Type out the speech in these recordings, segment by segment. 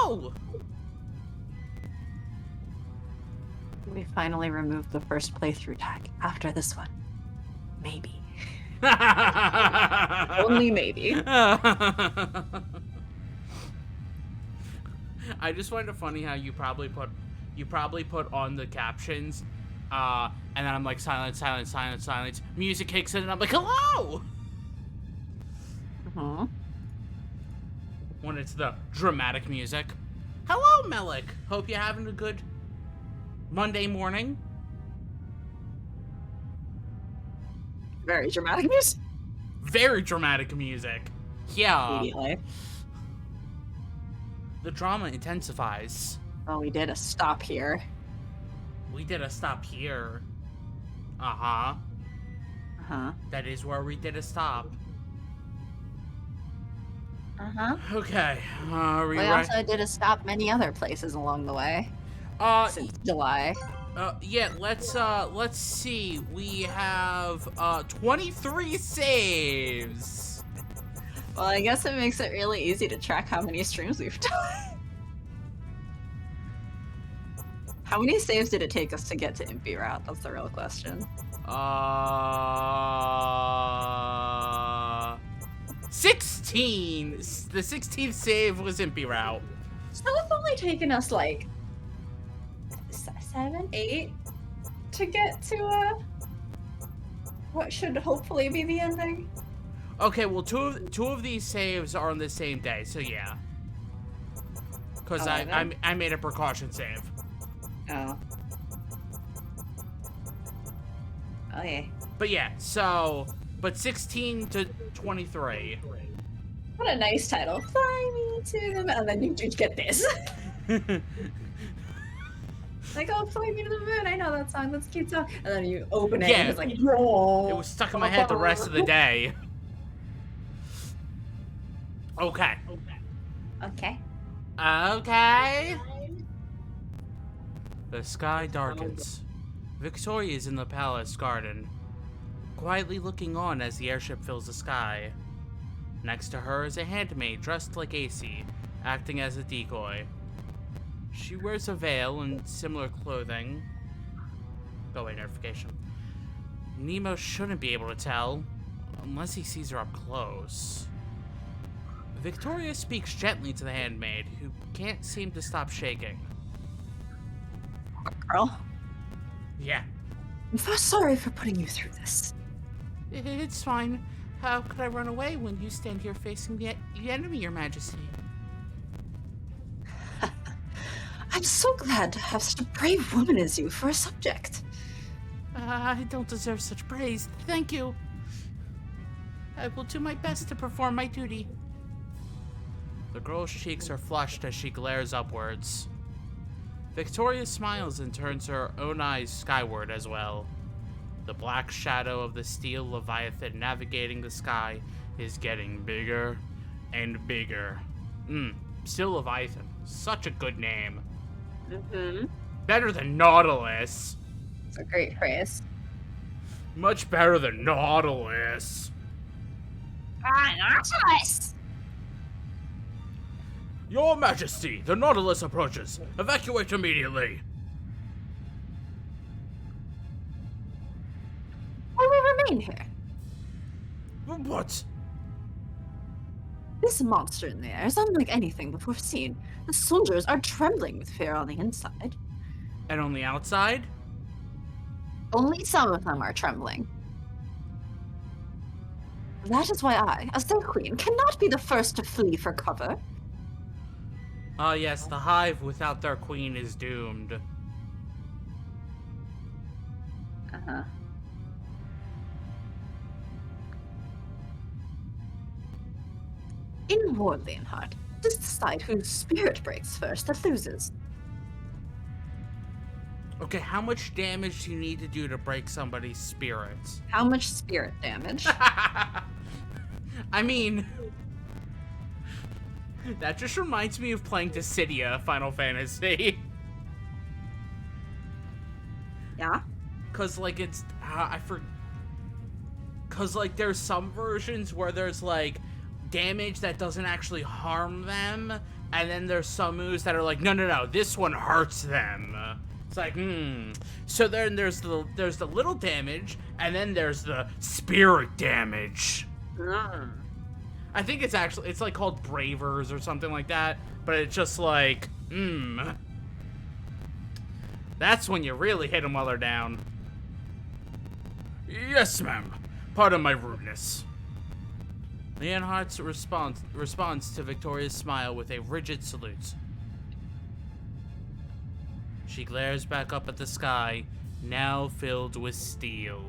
Hello! We finally removed the first playthrough tag after this one. Maybe. Only maybe. I just find it funny how you probably put on the captions, and then I'm like silence, silence, silence, silence. Music kicks in, and I'm like, hello. When it's the dramatic music. Hello, Melik. Hope you're having a good Monday morning. Very dramatic music. Very dramatic music. Yeah. Immediately. The drama intensifies. Oh, we did a stop here. We did a stop here. Uh-huh. Uh-huh. That is where we did a stop. Uh-huh. Okay. We also did a stop many other places along the way. Since July. Yeah, let's see. We have 23 saves. Well, I guess it makes it really easy to track how many streams we've done. How many saves did it take us to get to Impey route? That's the real question. 16. The 16th save was Impey route. So it's only taken us like 7, 8 to get to what should hopefully be the ending. Okay, well, two of these saves are on the same day, so yeah. Because I made a precaution save. Oh. Okay. But yeah, but 16 to 23. What a nice title. Fly me to the moon. And then you get this. Like, oh, fly me to the moon. I know that song. That's a cute song. And then you open it and it's like, whoa. It was stuck in my head the rest of the day. Okay. Okay. Okay. The sky darkens. Victoria is in the palace garden, quietly looking on as the airship fills the sky. Next to her is a handmaid dressed like AC, acting as a decoy. She wears a veil and similar clothing. Oh wait, notification. Nemo shouldn't be able to tell, unless he sees her up close. Victoria speaks gently to the handmaid, who can't seem to stop shaking. Girl. Yeah. I'm so sorry for putting you through this. It's fine. How could I run away when you stand here facing the enemy, Your Majesty? I'm so glad to have such a brave woman as you for a subject. I don't deserve such praise. Thank you. I will do my best to perform my duty. The girl's cheeks are flushed as she glares upwards. Victoria smiles and turns her own eyes skyward as well. The black shadow of the steel leviathan navigating the sky is getting bigger and bigger. Steel Leviathan. Such a good name. Better than Nautilus. It's a great phrase. Much better than Nautilus. Nautilus! Your Majesty, the Nautilus approaches. Evacuate immediately. Why we remain here? What? This monster in the air is unlike anything before seen. The soldiers are trembling with fear on the inside. And on the outside? Only some of them are trembling. That is why I, as their queen, cannot be the first to flee for cover. Ah, yes, the hive without their queen is doomed. Uh-huh. In war, Leonhard, just decide whose spirit breaks first that loses. Okay, how much damage do you need to do to break somebody's spirit? How much spirit damage? I mean, that just reminds me of playing Dissidia Final Fantasy. Yeah? Cause like it's, cause like there's some versions where there's like damage that doesn't actually harm them, and then there's some moves that are like, no, this one hurts them. It's like, So then there's the little damage, and then there's the spirit damage. I think it's like called Bravers or something like that, but it's just like, that's when you really hit them while they're down. Yes, ma'am. Pardon my rudeness. Leonhardt's responds to Victoria's smile with a rigid salute. She glares back up at the sky, now filled with steel.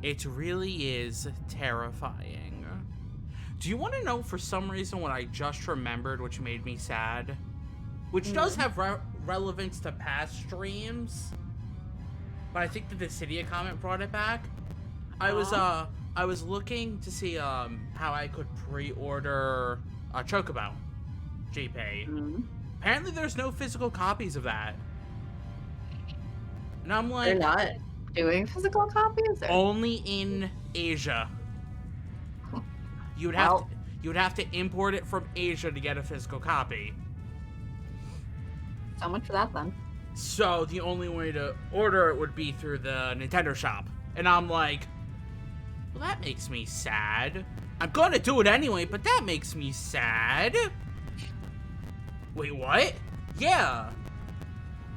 It really is terrifying. Do you want to know for some reason what I just remembered, which made me sad? Which does have relevance to past streams, but I think the Dissidia comment brought it back. I was looking to see how I could pre-order Chocobo JPay. Apparently there's no physical copies of that. And I'm like, they're not doing physical copies? Or? Only in Asia. You would have to import it from Asia to get a physical copy. So much for that then. So the only way to order it would be through the Nintendo shop. And I'm like, well, that makes me sad. I'm gonna do it anyway, but that makes me sad. Wait, what? Yeah.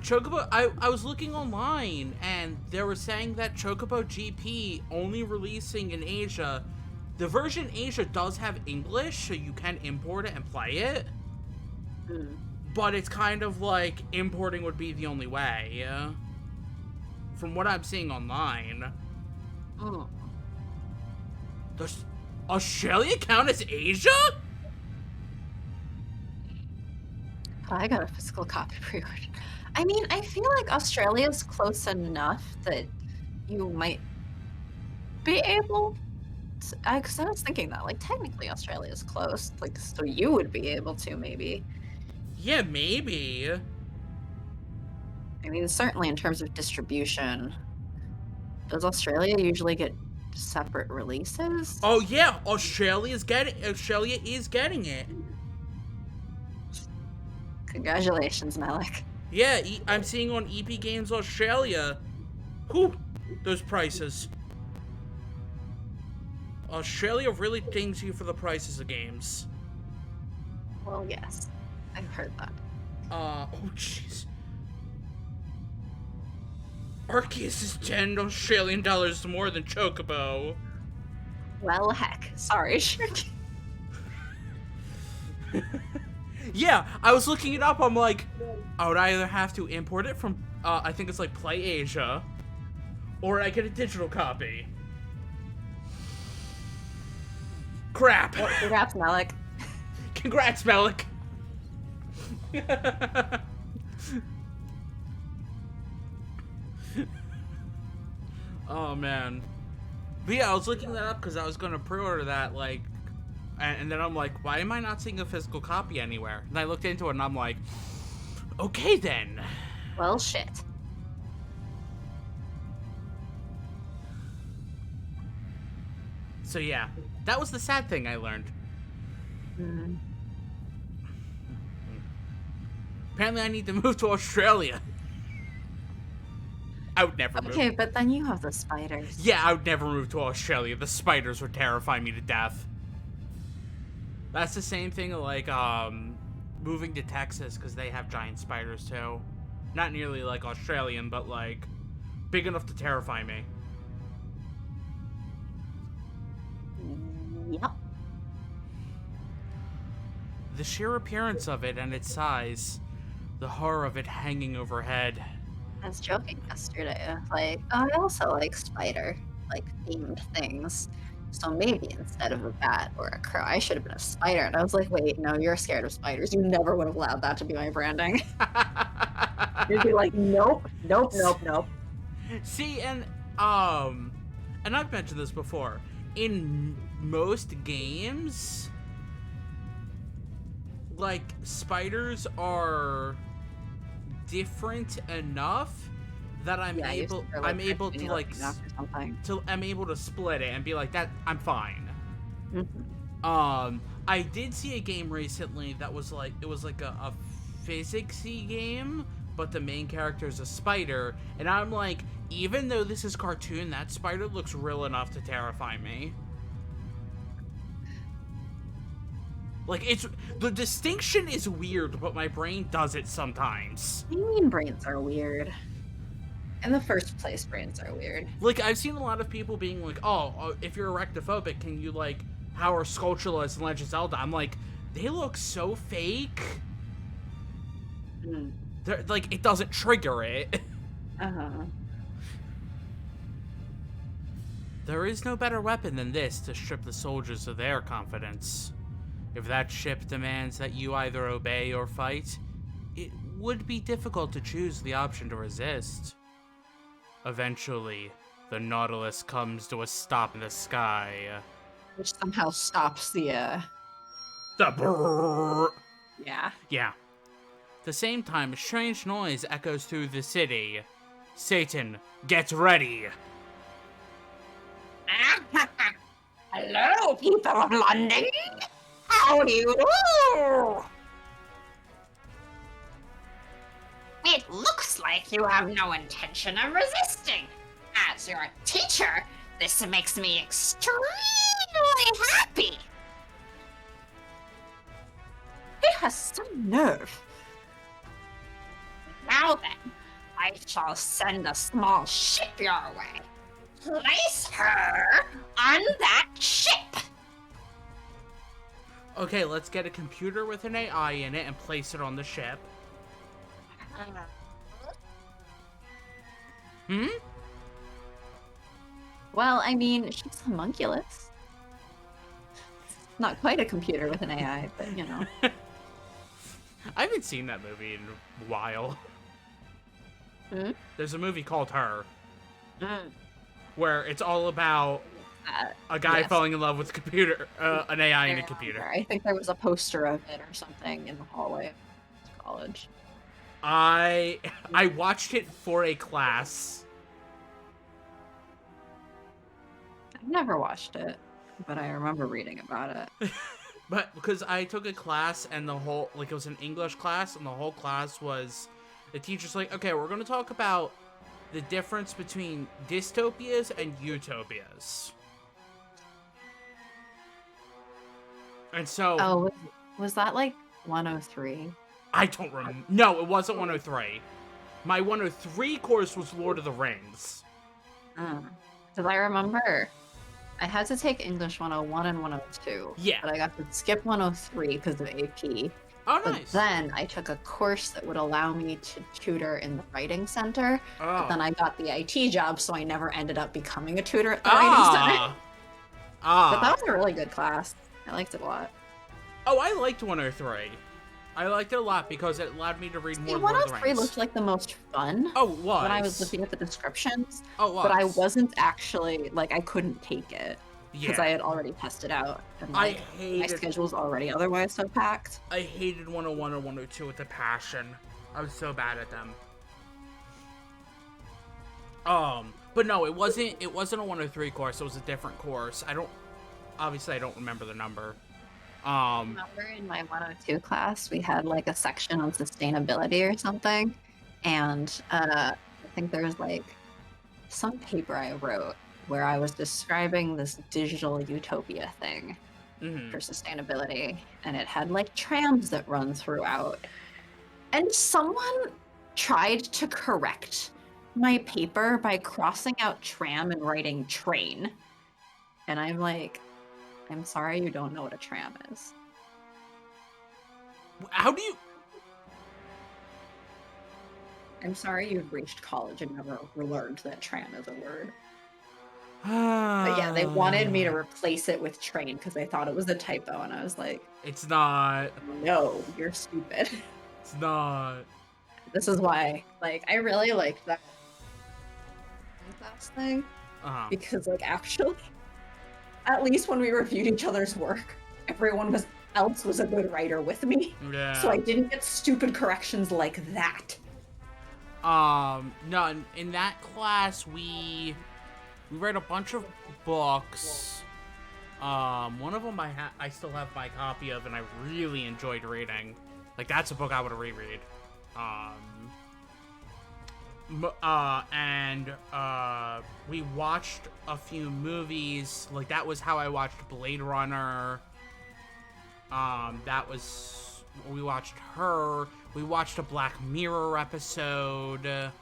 Chocobo, I was looking online, and they were saying that Chocobo GP only releasing in Asia. The version in Asia does have English, so you can import it and play it. But it's kind of like importing would be the only way. From what I'm seeing online. Does Australia count as Asia? I got a physical copy pre-ordered. I mean, I feel like Australia's close enough that you might be able to, because I was thinking that, like, technically Australia's close, like, so you would be able to, maybe. Yeah, maybe. I mean, certainly in terms of distribution, does Australia usually get separate releases? Oh yeah, Australia is getting it. Congratulations, Malik. Yeah, I'm seeing on EP Games Australia. Whew, those prices. Australia really dings you for the prices of games. Well, yes. I've heard that. Oh jeez. Arceus is 10 Australian dollars more than Chocobo. Well, heck. Sorry, Sharky. Yeah, I was looking it up. I'm like, I would either have to import it from, I think it's like Play Asia, or I get a digital copy. Crap. Well, congrats, Malik. Congrats, Malik. Oh, man. But yeah, I was looking that up because I was going to pre-order that, like, and then I'm like, why am I not seeing a physical copy anywhere? And I looked into it and I'm like, okay then. Well, shit. So yeah, that was the sad thing I learned. Apparently I need to move to Australia. I would never move. Okay, but then you have the spiders. Yeah, I would never move to Australia. The spiders would terrify me to death. That's the same thing like moving to Texas because they have giant spiders too. Not nearly like Australian, but like big enough to terrify me. Yep. The sheer appearance of it and its size, the horror of it hanging overhead. I was joking yesterday. Like, oh, I also like spider, like, themed things. So maybe instead of a bat or a crow, I should have been a spider. And I was like, wait, no, you're scared of spiders. You never would have allowed that to be my branding. You'd be like, nope. See, and I've mentioned this before. In most games, like, spiders are different enough that I'm able to like I'm able to split it and be like that I'm fine. I did see a game recently that was like, it was like a physics-y game, but the main character is a spider, and I'm like, even though this is cartoon, that spider looks real enough to terrify me. Like, it's, the distinction is weird, but my brain does it sometimes. I mean, brains are weird. In the first place, brains are weird. Like, I've seen a lot of people being like, oh, if you're arachnophobic, can you, like, how are Skulltulas in Legend of Zelda? I'm like, they look so fake. They're, like, it doesn't trigger it. Uh-huh. There is no better weapon than this to strip the soldiers of their confidence. If that ship demands that you either obey or fight, it would be difficult to choose the option to resist. Eventually, the Nautilus comes to a stop in the sky. Which somehow stops the brrrr. Yeah. Yeah. At the same time, a strange noise echoes through the city. Satan, get ready! Hello, people of London! How do you do? It looks like you have no intention of resisting. As your teacher, this makes me extremely happy. He has some nerve. Now then, I shall send a small ship your way. Place her on that ship. Okay, let's get a computer with an AI in it and place it on the ship. Hmm? Well, I mean, she's homunculus. Not quite a computer with an AI, but you know. I haven't seen that movie in a while. Hmm? There's a movie called Her, Mm. where it's all about a guy Yes. falling in love with a computer, an AI in a Yeah, computer. I think there was a poster of it or something in the hallway of college. I watched it for a class. I've never watched it, but I remember reading about it. But because I took a class and the whole, like, it was an English class, and the whole class was, the teacher's like, okay, we're going to talk about the difference between dystopias and utopias. And so... Oh, was that like 103? I don't remember. No, it wasn't 103. My 103 course was Lord of the Rings. Because I remember I had to take English 101 and 102. Yeah. But I got to skip 103 because of AP. Oh, But nice. then I took a course that would allow me to tutor in the writing center. But then I got the IT job, so I never ended up becoming a tutor at the writing center. But that was a really good class. I liked it a lot. Oh, I liked 103. I liked it a lot because it allowed me to read more See, Lord of the 103 Rings. looked like the most fun Oh, it was. when I was looking at the descriptions. Oh, it was. But I wasn't actually, like, I couldn't take it. Because Yeah. I had already tested out. And, I like, my hated... schedule's already otherwise so packed. I hated 101 or 102 with a passion. I was so bad at them. But no, it wasn't a 103 course. It was a different course. Obviously I don't remember the number. Remember in my 102 class, we had like a section on sustainability or something. And I think there was like some paper I wrote where I was describing this digital utopia thing for sustainability. And it had like trams that run throughout. And someone tried to correct my paper by crossing out tram and writing train. And I'm like, I'm sorry you don't know what a tram is. How do you... I'm sorry you've reached college and never learned that tram is a word. But yeah, they wanted me to replace it with train because they thought it was a typo, and I was like, It's not. no, you're stupid. It's not. This is why, like, I really liked that class thing because, like, actually, at least when we reviewed each other's work, everyone else was a good writer with me. Yeah. So I didn't get stupid corrections like that. No, in that class we read a bunch of books. One of them I still have my copy of, and I really enjoyed reading. Like, that's a book I would reread. We watched a few movies. Like, that was how I watched Blade Runner. We watched Her. We watched a Black Mirror episode.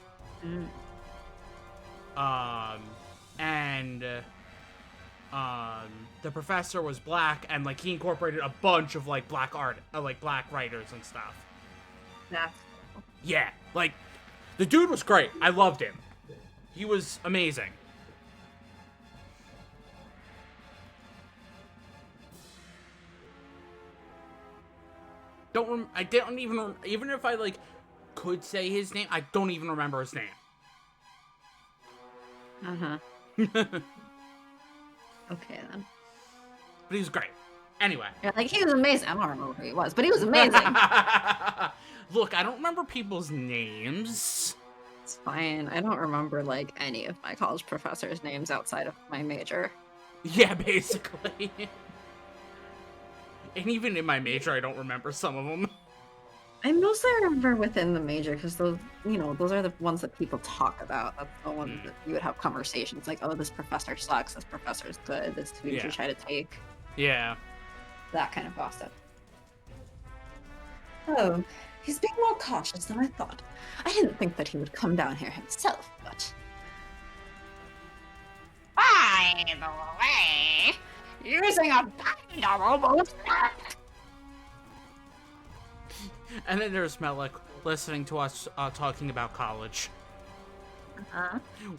The professor was black, and like he incorporated a bunch of like black writers and stuff. That's Yeah, like the dude was great. I loved him. He was amazing. I didn't even if I like could say his name, I don't even remember his name. Okay then. But he was great. Anyway. You're like, he was amazing. I don't remember who he was, but he was amazing. Look, I don't remember people's names. It's fine. I don't remember like any of my college professors' names outside of my major. Yeah, basically. And even in my major, I don't remember some of them. I mostly remember within the major because those are the ones that people talk about. That's the ones that you would have conversations like, oh, this professor sucks, this professor's good, this who you should try to take. Yeah. That kind of gossip. Oh, he's being more cautious than I thought. I didn't think that he would come down here himself, but... By the way, using a body double won't work. And then there's Melik listening to us talking about college.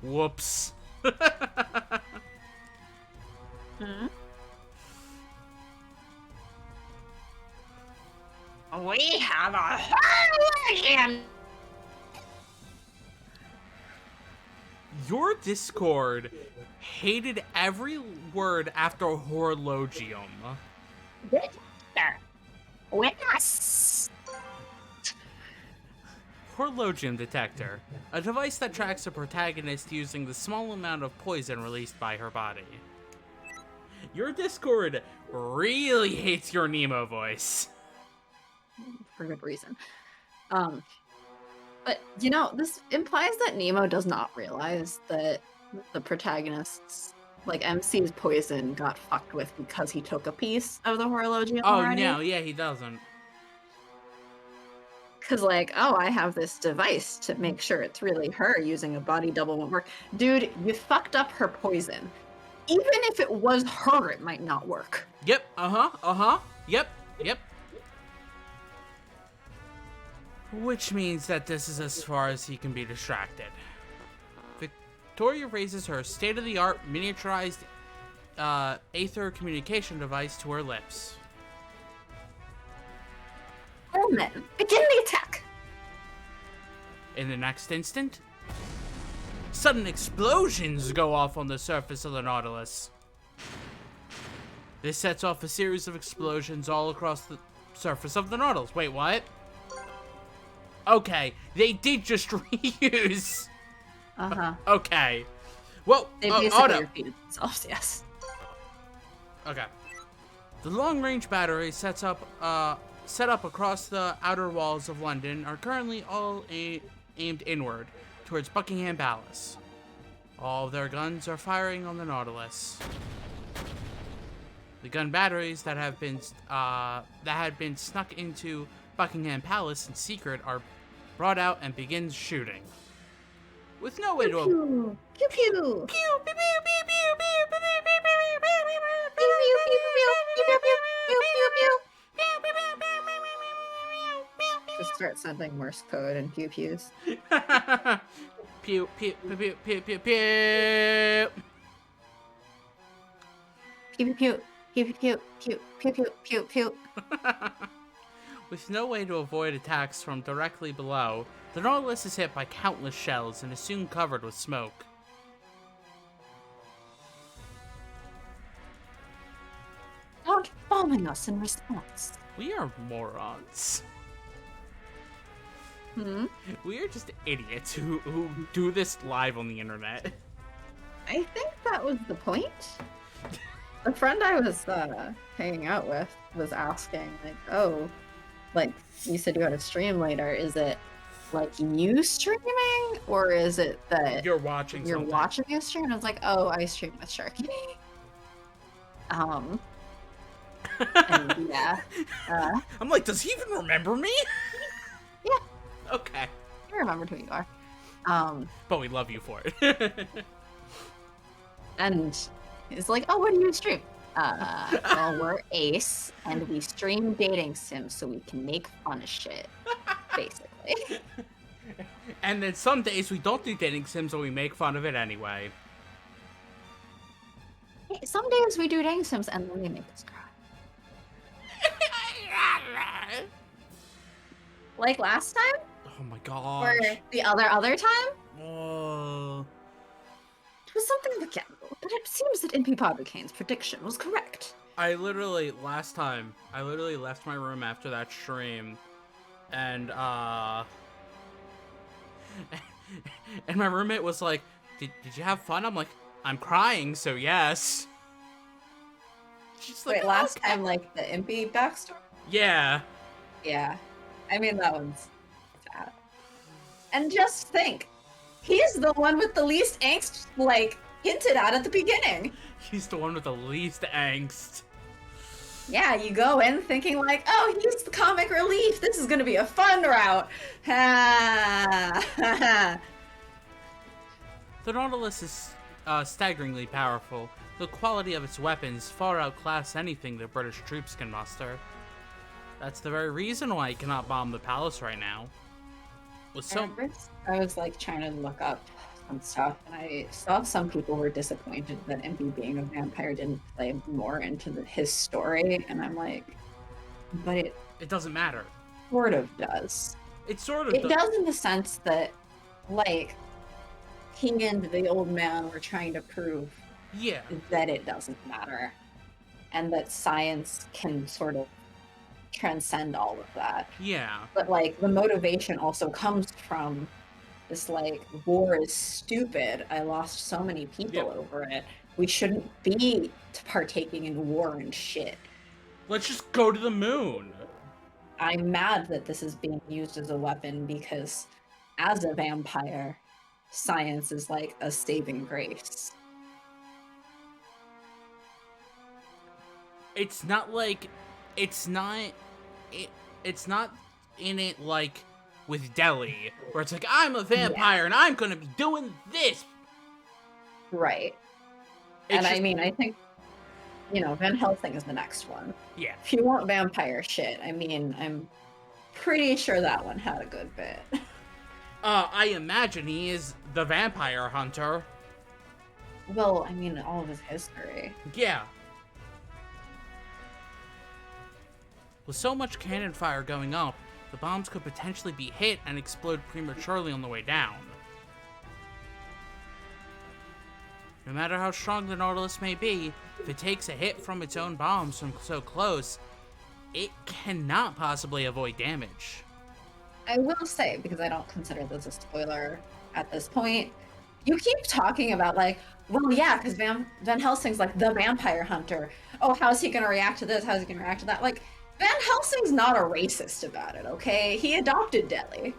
Whoops. We have a horologium. Your Discord hated every word after horologium. With us. Horologium detector, a device that tracks a protagonist using the small amount of poison released by her body. Your Discord really hates your Nemo voice. For good reason. But, this implies that Nemo does not realize that the protagonist's, like, MC's poison got fucked with because he took a piece of the horologium already. No, yeah, he doesn't. Because, like, oh, I have this device to make sure it's really her using a body double won't work. Dude, you fucked up her poison. Even if it was her, it might not work. Yep, yep. Which means that this is as far as he can be distracted. Victoria raises her state-of-the-art miniaturized Aether communication device to her lips. Then, begin the attack! In the next instant, sudden explosions go off on the surface of the Nautilus. This sets off a series of explosions all across the surface of the Nautilus. Wait, what? Okay, they did just reuse. Okay. Well, they basically repeated themselves, yes. Okay. The long-range battery set up across the outer walls of London are currently all aimed inward towards Buckingham Palace. All of their guns are firing on the Nautilus. The gun batteries that had been snuck into Buckingham Palace in secret are brought out and begin shooting. With no way to pew pew pew pew pew just start sending Morse code and pew pews. Pew pew pew pew pew pew pew. Pew pew pew pew pew pew pew pew pew. With no way to avoid attacks from directly below, the Nautilus is hit by countless shells and is soon covered with smoke. Start bombing us in response. We are morons. We are just idiots who do this live on the internet. I think that was the point. The friend I was hanging out with was asking, like, oh, like, you said you had a stream later. Is it like you streaming, or is it that You're watching you're something. watching a stream? And I was like, oh, I stream with Sharky. And yeah. I'm like, does he even remember me? Yeah. Okay. I remembered who you are. But we love you for it. And it's like, oh, what do you stream? Well, we're Ace, and we stream dating sims so we can make fun of shit, basically. And then some days we don't do dating sims and we make fun of it anyway. Some days we do dating sims and then they make us cry. Like last time? Oh my god. Or the other time? Oh. It was something mechanical, but it seems that Impey Podcane's prediction was correct. Last time, I literally left my room after that stream, and my roommate was like, did you have fun? I'm like, I'm crying, so yes. She's like, wait, last time, like, the Impey backstory? Yeah. Yeah. I mean, that one's bad. And just think, he's the one with the least angst, like, hinted at the beginning. He's the one with the least angst. Yeah, you go in thinking like, oh, he's the comic relief. This is gonna be a fun route. Ha. The Nautilus is staggeringly powerful. The quality of its weapons far outclass anything the British troops can muster. That's the very reason why it cannot bomb the palace right now. I was like trying to look up some stuff, and I saw some people were disappointed that Impey being a vampire didn't play more into his story, and I'm like, but it doesn't matter. Sort of does. It sort of does in the sense that, like, he and the old man were trying to prove that it doesn't matter, and that science can sort of transcend all of that. Yeah. But, like, the motivation also comes from this, like, war is stupid. I lost so many people over it. We shouldn't be partaking in war and shit. Let's just go to the moon. I'm mad that this is being used as a weapon because, as a vampire, science is like a saving grace. It's not in it like with Delhi, where it's like, I'm a vampire and I'm gonna be doing this. Right. I mean, I think, Van Helsing is the next one. Yeah. If you want vampire shit, I mean, I'm pretty sure that one had a good bit. I imagine he is the vampire hunter. Well, I mean, all of his history. Yeah. With so much cannon fire going up, the bombs could potentially be hit and explode prematurely on the way down. No matter how strong the Nautilus may be, if it takes a hit from its own bombs from so close, it cannot possibly avoid damage. I will say, because I don't consider this a spoiler at this point, you keep talking about, like, well, yeah, because Van Helsing's like the vampire hunter. Oh, how's he going to react to this? How's he going to react to that? Like, Van Helsing's not a racist about it, okay? He adopted Delhi.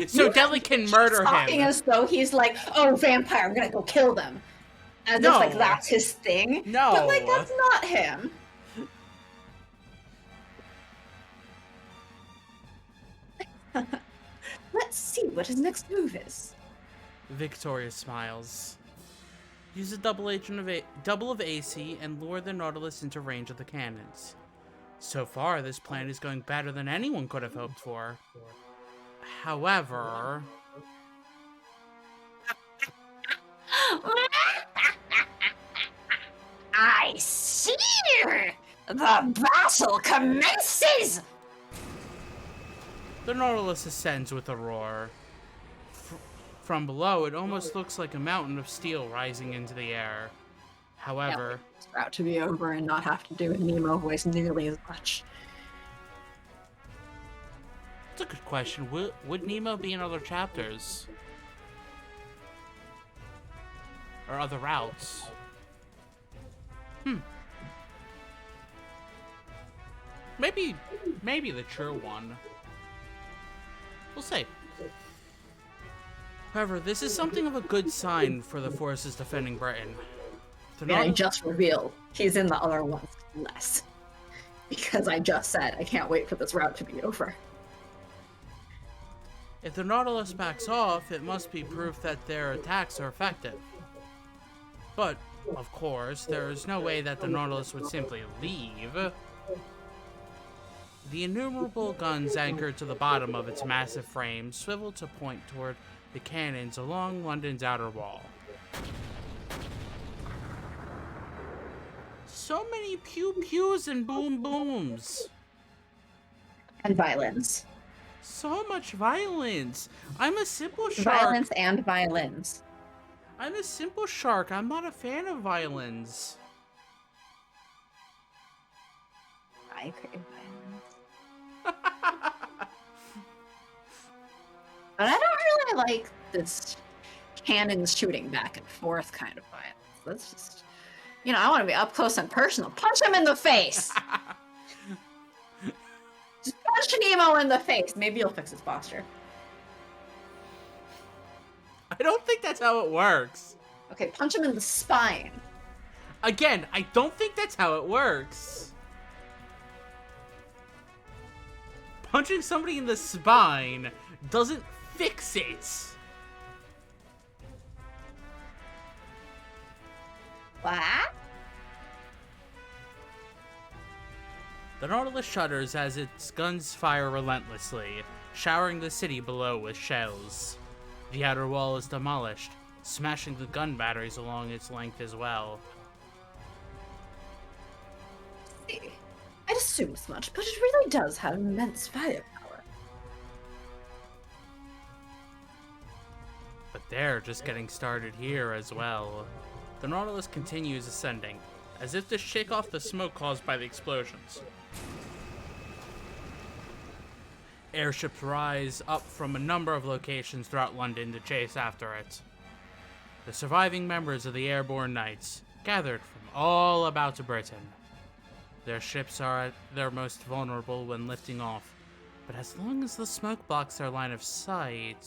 So Delhi can murder him. Talking as though he's like, oh, vampire, I'm gonna go kill them. As if, like, that's his thing. No. But, like, that's not him. Let's see what his next move is. Victoria smiles. Use a double of AC and lure the Nautilus into range of the cannons. So far, this plan is going better than anyone could have hoped for. However... I see! The battle commences! The Nautilus ascends with a roar. From below, it almost looks like a mountain of steel rising into the air. However... It's about to be over and not have to do a Nemo voice nearly as much. That's a good question. Would Nemo be in other chapters? Or other routes? Maybe the true one. We'll see. However, this is something of a good sign for the forces defending Britain. I just revealed he's in the other ones less. Because I just said I can't wait for this route to be over. If the Nautilus backs off, it must be proof that their attacks are effective. But, of course, there is no way that the Nautilus would simply leave. The innumerable guns anchored to the bottom of its massive frame swivel to point toward the cannons along London's outer wall. So many pew-pews and boom-booms. And violence. So much violence. I'm a simple shark. Violence and violence. I'm a simple shark. I'm not a fan of violence. I crave violence. But I don't really like this cannons shooting back and forth kind of violence. Let's just, I want to be up close and personal. Punch him in the face! Just punch Nemo in the face. Maybe you'll fix his posture. I don't think that's how it works. Okay, punch him in the spine. Again, I don't think that's how it works. Punching somebody in the spine doesn't fix it. What? The Nautilus shudders as its guns fire relentlessly, showering the city below with shells. The outer wall is demolished, smashing the gun batteries along its length as well. I'd assume as much, but it really does have immense firepower. But they're just getting started here as well. The Nautilus continues ascending, as if to shake off the smoke caused by the explosions. Airships rise up from a number of locations throughout London to chase after it. The surviving members of the Airborne Knights, gathered from all about Britain. Their ships are at their most vulnerable when lifting off, but as long as the smoke blocks their line of sight,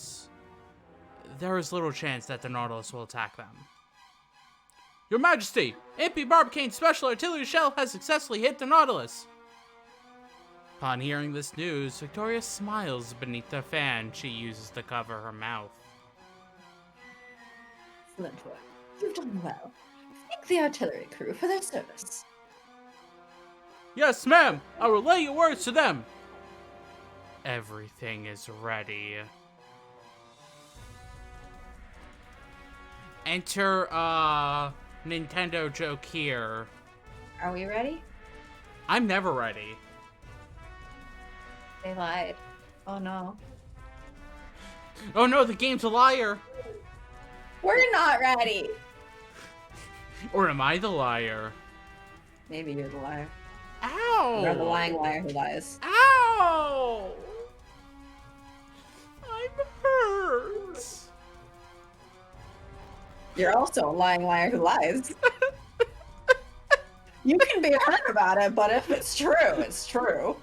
there is little chance that the Nautilus will attack them. Your Majesty, Impey Barbicane's special artillery shell has successfully hit the Nautilus. Upon hearing this news, Victoria smiles beneath the fan she uses to cover her mouth. Excellent work. You've done well. Thank the artillery crew for their service. Yes, ma'am. I will relay your words to them. Everything is ready. Enter, Nintendo joke here. Are we ready? I'm never ready. They lied. Oh no. Oh no, the game's a liar. We're not ready. Or am I the liar? Maybe you're the liar. Ow! You're the lying liar who lies. Ow! I'm hurt. You're also a lying liar who lies. You can be hurt about it, but if it's true, it's true.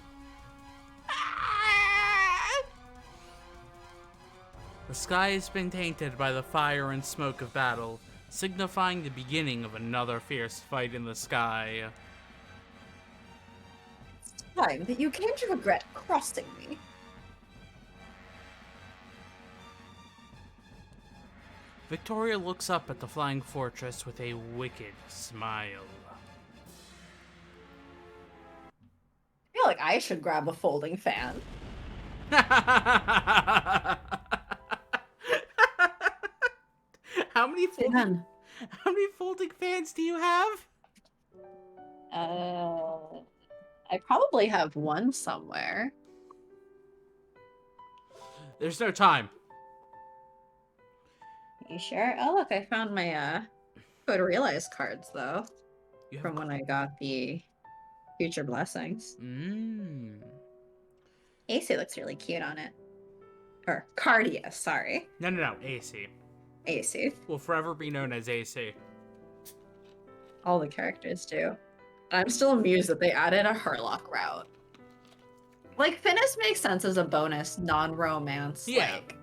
The sky has been tainted by the fire and smoke of battle, signifying the beginning of another fierce fight in the sky. It's time that you came to regret crossing me. Victoria looks up at the flying fortress with a wicked smile. I feel like I should grab a folding fan. How many folding fans do you have? I probably have one somewhere. There's no time. You sure? Oh, look, I found my Code Realize cards, though. From when I got the Future Blessings. AC looks really cute on it. Or Cardia, sorry. No, AC. AC. Will forever be known as AC. All the characters do. I'm still amused that they added a Herlock route. Like, Finis makes sense as a bonus non-romance, Yeah. like,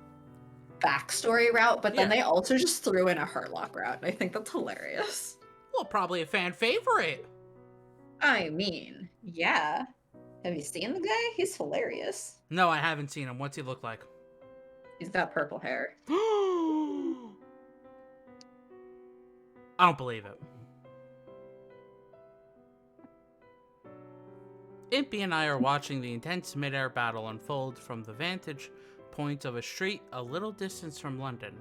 backstory route, but then Yeah. they also just threw in a Herlock route, and I think that's hilarious. Well, probably a fan favorite. I mean, yeah. Have you seen the guy? He's hilarious. No, I haven't seen him. What's he look like? He's got purple hair. I don't believe it. Impey and I are watching the intense mid-air battle unfold from the vantage point of a street a little distance from London.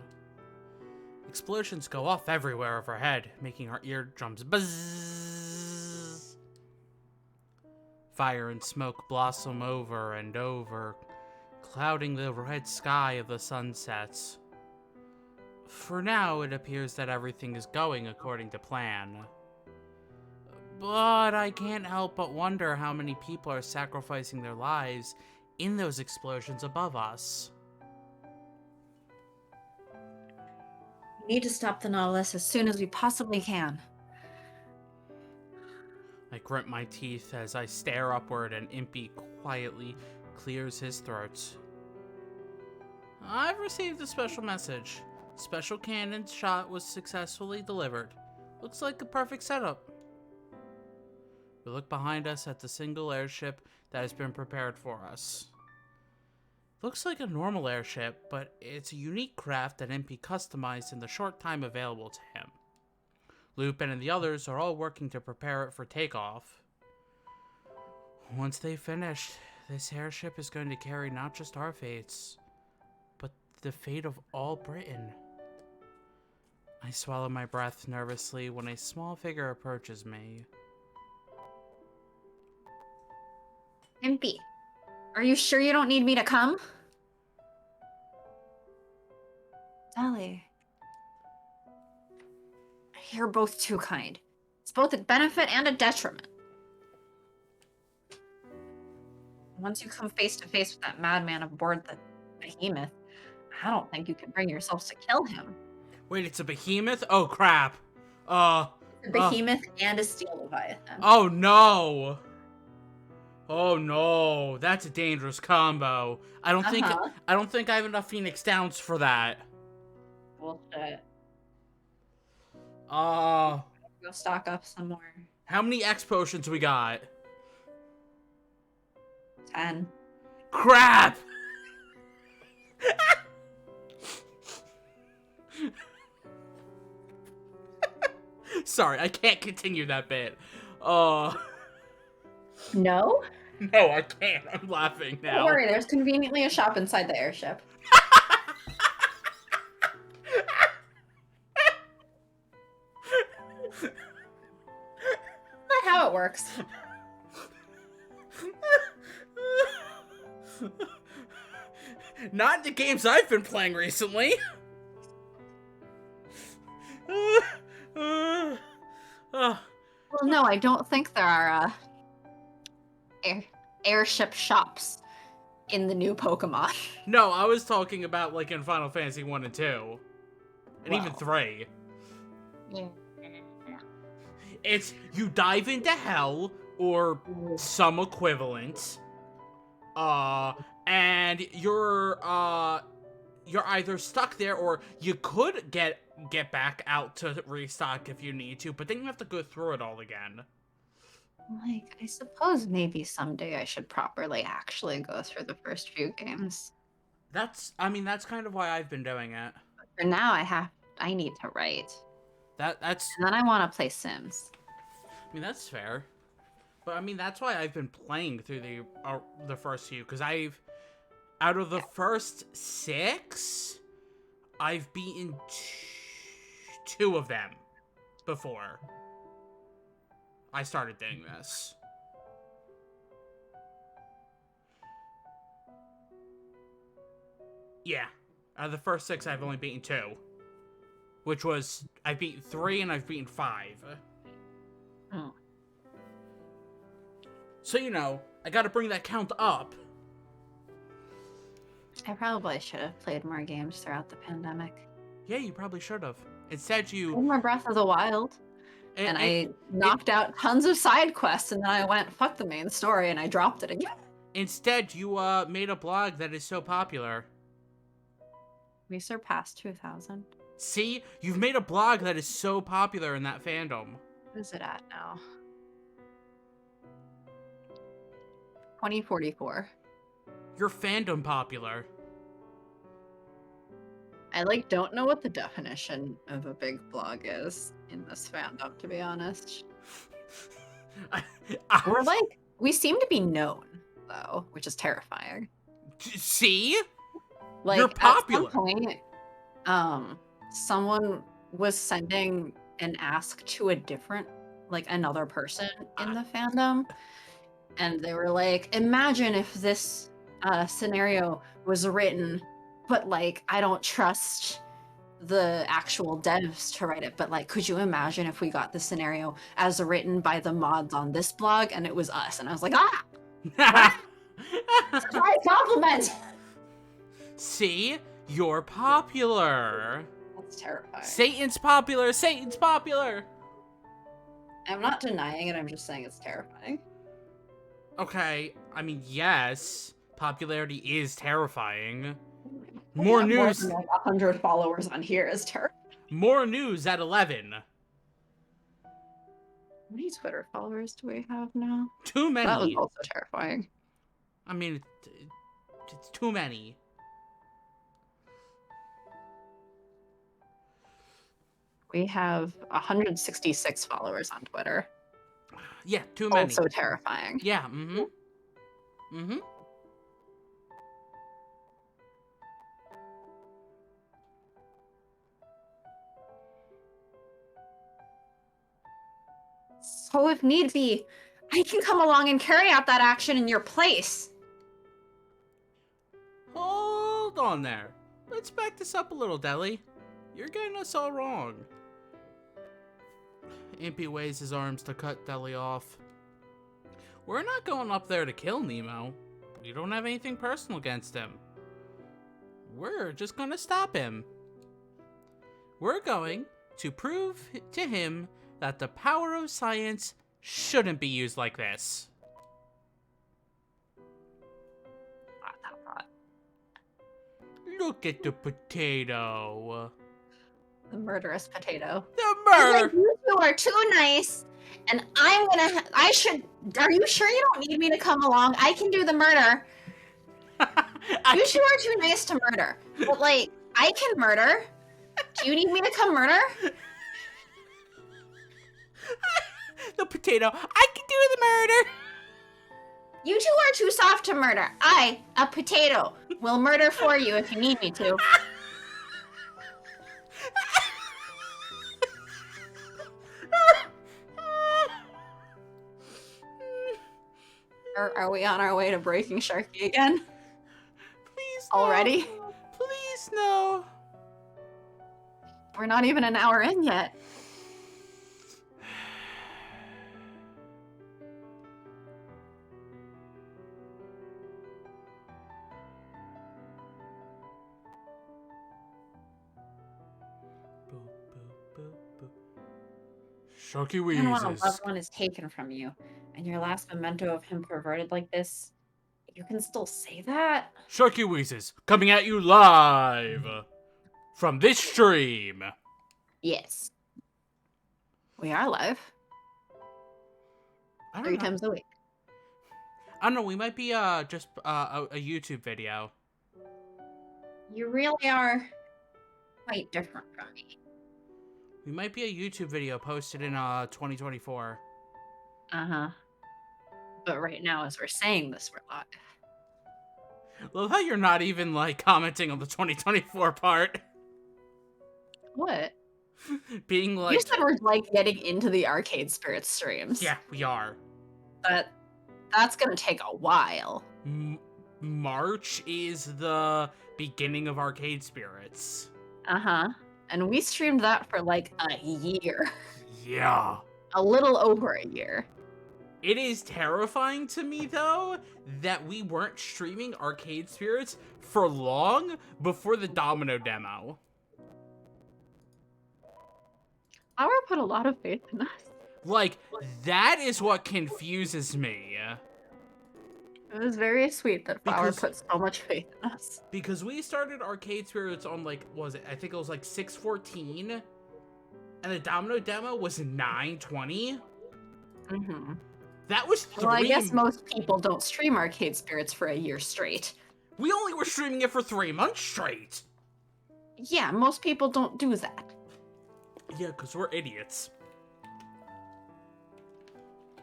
Explosions go off everywhere overhead, making our eardrums buzz. Fire and smoke blossom over and over, clouding the red sky of the sunsets. For now, it appears that everything is going according to plan. But I can't help but wonder how many people are sacrificing their lives in those explosions above us. We need to stop the Nautilus as soon as we possibly can. I grit my teeth as I stare upward and Impey quietly clears his throat. I've received a special message. Special cannon shot was successfully delivered. Looks like a perfect setup. We look behind us at the single airship that has been prepared for us. Looks like a normal airship, but it's a unique craft that Impey customized in the short time available to him. Lupin and the others are all working to prepare it for takeoff. Once they've finished, this airship is going to carry not just our fates, but the fate of all Britain. I swallow my breath nervously when a small figure approaches me. Impey, are you sure you don't need me to come? Dolly. You're both too kind. It's both a benefit and a detriment. Once you come face to face with that madman aboard the behemoth, I don't think you can bring yourselves to kill him. Wait, it's a behemoth? Oh, crap. A behemoth and a steel leviathan. Oh, no. Oh, no. That's a dangerous combo. I don't think I have enough Phoenix Downs for that. Bullshit. Go stock up some more. How many X potions we got? 10. Crap! Sorry, I can't continue that bit. No? No, I can't. I'm laughing now. Don't worry, there's conveniently a shop inside the airship. Not how it works. Not the games I've been playing recently. Well, no, I don't think there are airship shops in the new Pokemon. No, I was talking about like in Final Fantasy 1 and 2. And even 3. Yeah. It's you dive into hell or some equivalent. And you're either stuck there or you could get back out to restock if you need to, but then you have to go through it all again. Like, I suppose maybe someday I should properly actually go through the first few games. That's kind of why I've been doing it. But for now, I need to write. That's And then I want to play Sims. I mean, that's fair. But I mean, that's why I've been playing through the first few, because out of the first 6, I've beaten 2 of them before I started doing this. Yeah, out of the first 6, I've only beaten 2, which was I've beaten 3 and I've beaten 5. Oh. So, I gotta bring that count up. I probably should have played more games throughout the pandemic. Yeah, you probably should have. Instead, Played more Breath of the Wild. And I knocked out tons of side quests, and then I went, fuck the main story, and I dropped it again. Instead, you made a blog that is so popular. We surpassed 2,000. See? You've made a blog that is so popular in that fandom. What is it at now? 2044. You're fandom popular. I, like, don't know what the definition of a big blog is in this fandom, to be honest. We're like, we seem to be known, though, which is terrifying. See? Like, You're popular. At some point, someone was sending an ask to a different, like, another person in the fandom, and they were like, imagine if this scenario was written, but, like, I don't trust the actual devs to write it, but, like, could you imagine if we got the scenario as written by the mods on this blog and it was us? And I was like, surprise compliment! See? You're popular. That's terrifying. Satan's popular! Satan's popular! I'm not denying it, I'm just saying it's terrifying. Okay, I mean, yes. Popularity is terrifying. More news. More than, like, 100 followers on here is terrifying. More news at 11. How many Twitter followers do we have now? Too many. That was also terrifying. I mean, it's too many. We have 166 followers on Twitter. Yeah, too many. Also terrifying. Yeah, mm-hmm. Mm-hmm. So if need be, I can come along and carry out that action in your place. Hold on there. Let's back this up a little, Deli. You're getting us all wrong. Impey waves his arms to cut Deli off. We're not going up there to kill Nemo. We don't have anything personal against him. We're just gonna stop him. We're going to prove to him that the power of science shouldn't be used like this. Look at the potato. The murderous potato. The murder! Like, you two are too nice, and I'm gonna. Are you sure you don't need me to come along? I can do the murder. You two are too nice to murder. But, like, I can murder. Do you need me to come murder? The potato. I can do the murder. You two are too soft to murder. I, a potato, will murder for you if you need me to. Are we on our way to breaking Sharky again? Please, already? No. Please, no. We're not even an hour in yet. Sharky Even when a wheezes. loved one is taken from you, and your last memento of him perverted like this, you can still say that? Sharky wheezes, coming at you live from this stream. Yes. We are live. I don't 3 know. times a week. I don't know. We might be just a YouTube video. You really are quite different from me. We might be a YouTube video posted in 2024. Uh-huh. But right now, as we're saying this, we're live. Love how you're not even, like, commenting on the 2024 part. What? Being like... You said we're, like, getting into the Arcade Spirits streams. Yeah, we are. That's gonna take a while. March is the beginning of Arcade Spirits. Uh-huh. And we streamed that for, like, a year. Yeah. A little over a year. It is terrifying to me, though, that we weren't streaming Arcade Spirits for long before the Domino demo. Flower put a lot of faith in us. Like, that is what confuses me. It was very sweet that Flower Because- put so much faith in us. Because we started Arcade Spirits on, like, what was it? I think it was, like, 6/14. And the Domino demo was 9/20. Mm-hmm. That was 3... Well, I guess most people don't stream Arcade Spirits for a year straight. We only were streaming it for 3 months straight. Yeah, most people don't do that. Yeah, because we're idiots.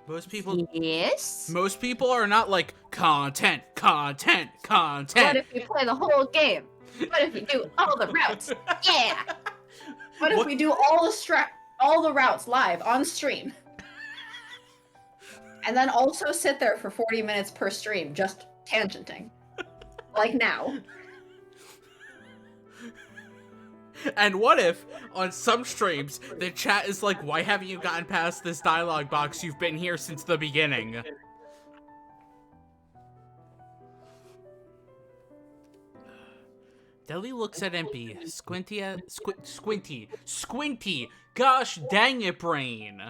Most people... Yes? Most people are not like, content. What if you play the whole game? What if you do all the routes? Yeah! What if we do all the routes live on stream? And then also sit there for 40 minutes per stream, just tangenting. Like now. And what if, on some streams, the chat is like, why haven't you gotten past this dialogue box? You've been here since the beginning. Deli looks at Impey. Squinty. Gosh dang it, brain.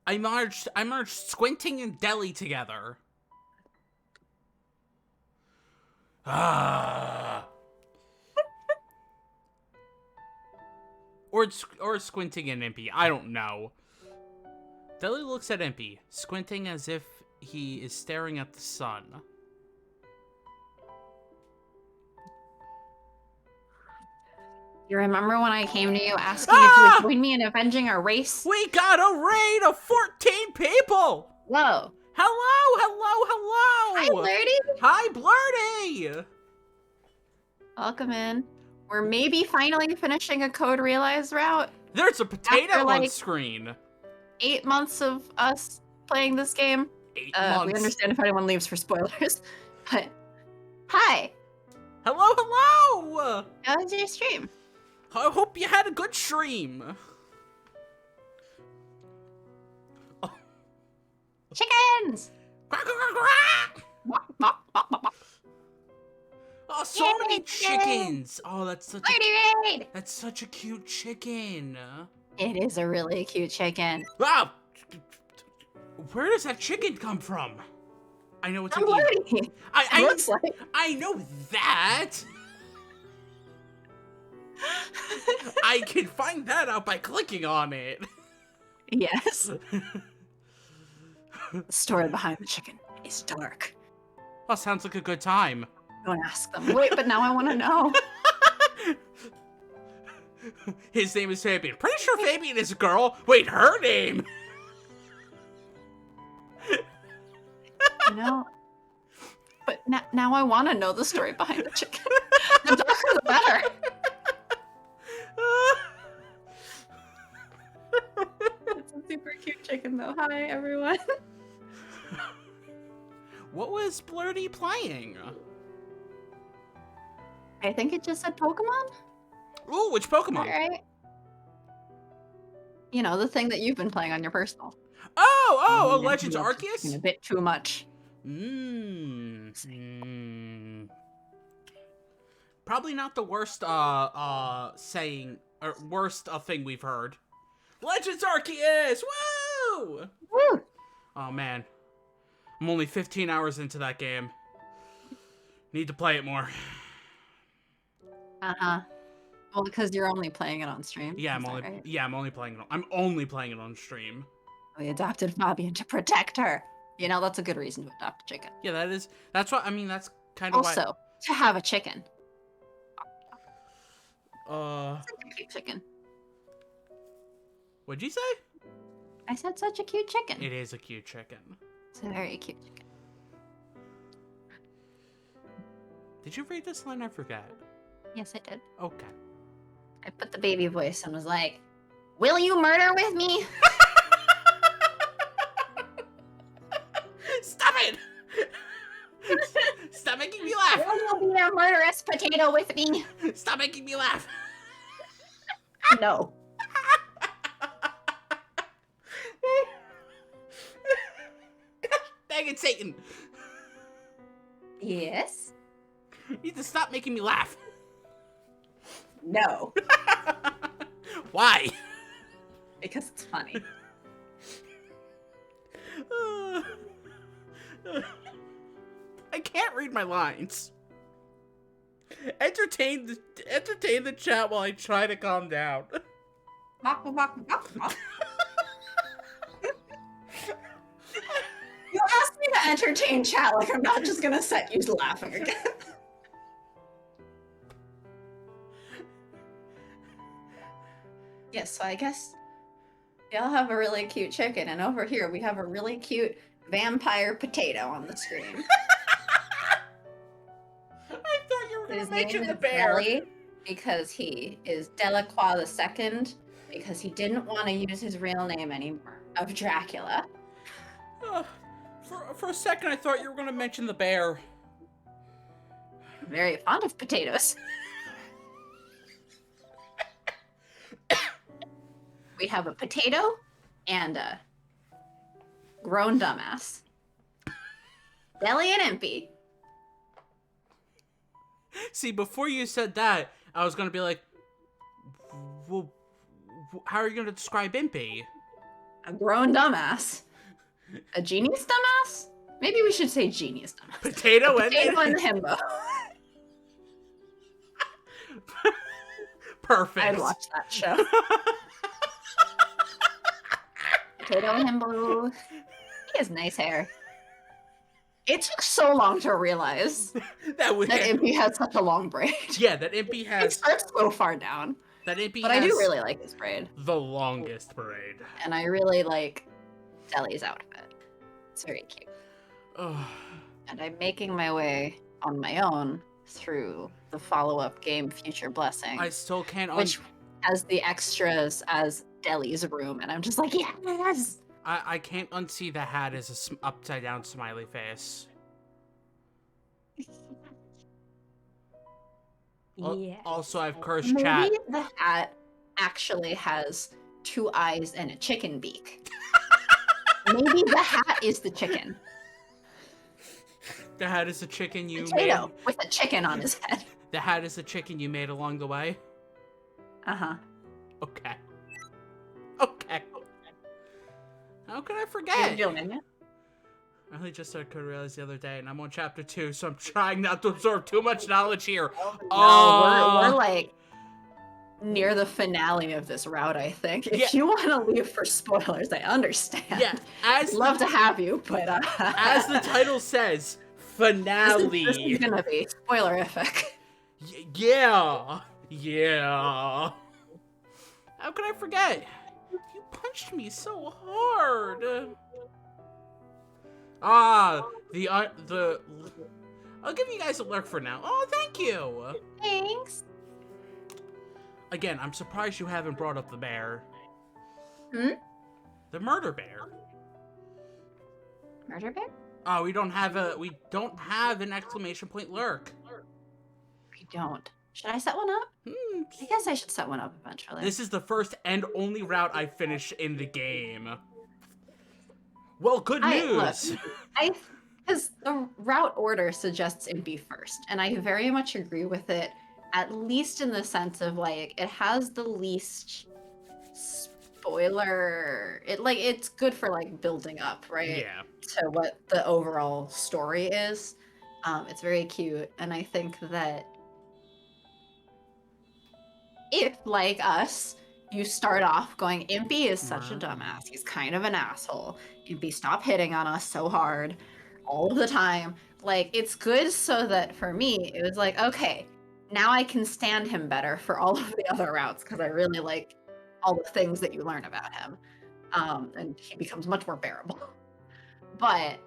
I merged Squinting and Deli together. Ah. Or Squinting and Impey. I don't know. Deli looks at Impey, squinting as if he is staring at the sun. You remember when I came to you asking if you would join me in avenging our race? We got a raid of 14 people! Whoa. Hello! Hi, Blurty. Hi, Blurty! Welcome in. We're maybe finally finishing a Code Realize route. There's a potato After, on like, screen. 8 months of us playing this game. 8 months. We understand if anyone leaves for spoilers. But, hi. Hello! How was your stream? I hope you had a good stream. Chickens! Quack, quack, quack. Oh, so Yay, many chicken. chickens! Oh, that's such a cute chicken. It is a really cute chicken. Wow! Where does that chicken come from? I know it's I'm an learning. I Looks like. I know that. I can find that out by clicking on it. Yes. The story behind the chicken is dark. Oh, sounds like a good time. Don't ask them. Wait, but now I want to know. His name is Fabian. Pretty sure Fabian is a girl. Wait, her name? You know? But now I want to know the story behind the chicken. The darker the better. It's a super cute chicken though. Hi, everyone. What was Blurty playing? I think it just said Pokemon. Ooh, which Pokemon? Alright. You know, the thing that you've been playing on your personal. Oh, Yeah, Legends you love the Arceus? chicken a bit too much. Probably not the worst, saying, or worst thing we've heard. Legends Arceus! Woo! Woo! Oh, man. I'm only 15 hours into that game. Need to play it more. Uh-huh. Well, because you're only playing it on stream. Yeah, Is that right? I'm only playing it. I'm only playing it on stream. We adopted Fabian to protect her. You know, that's a good reason to adopt a chicken. Yeah, that's what I mean. That's kind of Also, to have a chicken. why. Such a cute chicken. What'd you say? I said such a cute chicken. It is a cute chicken. It's a very cute chicken. Did you read this line? I forgot. Yes, I did. Okay. I put the baby voice and was like, "Will you murder with me?" Stop it! Stop making me laugh! Will you be a murderous potato with me? Stop making me laugh! No. Dang it, Satan! Yes. You need to stop making me laugh. No. Why? Because it's funny. I can't read my lines. Entertain the chat while I try to calm down. You asked me to entertain chat, like I'm not just gonna set you laughing again. Yes, so I guess y'all have a really cute chicken, and over here we have a really cute vampire potato on the screen. I thought you were gonna His mention name the is bear. Deli because he is Delacroix II, because he didn't want to use his real name anymore of Dracula. For a second, I thought you were gonna mention the bear. I'm very fond of potatoes. We have a potato and a grown dumbass. Deli and Impey. See, before you said that, I was gonna be like, well, how are you gonna describe Impey? A grown dumbass. A genius dumbass? Maybe we should say genius dumbass. Potato and the himbo. Perfect. I'd watch that show. Potato and himbo. He has nice hair. It took so long to realize that Impey has such a long braid. Yeah, that Impey It has. starts so far down. That Impey But has I do really like his braid. the longest braid. And I really like Deli's outfit. It's very cute. And I'm making my way on my own through the follow-up game Future Blessing. I still can't. Which has the extras as Deli's room, and I'm just like, yes! I can't unsee the hat as a upside down smiley face. Yeah. Also, I've cursed Maybe chat. the hat actually has 2 eyes and a chicken beak. Maybe the hat is the chicken. The hat is a chicken you Potato made. with a chicken on his head. The hat is a chicken you made along the way. Uh-huh. Okay. Okay. How could I Are forget? you doing it? I only just started Code Realize the other day, and I'm on chapter 2, so I'm trying not to absorb too much knowledge here. No, we're like near the finale of this route, I think. If you want to leave for spoilers, I understand. Yeah, I'd love to have you, but as the title says, finale. This is gonna be spoilerific. Yeah. Yeah. How could I forget? You punched me so hard. I'll give you guys a lurk for now. Oh, thank you. Thanks. Again, I'm surprised you haven't brought up the bear. Hmm? The murder bear. Murder bear? Oh, we don't have an exclamation point lurk. We don't. Should I set one up? I guess I should set one up eventually. This is the first and only route I finished in the game. Well, good news. Because the route order suggests Impey first, and I very much agree with it, at least in the sense of, like, it has the least spoiler. It's good for, like, building up, right? Yeah. To what the overall story is. It's very cute, and I think that if, like us, you start off going, Impey is such a dumbass. He's kind of an asshole. Impey, stop hitting on us so hard all of the time. Like, it's good so that for me, it was like, okay, now I can stand him better for all of the other routes because I really like all the things that you learn about him. And he becomes much more bearable. But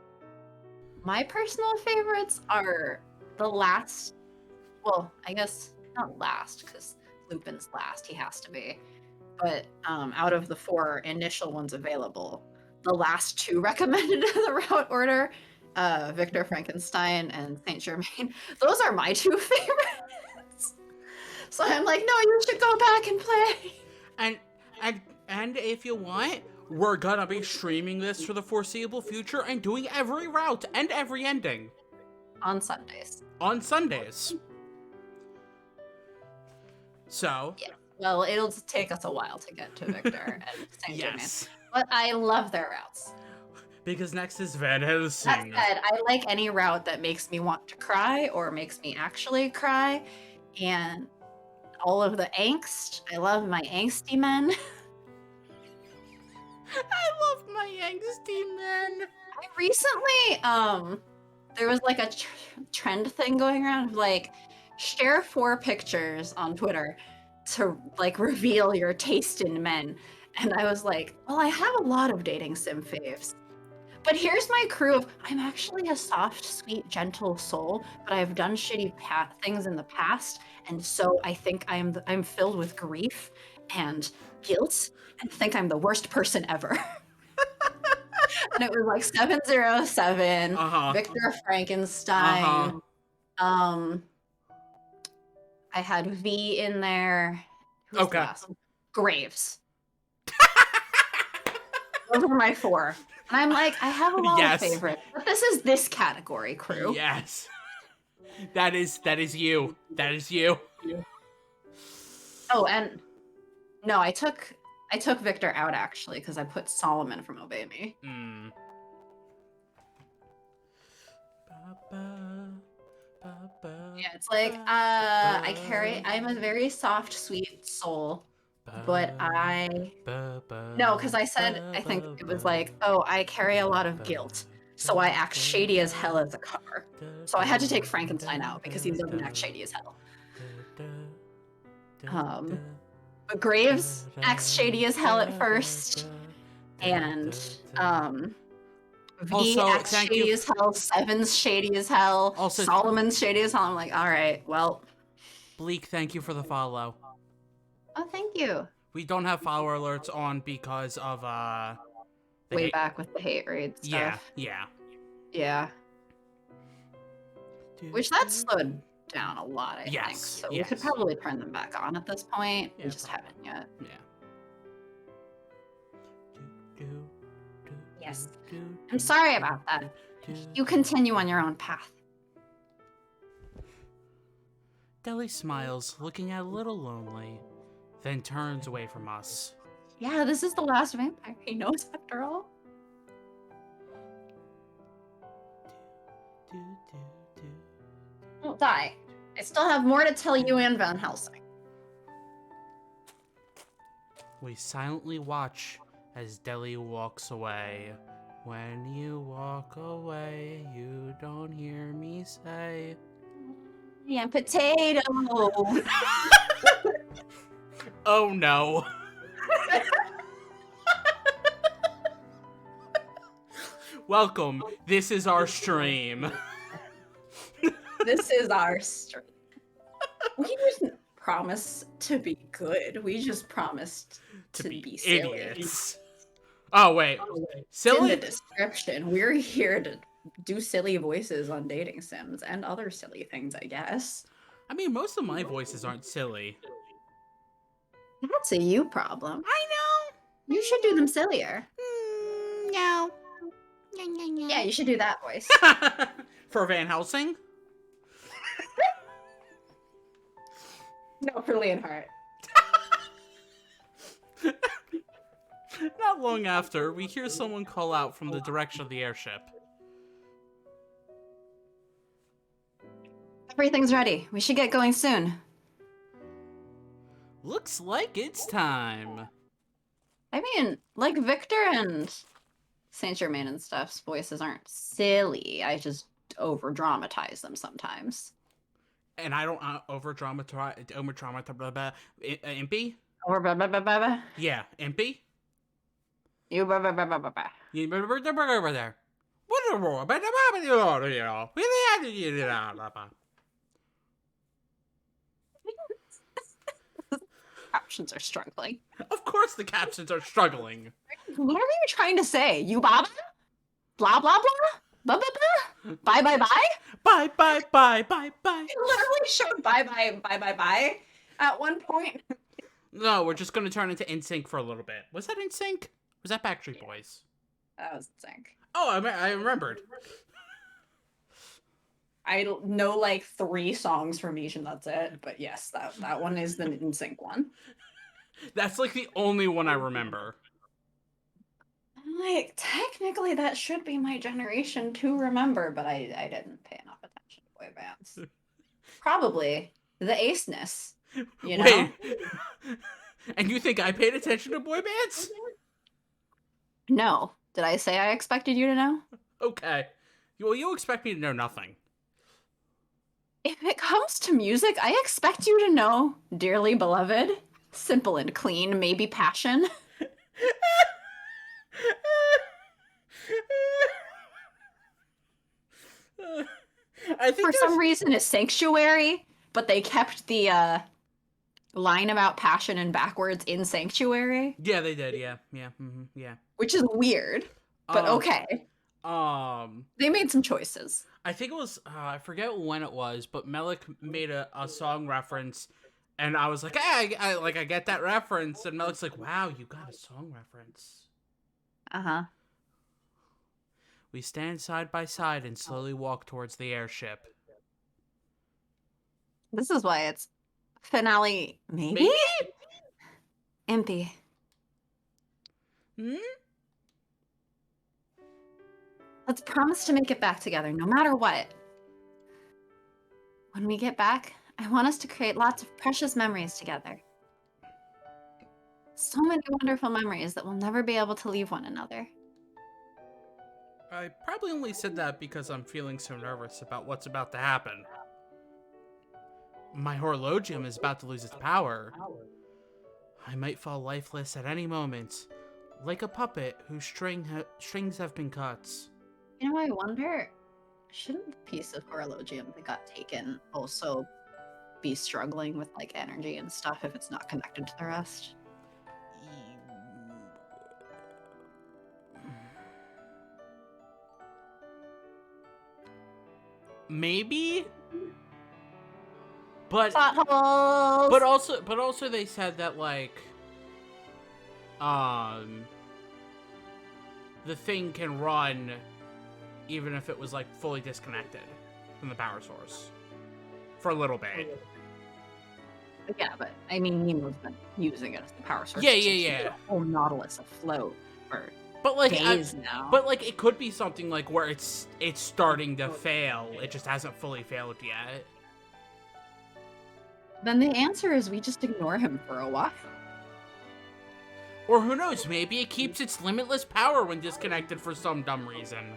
my personal favorites are the last, well, I guess not last because Lupin's last, he has to be. But out of the 4 initial ones available, the last 2 recommended in the route order, Victor Frankenstein and Saint Germain, those are my 2 favorites. So I'm like, no, you should go back and play. And if you want, we're gonna be streaming this for the foreseeable future and doing every route and every ending. On Sundays. On Sundays. So. Yeah. Well, it'll take us a while to get to Victor and Saint Germain. Yes. But I love their routes. Because next is Van Helsing. That said, I like any route that makes me want to cry or makes me actually cry. And all of the angst. I love my angsty men. I love my angsty men. I recently, there was like a trend thing going around of like, share 4 pictures on Twitter to like reveal your taste in men. And I was like, well, I have a lot of dating sim faves. But here's my crew of, I'm actually a soft, sweet, gentle soul, but I've done shitty things in the past, and so I think I'm filled with grief and guilt, and think I'm the worst person ever. And it was like 707, Victor Frankenstein. I had V in there. Who's the last one? Graves. Those were my 4. And I'm like, I have a lot of favorites, but this is this category, crew. Yes. That is you. That is you. Oh, and no, I took Victor out actually because I put Solomon from Obey Me. Yeah, it's like I'm a very soft, sweet soul. But no, because I think it was like, oh, I carry a lot of guilt, so I act shady as hell as a car. So I had to take Frankenstein out because he doesn't act shady as hell. But Graves acts shady as hell at first, and V acts shady as hell. Seven's shady as hell. Also, Solomon's shady as hell. I'm like, all right, well. Bleak, thank you for the follow. Oh, thank you. We don't have follower alerts on because of way back with the hate raid stuff. Yeah. Which that slowed down a lot, I think. So we could probably turn them back on at this point. We just haven't yet. Yes. I'm sorry about that. You continue on your own path. Deli smiles, looking a little lonely, then turns away from us. Yeah, this is the last vampire he knows after all. Don't die. I still have more to tell you and Van Helsing. We silently watch as Deli walks away. When you walk away, you don't hear me say, "Yeah, potato." Oh no. Welcome. This is our stream. This is our stream. We didn't promise to be good. We just promised to be silly. Idiots. Oh, wait. Silly? In the description, we're here to do silly voices on dating sims and other silly things, I guess. I mean, most of my voices aren't silly. That's a you problem. I know. You should do them sillier. No. Yeah, you should do that voice. For Van Helsing? No, for Leonhardt. Not long after, we hear someone call out from the direction of the airship. Everything's ready. We should get going soon. Looks like it's time. I mean, like Victor and Saint Germain and stuff's voices aren't silly. I just over-dramatize them sometimes. And I don't over-dramatize... Impey? Yeah, Impey? You there. Captions are struggling. Of course the captions are struggling. What are you trying to say? You baba? Blah, blah, blah? Blah, blah, blah? Bye, bye, bye? Bye, bye, bye, bye, bye. It literally showed bye, bye, bye, bye, bye at one point. No, we're just going to turn into NSYNC for a little bit. Was that NSYNC? Was that Backstreet Boys? That was NSYNC. Oh, I remembered. I know like 3 songs from each and that's it. But yes, that one is the NSYNC one. That's like the only one I remember. Like, technically that should be my generation to remember, but I didn't pay enough attention to boy bands. Probably the aceness, you know? Wait. And you think I paid attention to boy bands? No. Did I say I expected you to know? Okay. Well, you expect me to know nothing. If it comes to music, I expect you to know Dearly Beloved, Simple and Clean, Maybe Passion. I think For some reason, it's Sanctuary, but they kept the line about passion and backwards in Sanctuary. Yeah, they did. Yeah. Yeah. Which is weird, but okay. They made some choices. I think it was, I forget when it was, but Melik made a song reference, and I was like, hey, I get that reference, and Melik's like, wow, you got a song reference. Uh-huh. We stand side by side and slowly walk towards the airship. This is why it's finale, maybe? Impey. Hmm? Let's promise to make it back together, no matter what. When we get back, I want us to create lots of precious memories together. So many wonderful memories that we'll never be able to leave one another. I probably only said that because I'm feeling so nervous about what's about to happen. My horologium is about to lose its power. I might fall lifeless at any moment, like a puppet whose strings have been cut. You know, I wonder, shouldn't the piece of horologium that got taken also be struggling with, like, energy and stuff if it's not connected to the rest? Maybe? But Potholes! but also they said that, like, the thing can run even if it was, like, fully disconnected from the power source for a little bit. Yeah, but I mean, Nemo's been using it as the power source. Yeah. To keep the whole Nautilus afloat for But like days now. But like it could be something like where it's starting to fail. It just hasn't fully failed yet. Then the answer is we just ignore him for a while. Or who knows, maybe it keeps its limitless power when disconnected for some dumb reason.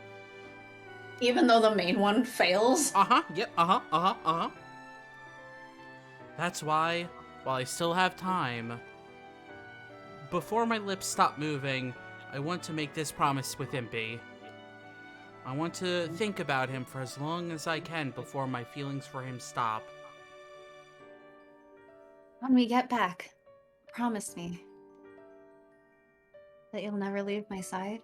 Even though the main one fails? Yep, That's why, while I still have time, before my lips stop moving, I want to make this promise with Impey. I want to think about him for as long as I can before my feelings for him stop. When we get back, promise me that you'll never leave my side.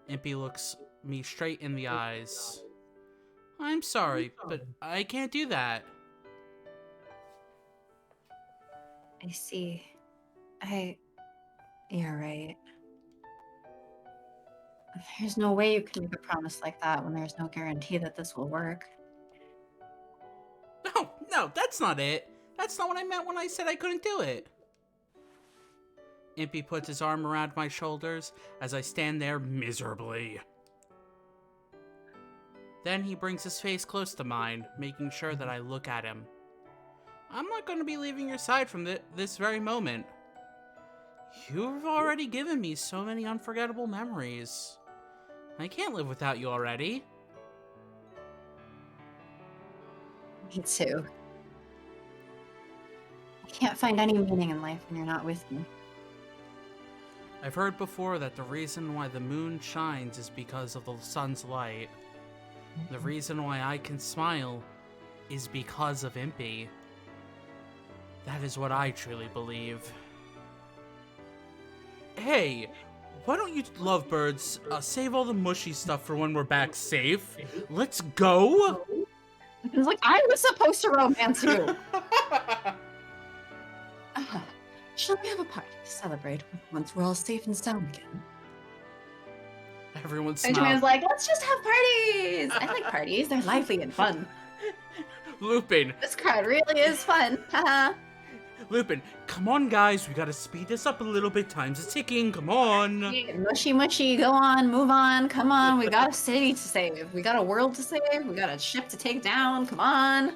Impey looks me straight in the eyes. I'm sorry, but I can't do that. I see. You're right. There's no way you can make a promise like that when there's no guarantee that this will work. No, that's not it. That's not what I meant when I said I couldn't do it. Impey puts his arm around my shoulders as I stand there miserably. Then he brings his face close to mine, making sure that I look at him. I'm not going to be leaving your side from this very moment. You've already given me so many unforgettable memories. I can't live without you already. Me too. I can't find any meaning in life when you're not with me. I've heard before that the reason why the moon shines is because of the sun's light. The reason why I can smile is because of Impey. That is what I truly believe. Hey, why don't you lovebirds save all the mushy stuff for when we're back safe? Let's go! It's like, I was supposed to romance you! Shall we have a party to celebrate once we're all safe and sound again? Everyone's Benjamin's like, let's just have parties! I like parties, they're lively and fun. Lupin. This card really is fun. Haha. Lupin, come on, guys. We gotta speed this up a little bit. Time's ticking. Come on. Mushy, go on, move on, come on. We got a city to save. We got a world to save. We got a ship to take down. Come on.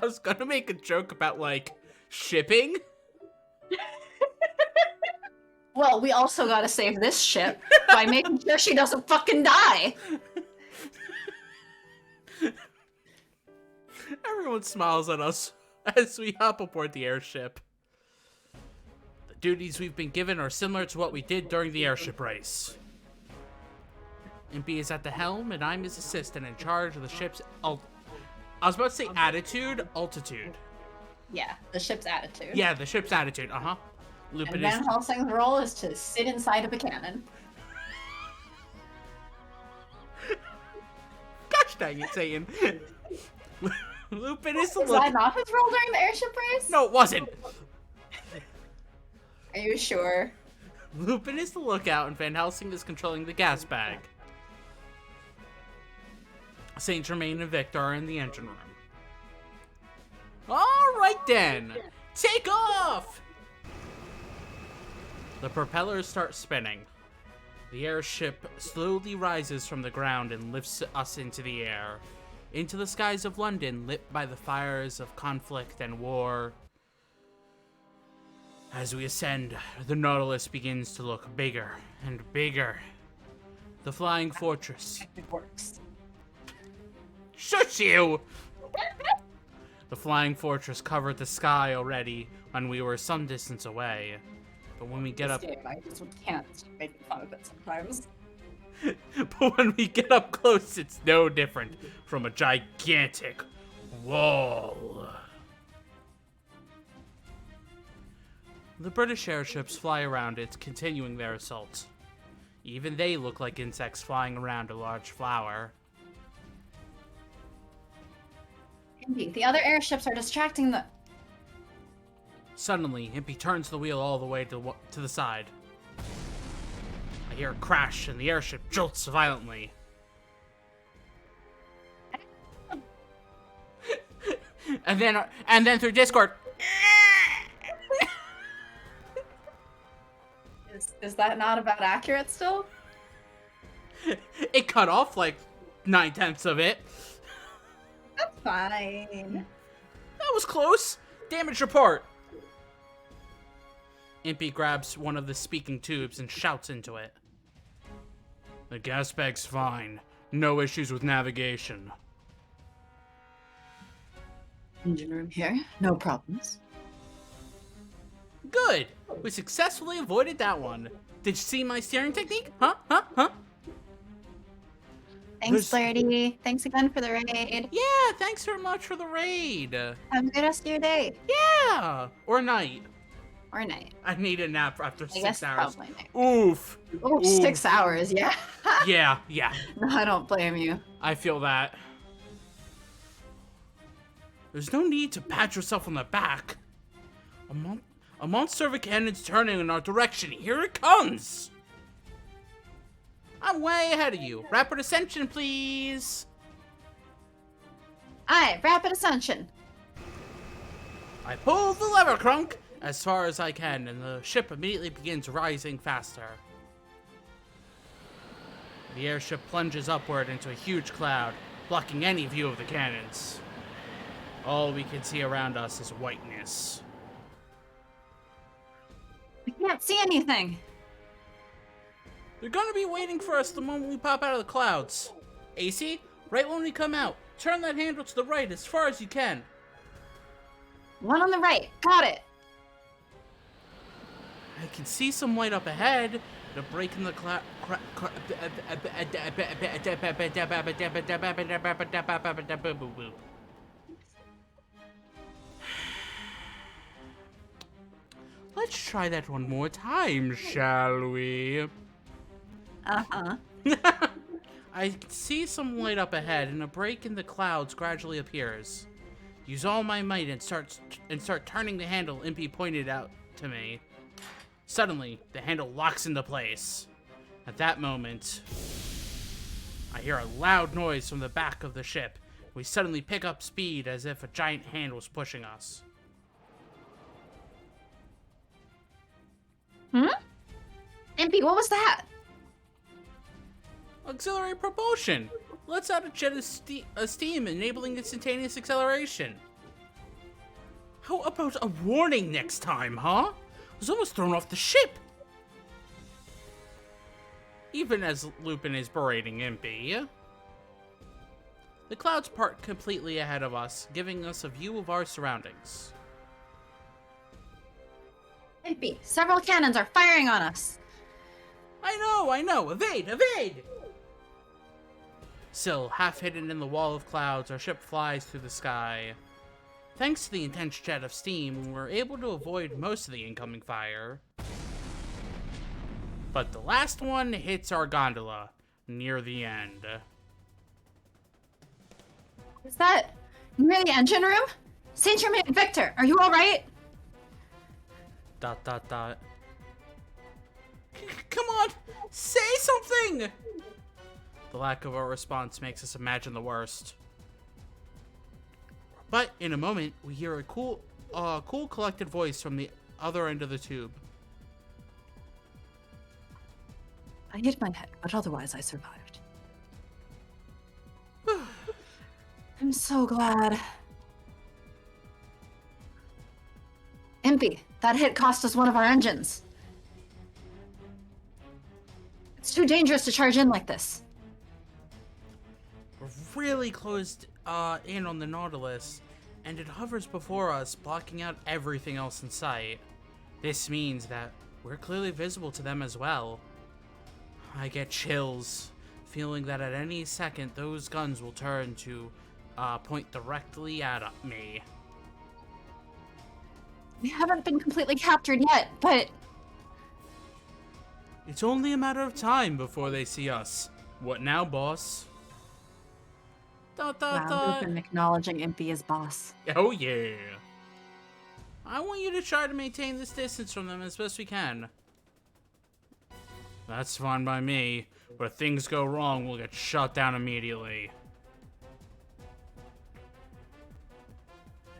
I was gonna make a joke about, like, shipping. Well, we also gotta save this ship by making sure she doesn't fucking die. Everyone smiles at us as we hop aboard the airship. The duties we've been given are similar to what we did during the airship race. Impey is at the helm, and I'm his assistant in charge of the ship's I was about to say altitude. Yeah, the ship's attitude. Yeah, the ship's attitude, uh-huh. Lupin And Van Helsing's role is to sit inside of a cannon. Gosh dang it, Satan. Lupin is the Was that not his role during the airship race? No, it wasn't. Are you sure? Lupin is the lookout, and Van Helsing is controlling the gas bag. Saint Germain and Victor are in the engine room. Alright then, take off! The propellers start spinning. The airship slowly rises from the ground and lifts us into the air. Into the skies of London, lit by the fires of conflict and war. As we ascend, the Nautilus begins to look bigger and bigger. The flying fortress. It works. Shush you! The flying fortress covered the sky already when we were some distance away. But when we get up... I just can't make fun of it sometimes. But when we get up close, it's no different from a gigantic wall. The British airships fly around it, continuing their assault. Even they look like insects flying around a large flower. Indeed, the other airships are distracting the... Suddenly, Impey turns the wheel all the way to the side. I hear a crash, and the airship jolts violently. and then through Discord. Is that not about accurate still? It cut off like 9/10 of it. That's fine. That was close. Damage report. Impey grabs one of the speaking tubes and shouts into it. The gas bag's fine. No issues with navigation. Engine room here. No problems. Good. We successfully avoided that one. Did you see my steering technique? Huh? Thanks, Flaherty. Thanks again for the raid. Yeah, thanks very much for the raid. Have a good rest of your day. Yeah. Or night. Or night. I need a nap after I 6 guess hours. probably night. Oof. Oh, Oof. 6 hours, yeah. Yeah. No, I don't blame you. I feel that. There's no need to pat yourself on the back. A monster of a cannon's turning in our direction. Here it comes! I'm way ahead of you. Rapid ascension, please. Aye, rapid ascension. I pull the lever, Crunk, as far as I can, and the ship immediately begins rising faster. The airship plunges upward into a huge cloud, blocking any view of the cannons. All we can see around us is whiteness. I can't see anything. They're gonna be waiting for us the moment we pop out of the clouds. AC, right when we come out, turn that handle to the right as far as you can. One on the right. Got it. I can see some light up ahead. The break in the cloud. Let's try that one more time, shall we? Uh-huh. I can see some light up ahead, and a break in the clouds gradually appears. Use all my might and start turning the handle Impey pointed out to me. Suddenly, the handle locks into place. At that moment, I hear a loud noise from the back of the ship. We suddenly pick up speed as if a giant hand was pushing us. Impey, what was that? Auxiliary propulsion! Let's out a jet of steam, enabling instantaneous acceleration. How about a warning next time, huh? I was almost thrown off the ship! Even as Lupin is berating Impey. The clouds part completely ahead of us, giving us a view of our surroundings. Impey, several cannons are firing on us. I know! Evade! Evade! Still, half hidden in the wall of clouds, our ship flies through the sky. Thanks to the intense jet of steam, we're able to avoid most of the incoming fire. But the last one hits our gondola, near the end. Is that near the engine room? Saint Germain Victor, are you alright? ... Come on! Say something! The lack of a response makes us imagine the worst. But in a moment, we hear a cool collected voice from the other end of the tube. I hit my head, but otherwise I survived. I'm so glad. Impey, that hit cost us one of our engines. It's too dangerous to charge in like this. We're really closed in on the Nautilus, and it hovers before us, blocking out everything else in sight. This means that we're clearly visible to them as well. I get chills, feeling that at any second those guns will turn to point directly at me. We haven't been completely captured yet, but... It's only a matter of time before they see us. What now, boss? Wow, we've been acknowledging Impey as boss. Oh yeah. I want you to try to maintain this distance from them as best we can. That's fine by me, but if things go wrong, we'll get shut down immediately.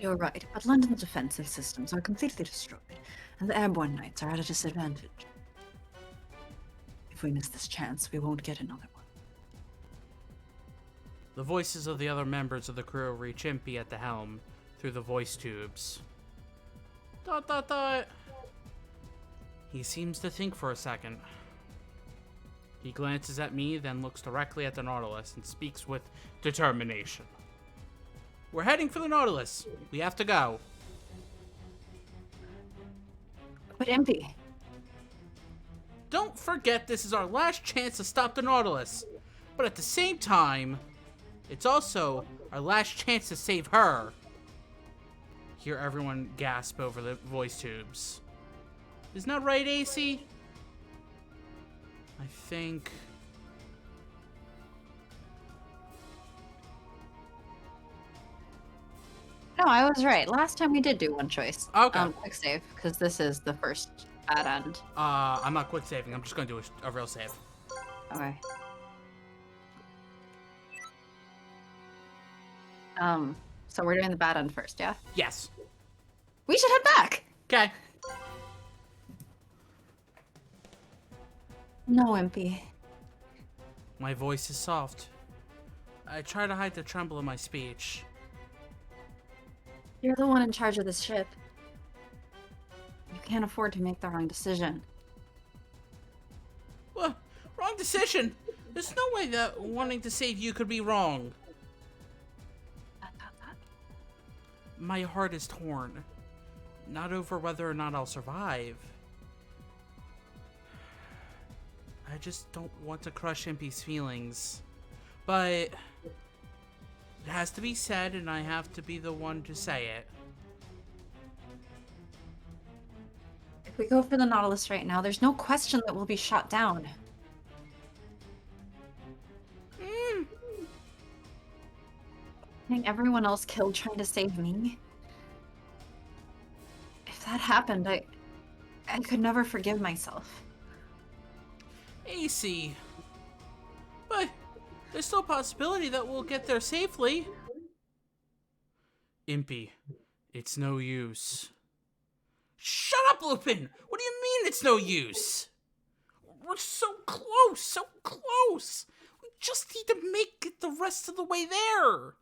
You're right, but London's defensive systems are completely destroyed, and the airborne knights are at a disadvantage. If we miss this chance, we won't get another one. The voices of the other members of the crew reach Impey at the helm through the voice tubes. ... He seems to think for a second. He glances at me, then looks directly at the Nautilus and speaks with determination. We're heading for the Nautilus. We have to go. But Impey... Don't forget this is our last chance to stop the Nautilus. But at the same time, it's also our last chance to save her. Hear everyone gasp over the voice tubes. Isn't that right, AC? I think... No, I was right. Last time we did do one choice. Okay. Quick save, because this is the first bad end. I'm not quick saving. I'm just going to do a real save. Okay. So we're doing the bad end first, yeah? Yes. We should head back! Okay. No, Impey. My voice is soft. I try to hide the tremble in my speech. You're the one in charge of this ship. You can't afford to make the wrong decision. Well, wrong decision. There's no way that wanting to save you could be wrong. My heart is torn. Not over whether or not I'll survive. I just don't want to crush Impey's feelings. But it has to be said, and I have to be the one to say it. If we go for the Nautilus right now, there's no question that we'll be shot down. Getting everyone else killed trying to save me? If that happened, I could never forgive myself. AC. But There's still a possibility that we'll get there safely. Impey, it's no use. Shut up, Lupin! What do you mean it's no use? We're so close, so close! We just need to make it the rest of the way there!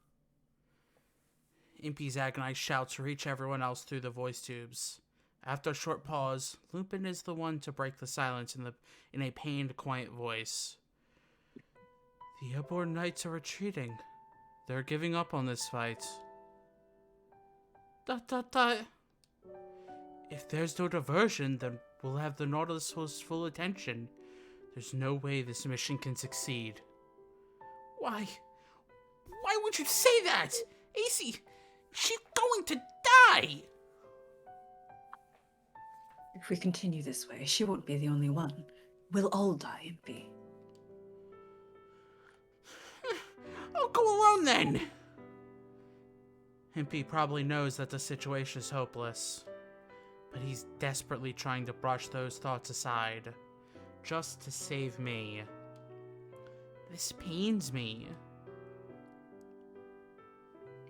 Impey's agonized shouts reach everyone else through the voice tubes. After a short pause, Lupin is the one to break the silence in a pained, quiet voice. The airborne knights are retreating. They're giving up on this fight. If there's no diversion, then we'll have the Nautilus's full attention. There's no way this mission can succeed. Why? Why would you say that? AC, she's going to die! If we continue this way, she won't be the only one. We'll all die, Impey. I'll go alone then! Impey probably knows that the situation is hopeless, but he's desperately trying to brush those thoughts aside, just to save me. This pains me.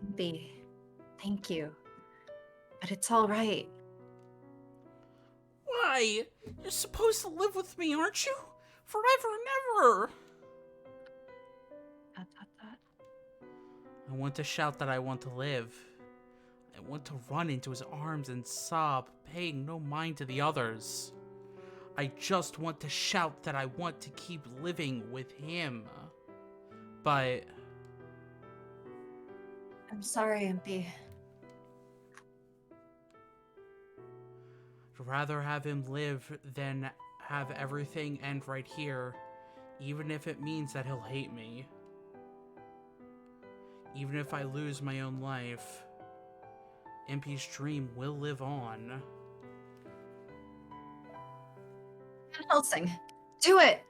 Impey, thank you. But it's all right. Why? You're supposed to live with me, aren't you? Forever and ever! I want to shout that I want to live. I want to run into his arms and sob, paying no mind to the others. I just want to shout that I want to keep living with him. But... I'm sorry, Impey. I'd rather have him live than have everything end right here, even if it means that he'll hate me. Even if I lose my own life, Impey's dream will live on. Van Helsing, do it!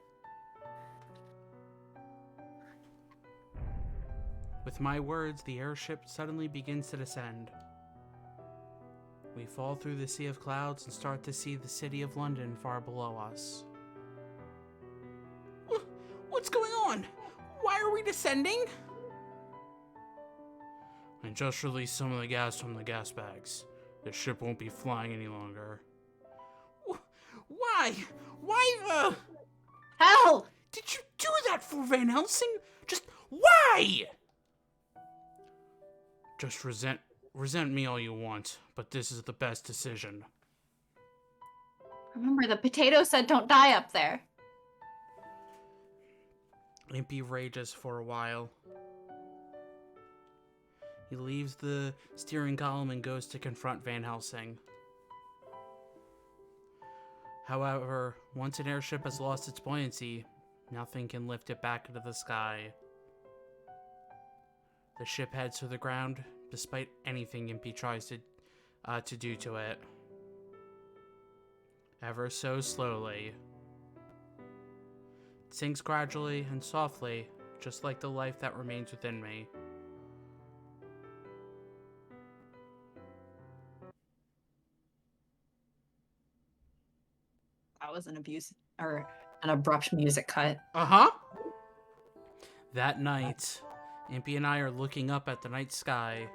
With my words, the airship suddenly begins to descend. We fall through the sea of clouds and start to see the city of London far below us. What's going on? Why are we descending? I just released some of the gas from the gas bags. The ship won't be flying any longer. Why? Why the... Hell! Did you do that for Van Helsing? Just why? Just resent me all you want, but this is the best decision. Remember, the potato said don't die up there. Impey rages for a while. He leaves the steering column and goes to confront Van Helsing. However, once an airship has lost its buoyancy, nothing can lift it back into the sky. The ship heads to the ground, despite anything Impey tries to do to it. Ever so slowly. It sinks gradually and softly, just like the life that remains within me. That was an abrupt music cut. Uh-huh. That night, Impey and I are looking up at the night sky.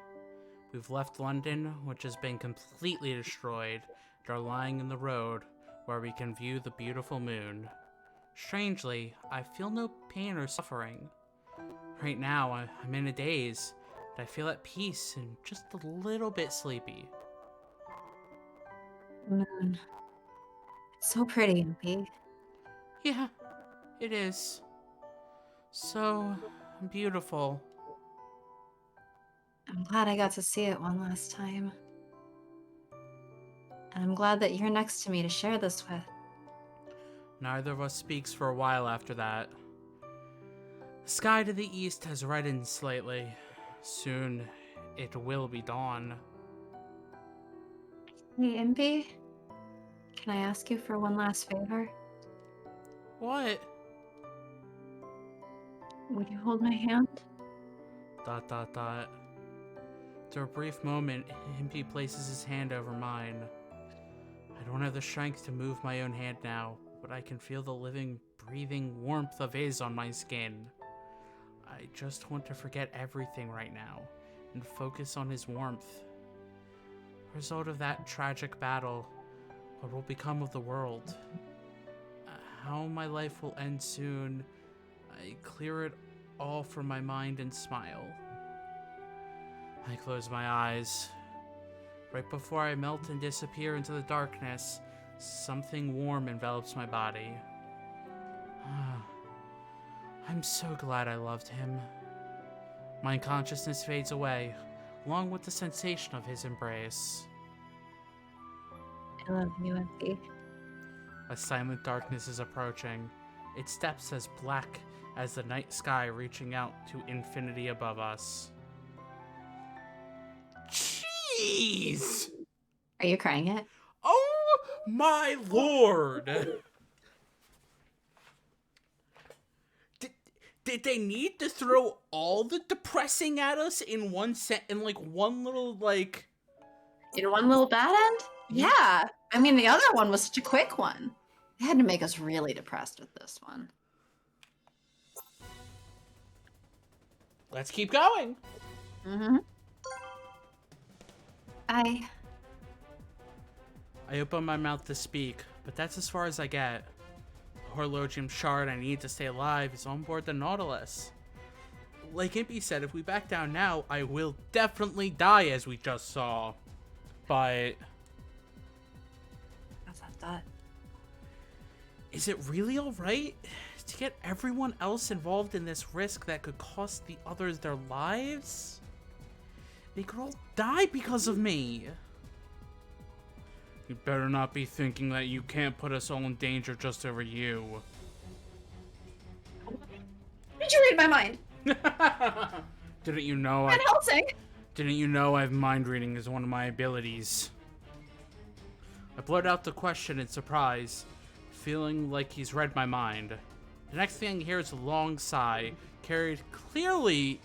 We've left London, which has been completely destroyed, and are lying in the road where we can view the beautiful moon. Strangely, I feel no pain or suffering. Right now, I'm in a daze, but I feel at peace and just a little bit sleepy. Moon. It's so pretty, Impey. Yeah, it is. So beautiful. I'm glad I got to see it one last time. And I'm glad that you're next to me to share this with. Neither of us speaks for a while after that. The sky to the east has reddened slightly. Soon, it will be dawn. Hey, Impey? Can I ask you for one last favor? What? Would you hold my hand? ... After a brief moment, Impey places his hand over mine. I don't have the strength to move my own hand now, but I can feel the living, breathing warmth of his on my skin. I just want to forget everything right now and focus on his warmth. Result of that tragic battle, what will become of the world? How my life will end soon. I clear it all from my mind and smile. I close my eyes. Right before I melt and disappear into the darkness, something warm envelops my body. I'm so glad I loved him. My consciousness fades away, along with the sensation of his embrace. I love you, Impey. A silent darkness is approaching, its steps as black as the night sky reaching out to infinity above us. Jeez! Are you crying yet? Oh my lord! Did they need to throw all the depressing at us in one in like one little like... In one little bad end? Yeah. I mean, the other one was such a quick one. They had to make us really depressed with this one. Let's keep going. Mm-hmm. I open my mouth to speak, but that's as far as I get. The horologium shard I need to stay alive is on board the Nautilus. Like Impey said, if we back down now, I will definitely die, as we just saw. But... thought. Is it really alright to get everyone else involved in this risk that could cost the others their lives? They could all die because of me. You better not be thinking that you can't put us all in danger just over you. Did you read my mind? Didn't you know Van Helsing? Didn't you know I've mind reading as one of my abilities? I blurt out the question in surprise, feeling like he's read my mind. The next thing I hear is a long sigh, carried clearly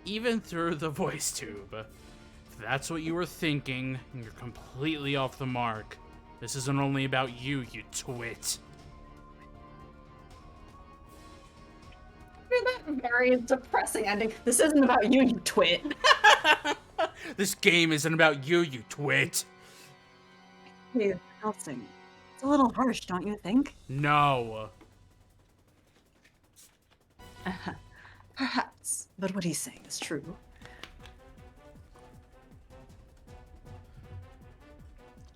even through the voice tube. If that's what you were thinking, you're completely off the mark. This isn't only about you, you twit. That very depressing ending. This isn't about you, you twit. This game isn't about you, you twit. Hey, Helsing. It's a little harsh, don't you think? No. Perhaps, but what he's saying is true.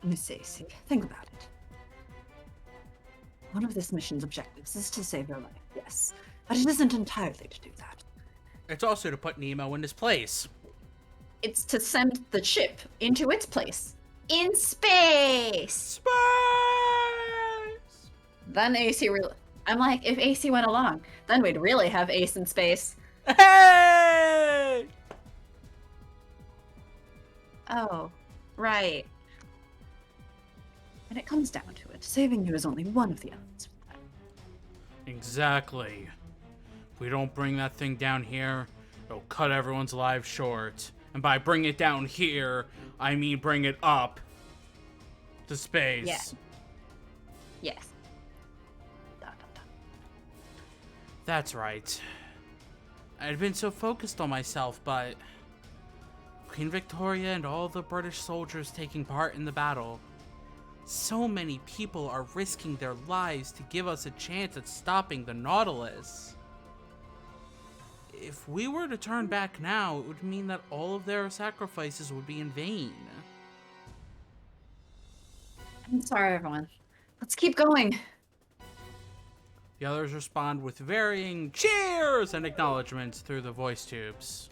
Miss Stacy, think about it. One of this mission's objectives is to save your life, yes, but it isn't entirely to do that. It's also to put Nemo in his place. It's to send the ship into its place. In space! Space! Then AC really... I'm like, if AC went along, then we'd really have Ace in space. Hey! Oh, right. When it comes down to it, saving you is only one of the elements of that. Exactly. If we don't bring that thing down here, it'll cut everyone's lives short. And by bring it down here, I mean bring it up to space. Yeah. Yes. That's right. I'd been so focused on myself, but Queen Victoria and all the British soldiers taking part in the battle. So many people are risking their lives to give us a chance at stopping the Nautilus. If we were to turn back now, it would mean that all of their sacrifices would be in vain. I'm sorry, everyone. Let's keep going. The others respond with varying cheers and acknowledgements through the voice tubes.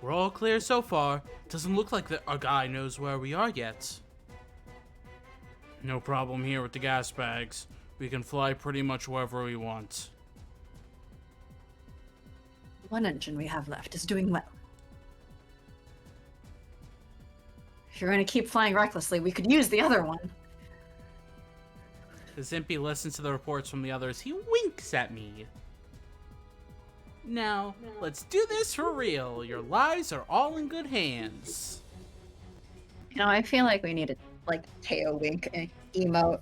We're all clear so far. Doesn't look like a guy knows where we are yet. No problem here with the gas bags. We can fly pretty much wherever we want. One engine we have left is doing well. If you're going to keep flying recklessly, we could use the other one. As Impey listens to the reports from the others, he winks at me. Now, let's do this for real. Your lives are all in good hands. You know, I feel like we need a, tail wink emote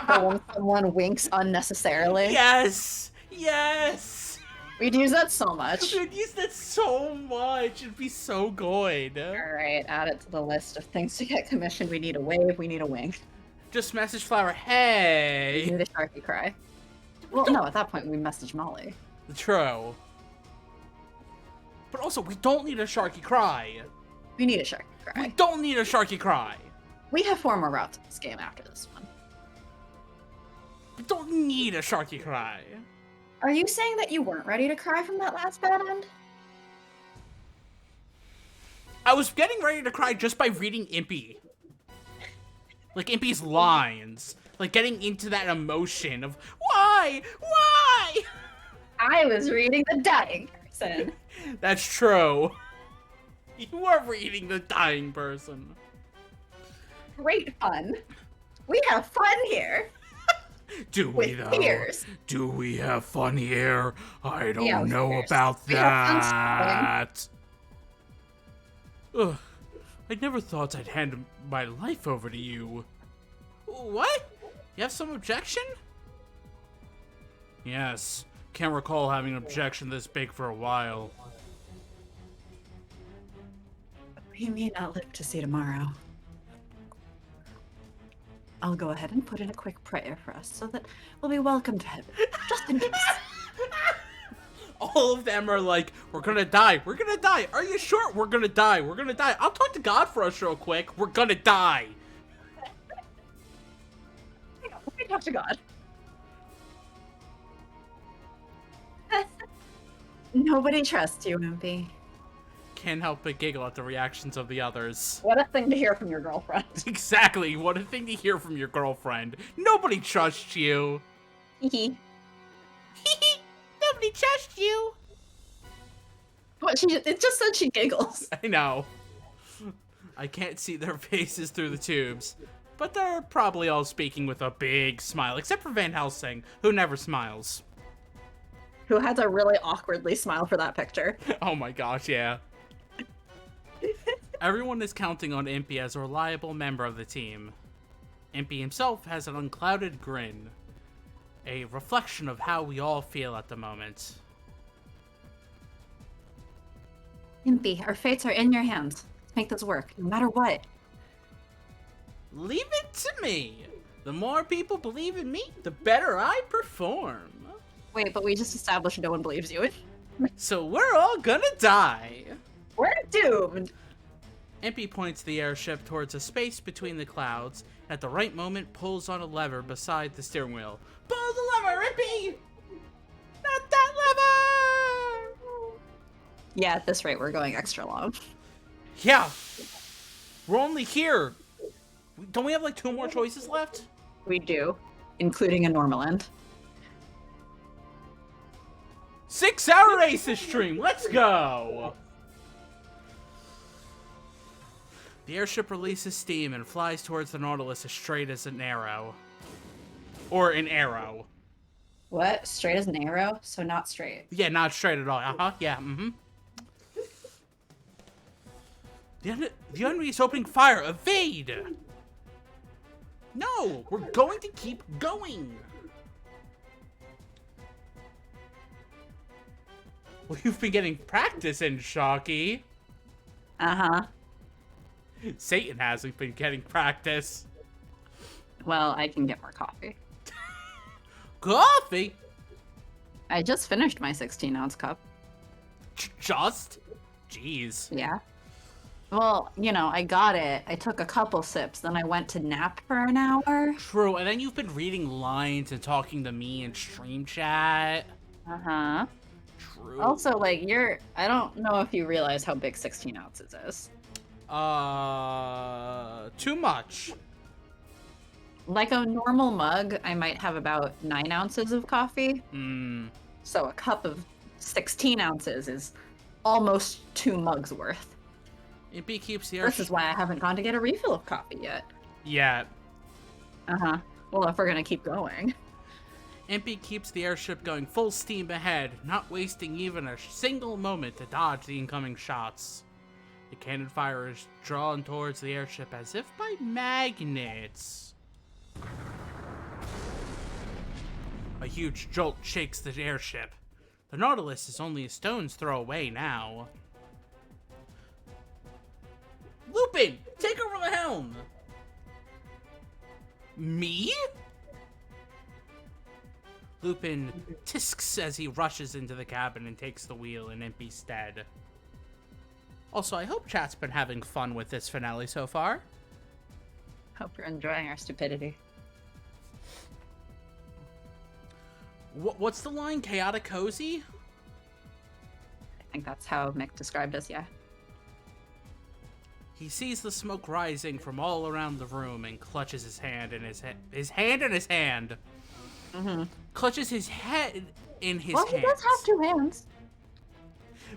for when someone winks unnecessarily. Yes! Yes! We'd use that so much. We'd use that so much. It'd be so good. Alright, add it to the list of things to get commissioned. We need a wave, we need a wing. Just message Flower, hey. We need a Sharky cry. Well, no, at that point we message Molly. True. But also, we don't need a Sharky cry. We need a Sharky cry. We don't need a Sharky cry. We have 4 more routes in this game after this one. We don't need a Sharky cry. Are you saying that you weren't ready to cry from that last bad end? I was getting ready to cry just by reading Impey. Like, Impey's lines. Like, getting into that emotion of, why? Why? I was reading the dying person. That's true. You are reading the dying person. Great fun. We have fun here. Do we, With though? tears. Do we have fun here? I don't Yeah, with know tears. about We have fun that. Ugh. I never thought I'd hand my life over to you. What? You have some objection? Yes. Can't recall having an objection this big for a while. We may not live to see tomorrow. I'll go ahead and put in a quick prayer for us so that we'll be welcome to heaven. Just in case. All of them are like, we're gonna die. We're gonna die. Are you sure? We're gonna die. We're gonna die. I'll talk to God for us real quick. We're gonna die. Let me talk to God. Nobody trusts you, Impey. Can't help but giggle at the reactions of the others. What a thing to hear from your girlfriend. Exactly. What a thing to hear from your girlfriend. Nobody trusts you. Hee Nobody trusts you. What it just said she giggles. I know. I can't see their faces through the tubes, but they're probably all speaking with a big smile, except for Van Helsing, who never smiles. Who had to really awkwardly smile for that picture. Oh my gosh, yeah. Everyone is counting on Impey as a reliable member of the team. Impey himself has an unclouded grin, a reflection of how we all feel at the moment. Impey, our fates are in your hands. Let's make this work, no matter what. Leave it to me. The more people believe in me, the better I perform. Wait, but we just established no one believes you. So we're all gonna die. We're doomed. Impey points the airship towards a space between the clouds. At the right moment, pulls on a lever beside the steering wheel. Pull the lever, Impey! Not that lever! Yeah, at this rate, we're going extra long. Yeah. We're only here. Don't we have like 2 more choices left? We do, including a normal end. 6-hour races stream. Let's go. The airship releases steam and flies towards the Nautilus as straight as an arrow. Or an arrow. What? Straight as an arrow? So not straight. Yeah, not straight at all. Yeah, The enemy is opening fire. Evade! No! We're going to keep going! Well, you've been getting practice in, Sharky. Uh-huh. Satan hasn't been getting practice. Well, I can get more coffee. Coffee? I just finished my 16-ounce cup. Just? Jeez. Yeah. Well, you know, I got it. I took a couple sips, then I went to nap for an hour. True, and then you've been reading lines and talking to me in stream chat. Uh-huh. True. Also, like, I don't know if you realize how big 16 ounces is. Too much. Like a normal mug, I might have about 9 ounces of coffee. So a cup of 16 ounces is almost 2 mugs worth. Impey keeps the This is why I haven't gone to get a refill of coffee yet. Yeah. Uh-huh. Well, if we're gonna keep going. Impey keeps the airship going full steam ahead, not wasting even a single moment to dodge the incoming shots. The cannon fire is drawn towards the airship as if by magnets. A huge jolt shakes the airship. The Nautilus is only a stone's throw away now. Lupin, take over the helm! Me? Lupin tisks as he rushes into the cabin and takes the wheel in Impey's stead. Also, I hope chat's been having fun with this finale so far. Hope you're enjoying our stupidity. What's the line? Chaotic cozy? I think that's how Mick described us, yeah. He sees the smoke rising from all around the room and clutches his hand in his hand in his hand. Mm-hmm. Clutches his head in his Well, hands. he does have 2 hands.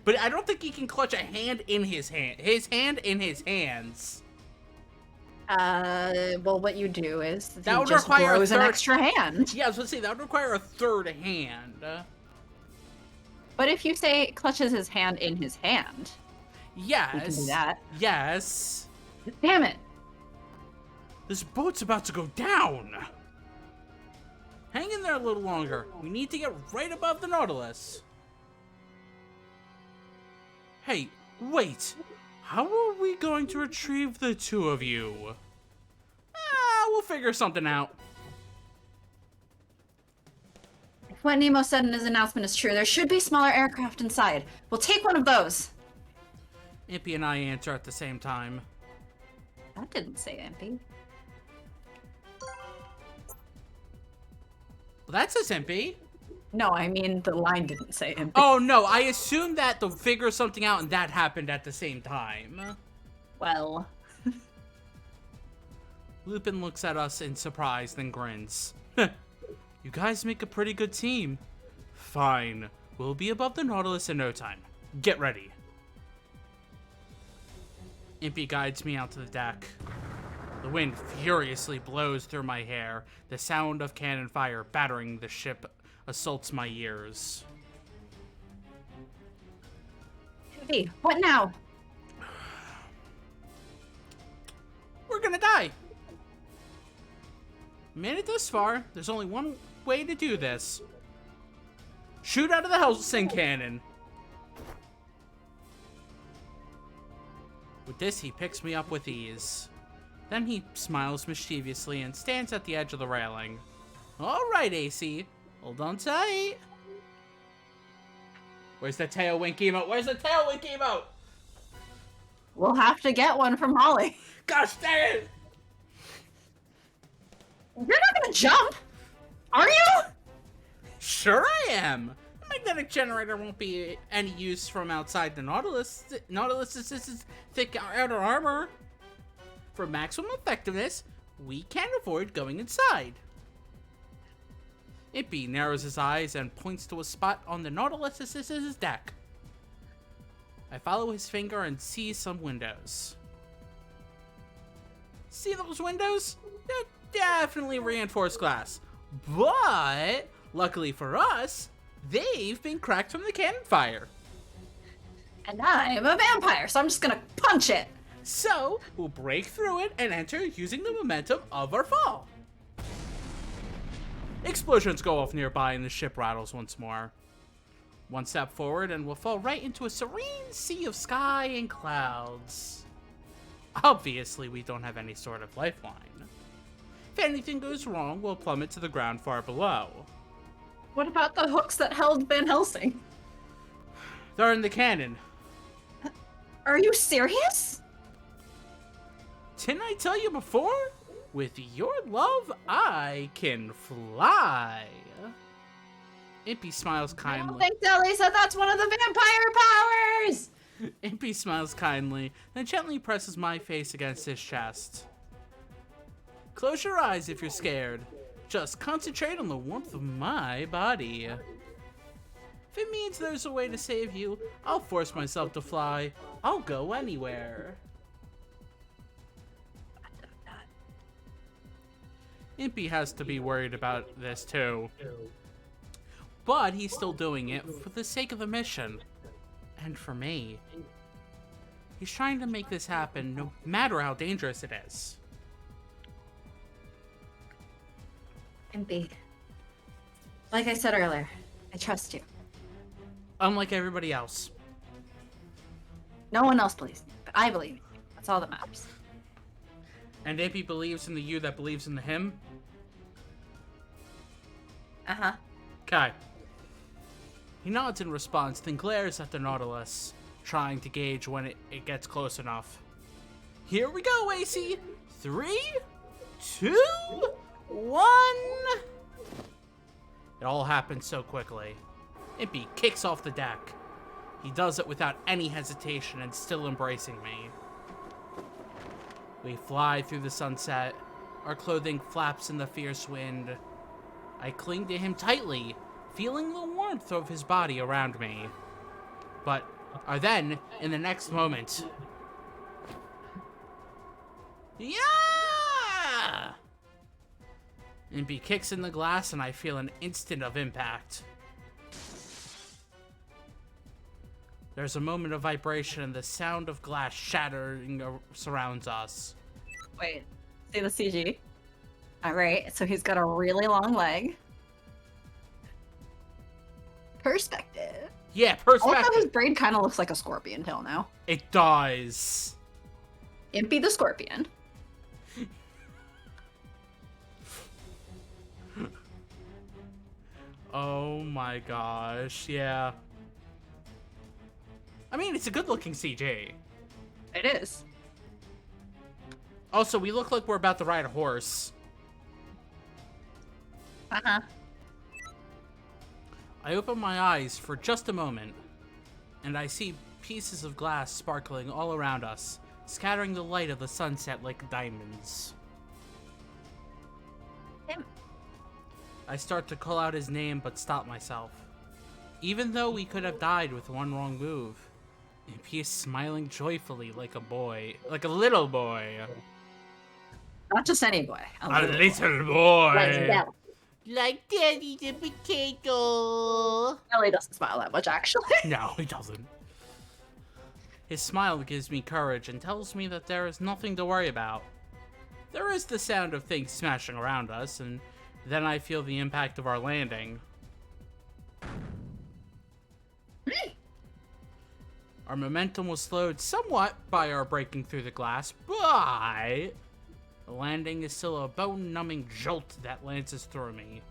But I don't think he can clutch a hand in his hand. His hand in his hands. Well, what you do is That would just require grows an extra hand. Yeah, I was gonna say that would require a third hand. But if you say clutches his hand in his hand, Yes. we can do that. Yes. Damn it! This boat's about to go down. Hang in there a little longer. We need to get right above the Nautilus. Hey, wait. How are we going to retrieve the 2 of you? We'll figure something out. If what Nemo said in his announcement is true, there should be smaller aircraft inside. We'll take one of those. Impey and I answer at the same time. That didn't say Impey. Well, that says Impey. No, I mean the line didn't say Impey. Oh, no, I assumed that to figure something out and that happened at the same time. Well. Lupin looks at us in surprise, then grins. You guys make a pretty good team. Fine. We'll be above the Nautilus in no time. Get ready. Impey guides me out to the deck. The wind furiously blows through my hair. The sound of cannon fire battering the ship assaults my ears. Impey, what now? We're gonna die. Made it this far. There's only one way to do this. Shoot out of the Helsing cannon. With this, he picks me up with ease. Then he smiles mischievously and stands at the edge of the railing. All right, AC. Hold on tight. Where's the tail wink emote? Where's the tail wink emote? We'll have to get one from Molly. Gosh dang it! You're not gonna jump, are you? Sure I am. The magnetic generator won't be any use from outside the Nautilus. Nautilus' thick outer armor. For maximum effectiveness, we can't avoid going inside. Impey narrows his eyes and points to a spot on the Nautilus' deck. I follow his finger and see some windows. See those windows? They're definitely reinforced glass. But, luckily for us, they've been cracked from the cannon fire. And I'm a vampire, so I'm just gonna punch it. So, we'll break through it and enter using the momentum of our fall. Explosions go off nearby and the ship rattles once more. One step forward and we'll fall right into a serene sea of sky and clouds. Obviously, we don't have any sort of lifeline. If anything goes wrong, we'll plummet to the ground far below. What about the hooks that held Van Helsing? They're in the cannon. Are you serious? Didn't I tell you before? With your love, I can fly. Impey smiles I don't kindly. think Deli said that's one of the vampire powers! Impey smiles kindly, then gently presses my face against his chest. Close your eyes if you're scared. Just concentrate on the warmth of my body. If it means there's a way to save you, I'll force myself to fly. I'll go anywhere. Impey has to be worried about this too. But he's still doing it for the sake of the mission. And for me. He's trying to make this happen no matter how dangerous it is. Impey. Like I said earlier, I trust you. Unlike everybody else. No one else believes in you, but I believe in you. That's all that matters. And Impey believes in the you that believes in the him? Uh-huh. Okay. He nods in response, then glares at the Nautilus, trying to gauge when it gets close enough. Here we go, AC! 3, 2, 1... It all happened so quickly. Impey kicks off the deck. He does it without any hesitation and still embracing me. We fly through the sunset. Our clothing flaps in the fierce wind. I cling to him tightly, feeling the warmth of his body around me. But are then, in the next moment... Yeah! Impey kicks in the glass and I feel an instant of impact. There's a moment of vibration and the sound of glass shattering surrounds us. Wait, see the CG? Alright, so he's got a really long leg. Perspective. Yeah, I like how his perspective. braid kind of looks like a scorpion tail now. It does. Impey the scorpion. Oh my gosh, yeah. I mean, it's a good-looking CG. It is. Also, we look like we're about to ride a horse. Uh-huh. I open my eyes for just a moment, and I see pieces of glass sparkling all around us, scattering the light of the sunset like diamonds. Him. I start to call out his name, but stop myself. Even though we could have died with one wrong move, Impey is smiling joyfully like a boy, like a little boy. Not just any boy. A little boy. Like Bella. Like Daddy the potato. Ellie doesn't smile that much, actually. No, he doesn't. His smile gives me courage and tells me that there is nothing to worry about. There is the sound of things smashing around us, and then I feel the impact of our landing. Our momentum was slowed somewhat by our breaking through the glass, but the landing is still a bone-numbing jolt that lances through me.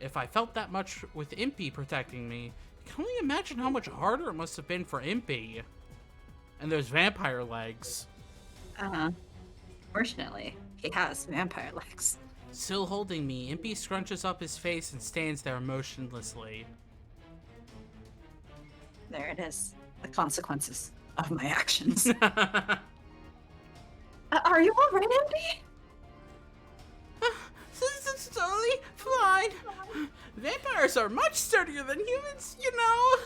If I felt that much with Impey protecting me, I can only imagine how much harder it must have been for Impey. And those vampire legs. Uh-huh. Fortunately, he has vampire legs. Still holding me, Impey scrunches up his face and stands there motionlessly. There it is. The consequences of my actions. Are you alright, Impey? This is totally fine. Vampires are much sturdier than humans, you know.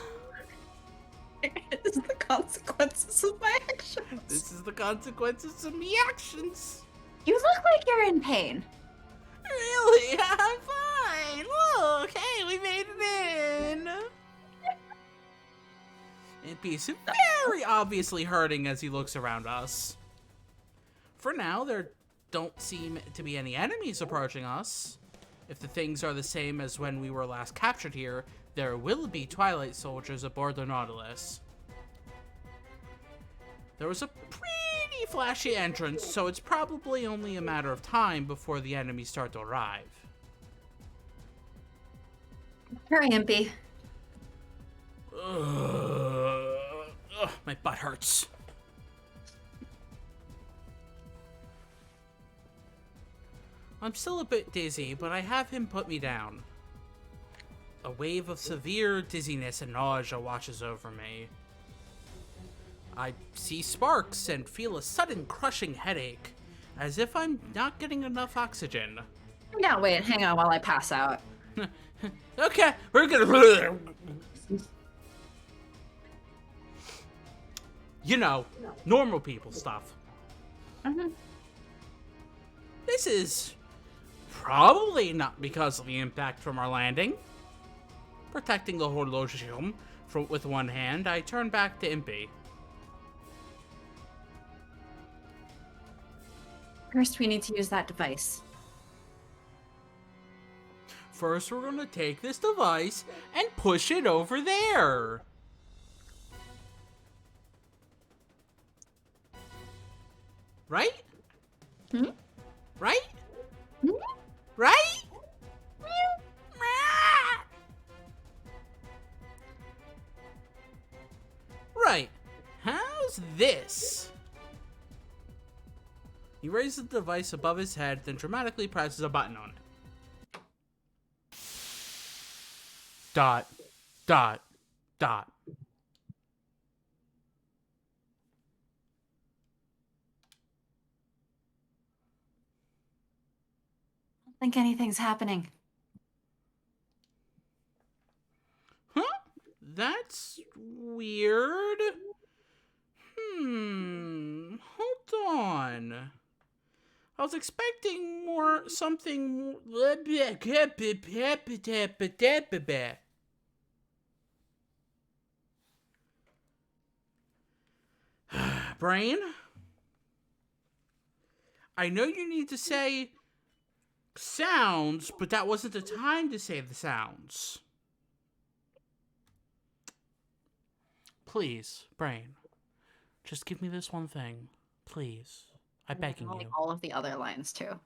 It is the consequences of my actions. This is the consequences of me actions. You look like you're in pain. Really? I'm fine. Look, hey, we made it in. Impey's very obviously hurting as he looks around us. For now, there don't seem to be any enemies approaching us. If the things are the same as when we were last captured here, there will be Twilight soldiers aboard the Nautilus. There was a pretty flashy entrance, so it's probably only a matter of time before the enemies start to arrive. Hurry, Impey. My butt hurts. I'm still a bit dizzy, but I have him put me down. A wave of severe dizziness and nausea washes over me. I see sparks and feel a sudden crushing headache, as if I'm not getting enough oxygen. No, wait, hang on while I pass out. Okay, we're gonna... You know, normal people stuff. This is probably not because of the impact from our landing. Protecting the horlogium with one hand, I turn back to Impey. First, we need to use that device. First, we're gonna take this device and push it over there. Right? Hmm? Right? Hmm? Right? Right. How's this? He raises the device above his head, then dramatically presses a button on it. Dot. Dot. Dot. I don't think anything's happening. Huh? That's weird. Hold on. I was expecting something. Brain? I know you need to say sounds, but that wasn't the time to say the sounds. Please, Brain. Just give me this one thing. Please. I'm begging you. All of the other lines, too.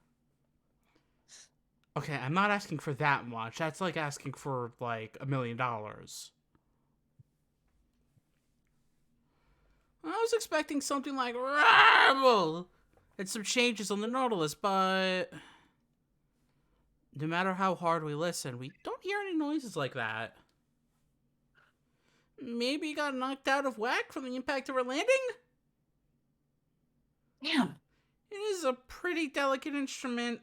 Okay, I'm not asking for that much. That's like asking for, like, $1 million. I was expecting something like Rabble and some changes on the Nautilus, but no matter how hard we listen, we don't hear any noises like that. Maybe you got knocked out of whack from the impact of our landing? Damn. It is a pretty delicate instrument.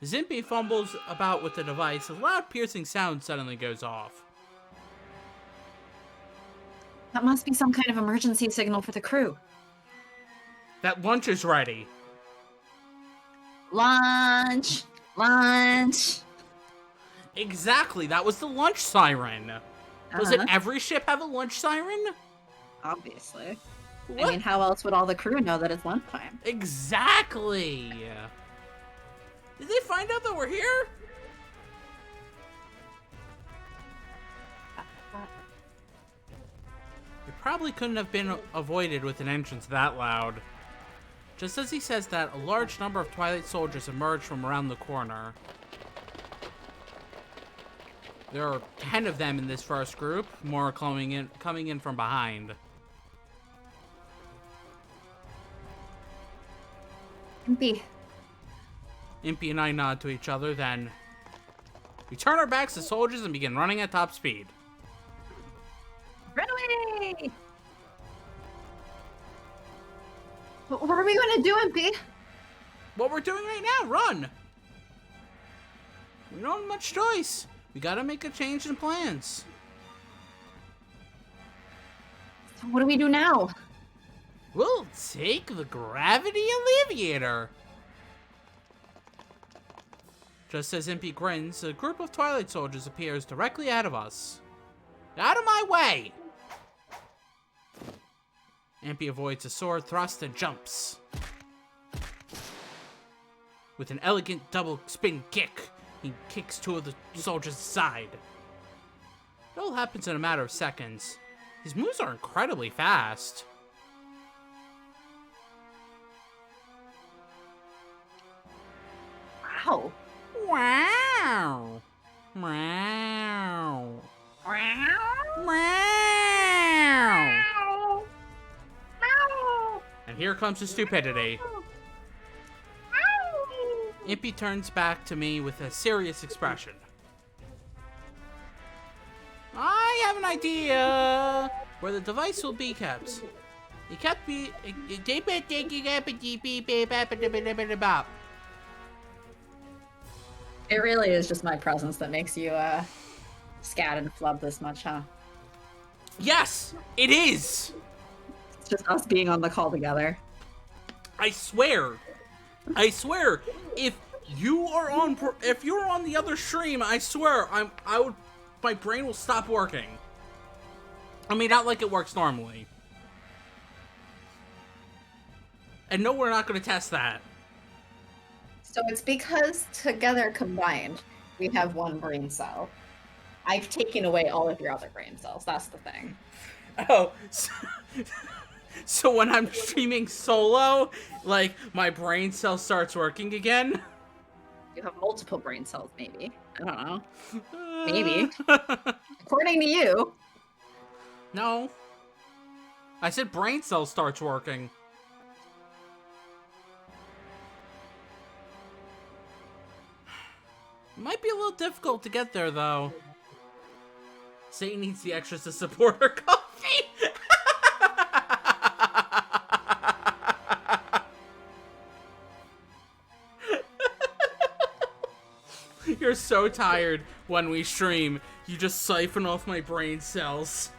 As Impey fumbles about with the device, a loud piercing sound suddenly goes off. That must be some kind of emergency signal for the crew. That lunch is ready. Lunch! Lunch! Exactly, that was the lunch siren. Doesn't every ship have a lunch siren? Obviously. What? I mean, how else would all the crew know that it's lunchtime? Exactly. Did they find out that we're here? It probably couldn't have been avoided with an entrance that loud. Just as he says that, a large number of Twilight soldiers emerge from around the corner. There are 10 of them in this first group, more coming in from behind. Impey. Impey and I nod to each other, then we turn our backs to soldiers and begin running at top speed. Run away! What are we gonna do, Impey? What we're doing right now, run! We don't have much choice. We gotta make a change in plans. So what do we do now? We'll take the gravity alleviator. Just as Impey grins, a group of Twilight soldiers appears directly ahead of us. Out of my way! Impey avoids a sword thrust and jumps. With an elegant double spin kick, he kicks two of the soldiers aside. It all happens in a matter of seconds. His moves are incredibly fast. Wow. Wow! Wow! Wow! And here comes the stupidity. Impey turns back to me with a serious expression. I have an idea where the device will be kept. It can't be. It really is just my presence that makes you scat and flub this much, huh? Yes, it is. It's just us being on the call together. I swear, if you're on the other stream, I swear, my brain will stop working. I mean, not like it works normally. And no, we're not going to test that. So it's because together combined, we have one brain cell. I've taken away all of your other brain cells. That's the thing. Oh, so when I'm streaming solo, like, my brain cell starts working again? You have multiple brain cells, maybe. I don't know. Maybe. According to you. No. I said brain cell starts working. Might be a little difficult to get there, though. Satan needs the extras to support her coffee. You're so tired when we stream. You just siphon off my brain cells.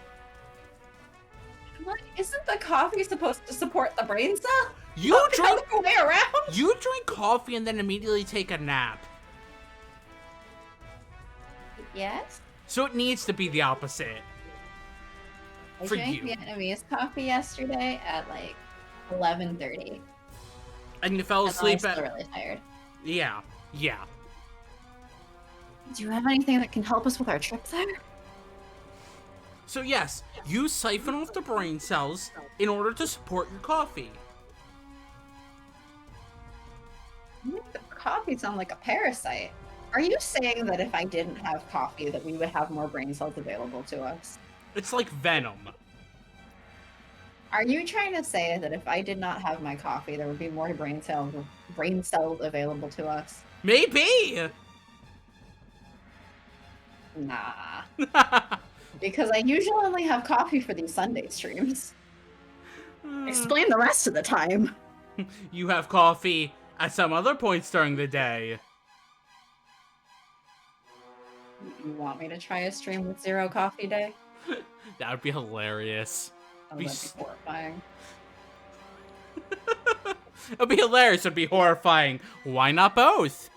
Like, isn't the coffee supposed to support the brain cell? You Not the drink other way around? You drink coffee and then immediately take a nap. Yes. So it needs to be the opposite. I For drank you. Vietnamese coffee yesterday at like 11:30. And you fell And I asleep was still really tired. Yeah. Do you have anything that can help us with our trip there? So yes, you siphon off the brain cells in order to support your coffee. You make the coffee sound like a parasite. Are you saying that if I didn't have coffee, that we would have more brain cells available to us? It's like venom. Are you trying to say that if I did not have my coffee, there would be more brain cells available to us? Maybe! Nah. Because I usually only have coffee for these Sunday streams. Explain the rest of the time. You have coffee at some other points during the day. You want me to try a stream with 0 coffee day? That would be hilarious. Oh, that'd be horrifying. It'd be hilarious. It'd be horrifying. Why not both?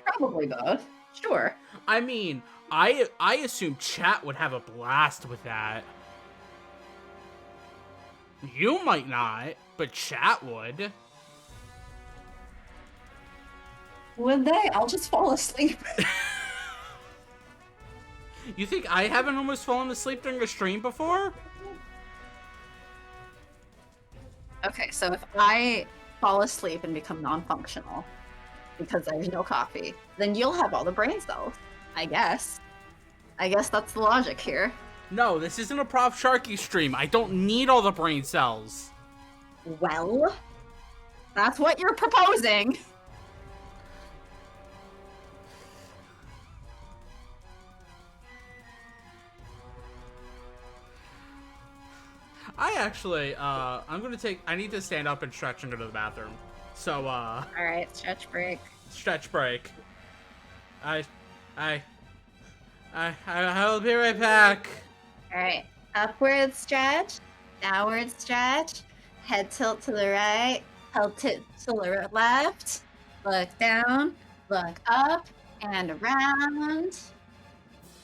Probably both. Sure. I mean, I assume chat would have a blast with that. You might not, but chat would. Would they? I'll just fall asleep. You think I haven't almost fallen asleep during a stream before? Okay, so if I fall asleep and become non-functional because there's no coffee, then you'll have all the brain cells, I guess. I guess that's the logic here. No, this isn't a Prof Sharky stream. I don't need all the brain cells. Well, that's what you're proposing. I actually, I need to stand up and stretch and go to the bathroom. So, Alright, stretch break. Stretch break. I'll be right back. Alright, upward stretch, downward stretch, head tilt to the right, head tilt to the left, look down, look up, and around.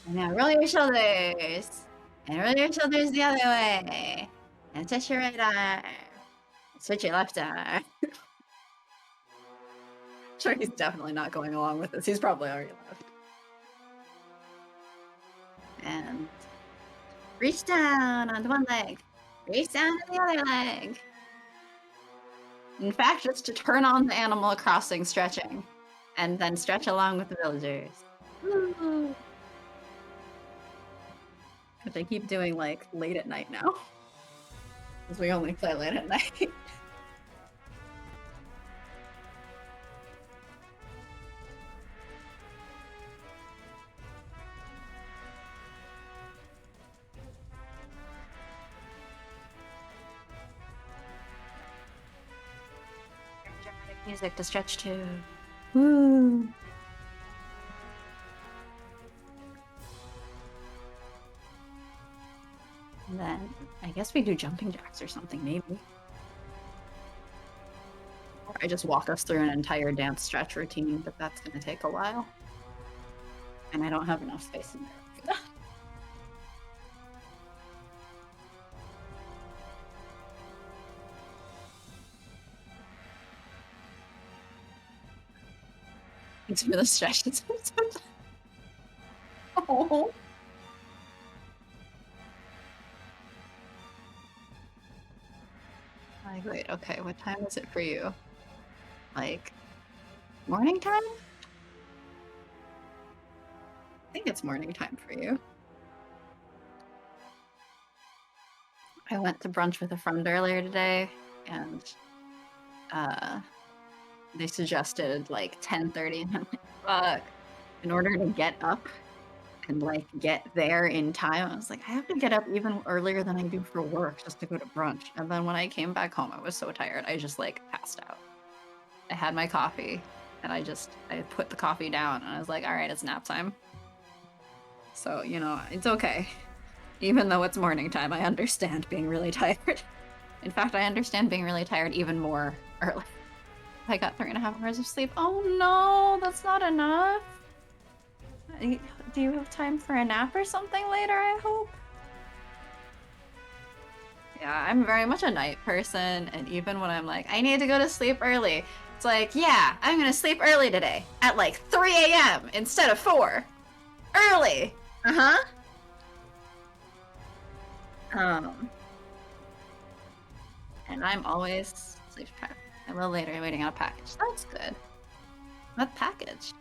And now roll your shoulders, and roll your shoulders the other way, and touch your right arm, switch your left arm. Sure, he's definitely not going along with this. He's probably already left. And reach down onto one leg. Reach down to the other leg. In fact, just to turn on the Animal Crossing stretching. And then stretch along with the villagers. Woo! Which I keep doing, like, late at night now. Because we only play late at night. Music to stretch to. Woo! And then I guess we do jumping jacks or something, maybe. Or I just walk us through an entire dance stretch routine, but that's gonna take a while. And I don't have enough space in there for that. Thanks for the stretches. Oh. Like, wait, okay, what time is it for you? Like, morning time? I think it's morning time for you. I went to brunch with a friend earlier today, and they suggested like 10:30, and I'm like, fuck. In order to get up and like get there in time, I was like, I have to get up even earlier than I do for work just to go to brunch. And then when I came back home, I was so tired, I just like passed out. I had my coffee, and I put the coffee down, and I was like, all right, it's nap time. So, you know, it's okay. Even though it's morning time, I understand being really tired. In fact, I understand being really tired even more early. I got 3.5 hours of sleep. Oh no, that's not enough. Do you have time for a nap or something later, I hope? Yeah, I'm very much a night person, and even when I'm like, I need to go to sleep early, it's like, yeah, I'm gonna sleep early today at like 3 a.m. instead of 4. Early! Uh-huh. And I'm always sleep deprived. A little later, waiting on a package. That's good. What package?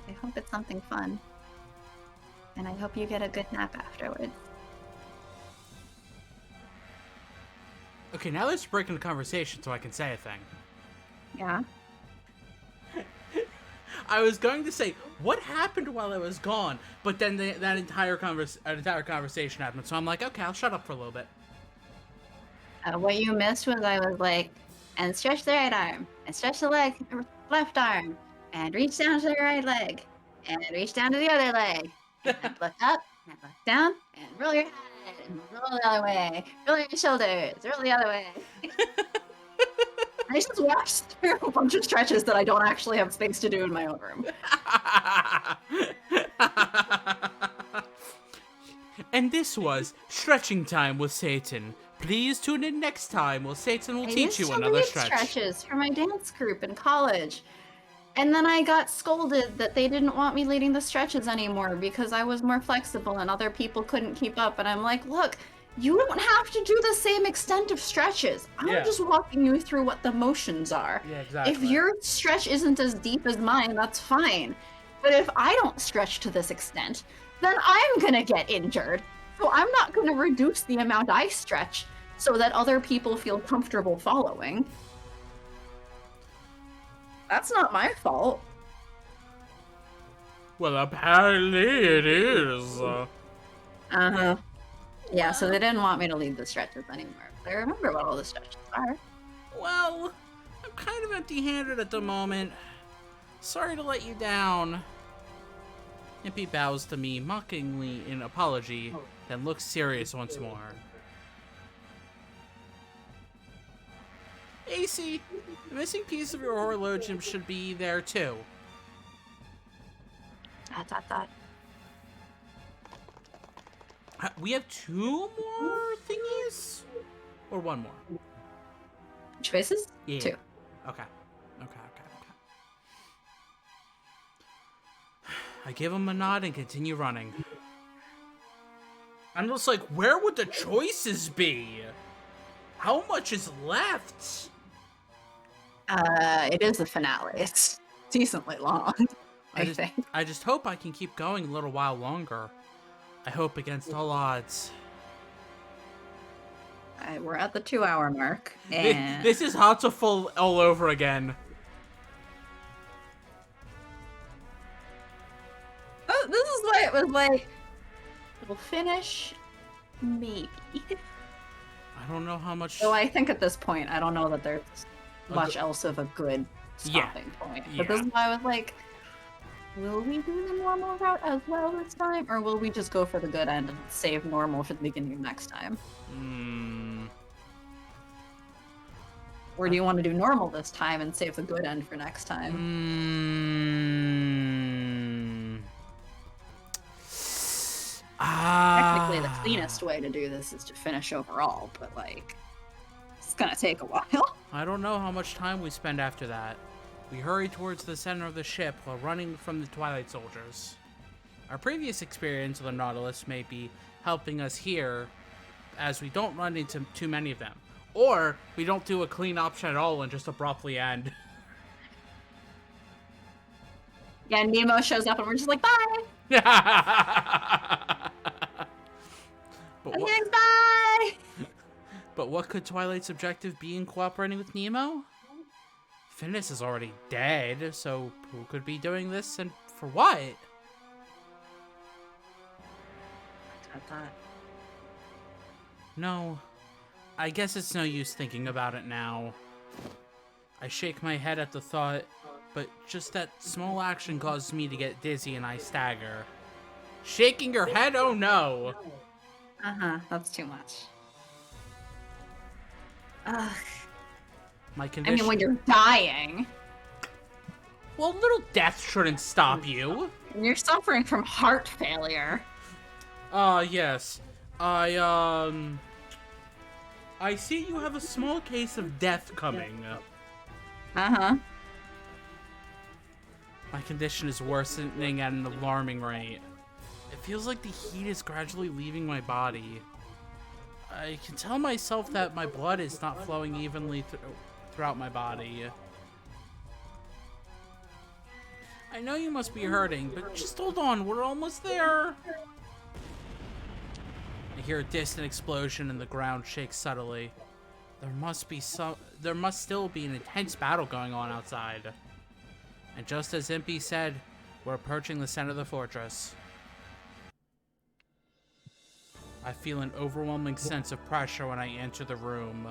I hope it's something fun. And I hope you get a good nap afterwards. Okay, now let's break into conversation so I can say a thing. Yeah. I was going to say, what happened while I was gone? But then that entire conversation happened, so I'm like, okay, I'll shut up for a little bit. What you missed was I was like, and stretch the right arm, and stretch the left arm, and reach down to the right leg, and reach down to the other leg, and look up, and look down, and roll your head, and roll the other way, roll your shoulders, roll the other way. I just watched through a bunch of stretches that I don't actually have space to do in my own room. And this was Stretching Time with Satan. Please tune in next time where Satan will teach you another stretch. Stretches for my dance group in college. And then I got scolded that they didn't want me leading the stretches anymore because I was more flexible and other people couldn't keep up. And I'm like, look, you don't have to do the same extent of stretches. I'm just walking you through what the motions are. Yeah, exactly. If your stretch isn't as deep as mine, that's fine. But if I don't stretch to this extent, then I'm gonna get injured. So I'm not gonna reduce the amount I stretch so that other people feel comfortable following. That's not my fault. Well, apparently it is. Uh-huh. Yeah, so they didn't want me to lead the stretches anymore. But I remember what all the stretches are. Well, I'm kind of empty-handed at the moment. Sorry to let you down. Impey bows to me mockingly in apology, then looks serious once more. AC, the missing piece of your horologium should be there too. That. We have 2 more thingies? Or 1 more? Choices? Yeah. 2. Okay. I give him a nod and continue running. I'm just like, where would the choices be? How much is left? It is the finale. It's decently long, I think. I just hope I can keep going a little while longer. I hope against all odds. We're at the 2-hour mark, and This is Hatsuful all over again. oh, this is why it was like, we'll finish, maybe. I don't know how much... So I think at this point, I don't know that there's much else of a good stopping point. But this is why I was like, will we do the normal route as well this time? Or will we just go for the good end and save normal for the beginning of next time? Or do you want to do normal this time and save the good end for next time? Technically, the cleanest way to do this is to finish overall, but like, it's gonna take a while. I don't know how much time we spend after that. We hurry towards the center of the ship while running from the Twilight Soldiers. Our previous experience with the Nautilus may be helping us here, as we don't run into too many of them. Or, we don't do a clean option at all and just abruptly end. Yeah, Nemo shows up and we're just like, bye! Thanks, bye! But what could Twilight's objective be in cooperating with Nemo? Phineas is already dead, so who could be doing this and for what? No, I guess it's no use thinking about it now. I shake my head at the thought, but just that small action causes me to get dizzy and I stagger. Shaking your head? Oh no! That's too much. Ugh. My condition... I mean, when you're dying. Well, a little death shouldn't stop you. You're suffering from heart failure. Yes. I see you have a small case of death coming. Uh-huh. My condition is worsening at an alarming rate. It feels like the heat is gradually leaving my body. I can tell myself that my blood is not flowing evenly throughout my body. I know you must be hurting, but just hold on, we're almost there. I hear a distant explosion and the ground shakes subtly. There must still be an intense battle going on outside. And just as Impey said, we're approaching the center of the fortress. I feel an overwhelming sense of pressure when I enter the room.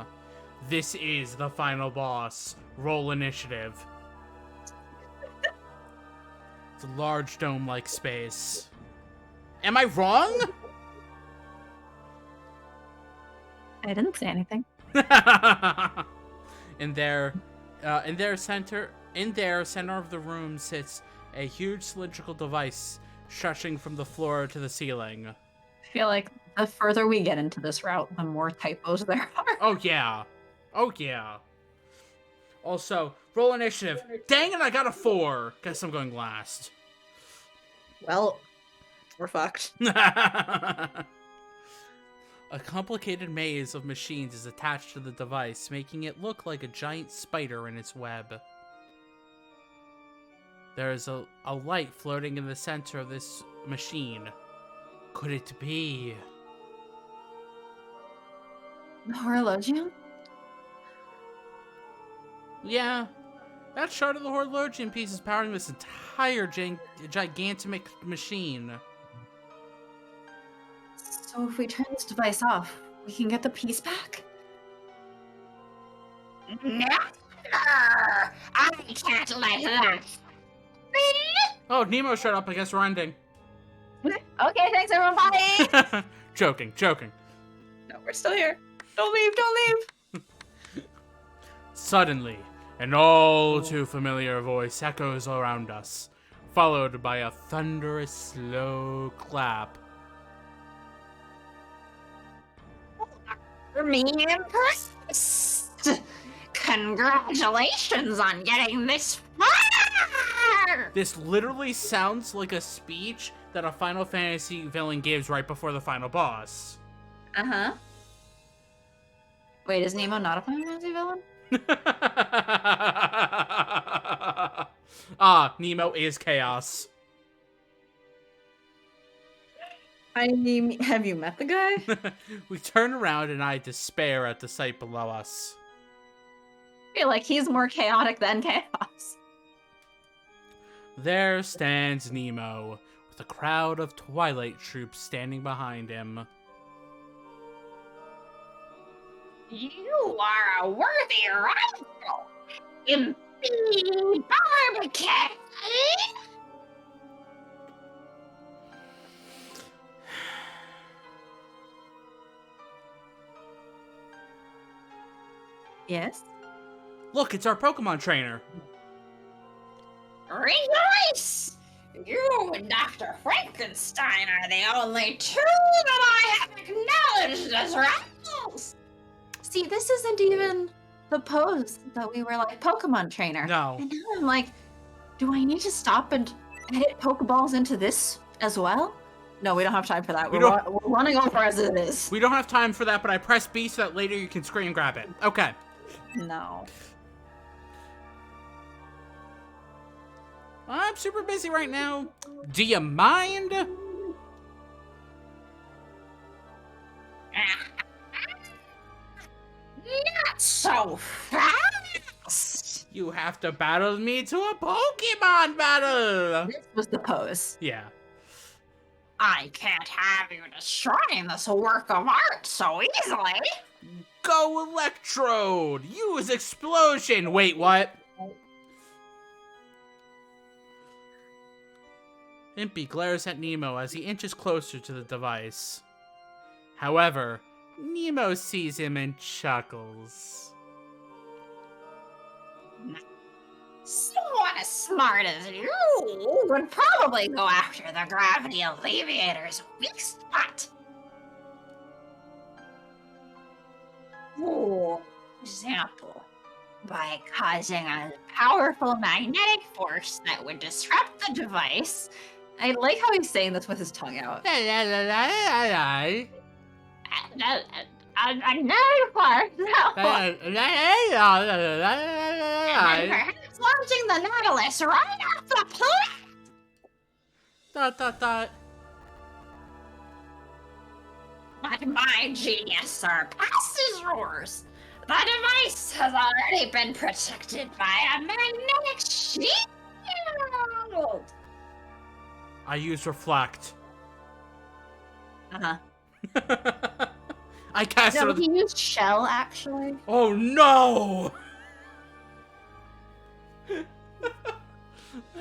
This is the final boss. Roll initiative. It's a large dome-like space. Am I wrong? I didn't say anything. In their center of the room sits a huge cylindrical device stretching from the floor to the ceiling. I feel like the further we get into this route, the more typos there are. Oh yeah. Oh yeah. Also, roll initiative. Dang it, I got a 4. Guess I'm going last. Well, we're fucked. A complicated maze of machines is attached to the device, making it look like a giant spider in its web. There is a light floating in the center of this machine. Could it be... The horologium? Yeah. That shard of the horologium piece is powering this entire gigantic machine. So if we turn this device off, we can get the piece back? No, I can't let that. Oh, Nemo showed up. I guess we're ending. Okay, thanks everyone, bye! Joking. No, we're still here. Don't leave! Suddenly, an all too familiar voice echoes around us, followed by a thunderous, slow clap. Me impressed. Congratulations on getting this far. This literally sounds like a speech that a Final Fantasy villain gives right before the final boss. Uh-huh. Wait, is Nemo not a Final Fantasy villain? Nemo is chaos. I mean, have you met the guy? We turn around and I despair at the sight below us. I feel like he's more chaotic than chaos. There stands Nemo, with a crowd of Twilight troops standing behind him. You are a worthy rival. Impey Barbicane. Yes? Look, it's our Pokemon trainer. Rejoice! You and Dr. Frankenstein are the only two that I have acknowledged as rivals. See, this isn't even the pose that we were like Pokemon trainer. No. And now I'm like, do I need to stop and hit Pokeballs into this as well? No, we don't have time for that. We We're don't- running over as it is. We don't have time for that, but I press B so that later you can screen grab it. Okay. No. I'm super busy right now. Do you mind? Not so fast. You have to battle me to a Pokemon battle. This was the pose. Yeah. I can't have you destroying this work of art so easily. Go Electrode. Use Explosion. Wait, what? Impey glares at Nemo as he inches closer to the device. However, Nemo sees him and chuckles. Someone as smart as you would probably go after the gravity alleviator's weak spot. For example, by causing a powerful magnetic force that would disrupt the device. I like how he's saying this with his tongue out. Another part, and then perhaps launching the Nautilus right off the planet. Dot, dot, dot. But my genius surpasses yours. The device has already been protected by a magnetic shield. I use Reflect. Uh-huh. I cast No, it. he used shell, actually. Oh no!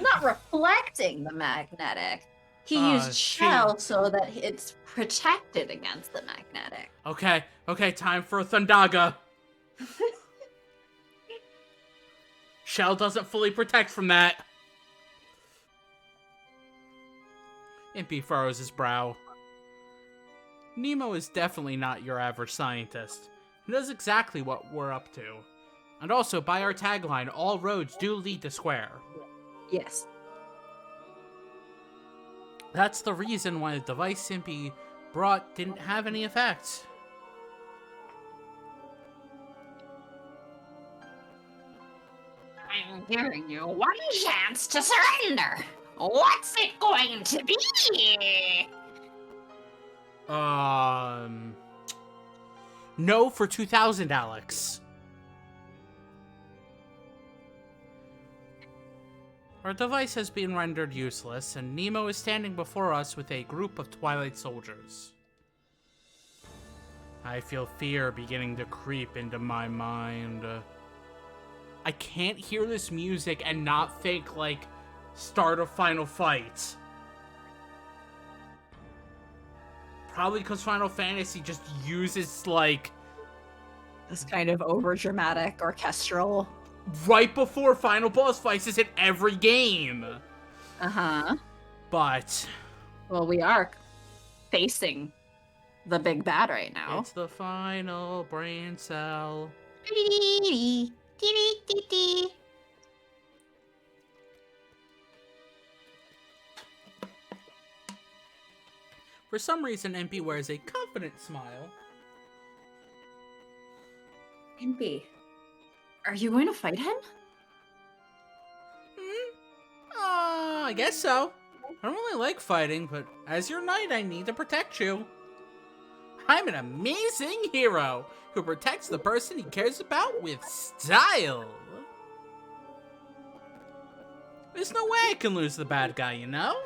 Not reflecting the magnetic. He Ah, used shell so that it's protected against the magnetic. Okay, time for a Thundaga. Shell doesn't fully protect from that. Impey furrows his brow. Nemo is definitely not your average scientist. He knows exactly what we're up to. And also, by our tagline, all roads do lead to Square. Yes. That's the reason why the device Impey brought didn't have any effect. I'm giving you one chance to surrender. What's it going to be? No for 2,000, Alex. Our device has been rendered useless, and Nemo is standing before us with a group of Twilight soldiers. I feel fear beginning to creep into my mind. I can't hear this music and not think, like, start a final fight. Probably because Final Fantasy just uses, like, This kind of over-dramatic orchestral. right before final boss fights is in every game. Uh-huh. But Well, we are facing the big bad right now. it's the final brain cell. For some reason, Impey wears a confident smile. Impey, are you going to fight him? I guess so. I don't really like fighting, but as your knight, I need to protect you. I'm an amazing hero who protects the person he cares about with style. There's no way I can lose the bad guy, you know?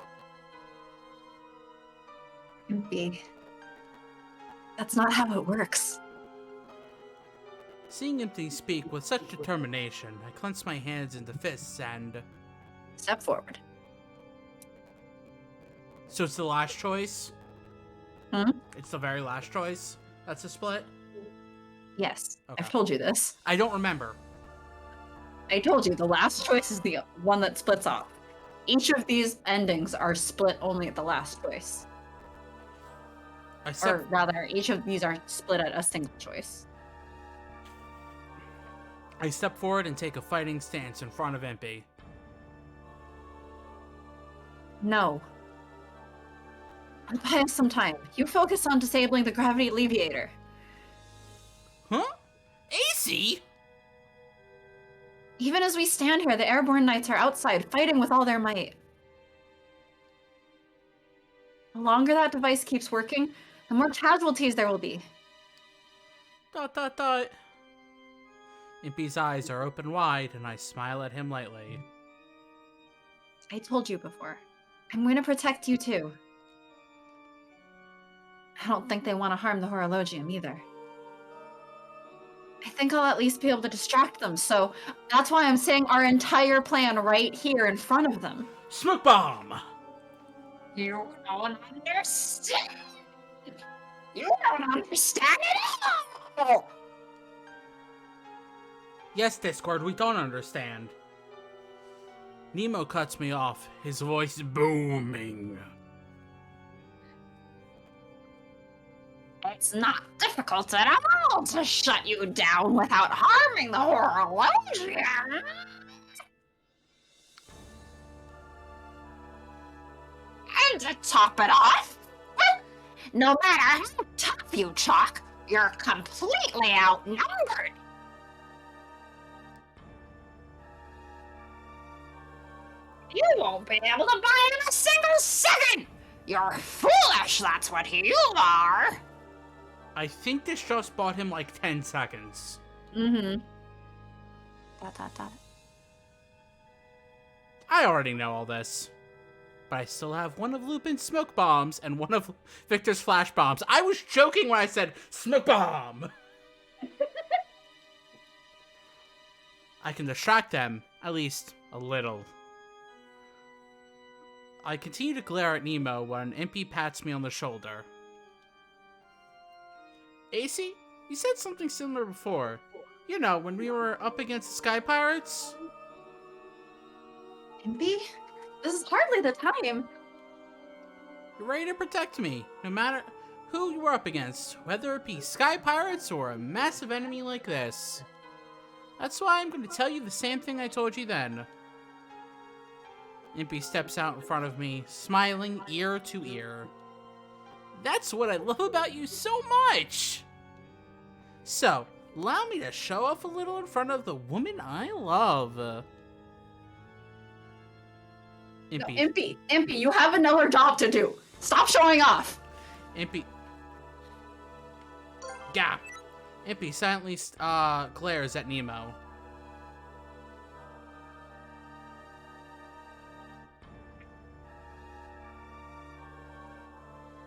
Impey, that's not how it works. Seeing Impey speak with such determination, I clench my hands into fists and... Step forward. So it's the last choice? Hmm? It's the very last choice? That's a split? Yes, Okay. I've told you this. I don't remember. I told you the last choice is the one that splits off. Each of these endings are split only at the last choice. Or rather, each of these are split at a single choice. I step forward and take a fighting stance in front of Impey. No. I'll buy us some time. You focus on disabling the gravity alleviator. Huh? AC? Even as we stand here, the airborne knights are outside, fighting with all their might. The longer that device keeps working, the more casualties there will be. ... Impey's eyes are open wide, and I smile at him lightly. I told you before. I'm going to protect you too. I don't think they want to harm the Horologium either. I think I'll at least be able to distract them, so that's why I'm saying our entire plan right here in front of them. Smoke bomb! You don't understand. You don't understand at all. Yes, Discord, we don't understand. Nemo cuts me off, his voice booming. It's not difficult at all to shut you down without harming the Horologium. And to top it off, no matter how tough you talk, you're completely outnumbered. You won't be able to buy him a single second! You're foolish, that's what you are! I think this just bought him like 10 seconds. Mm-hmm. I already know all this. But I still have one of Lupin's smoke bombs and one of Victor's flash bombs. I was joking when I said smoke bomb! I can distract them, at least a little. I continue to glare at Nemo when Impey pats me on the shoulder. AC, you said something similar before. You know, when we were up against the Sky Pirates? Impey? This is hardly the time. You're ready to protect me, no matter who you were up against, whether it be Sky Pirates or a massive enemy like this. That's why I'm going to tell you the same thing I told you then. Impey steps out in front of me, smiling ear to ear. That's what I love about you so much! So, allow me to show off a little in front of the woman I love. Impey. No, Impey, you have another job to do. Stop showing off. Impey. Gap. Impey silently glares at Nemo.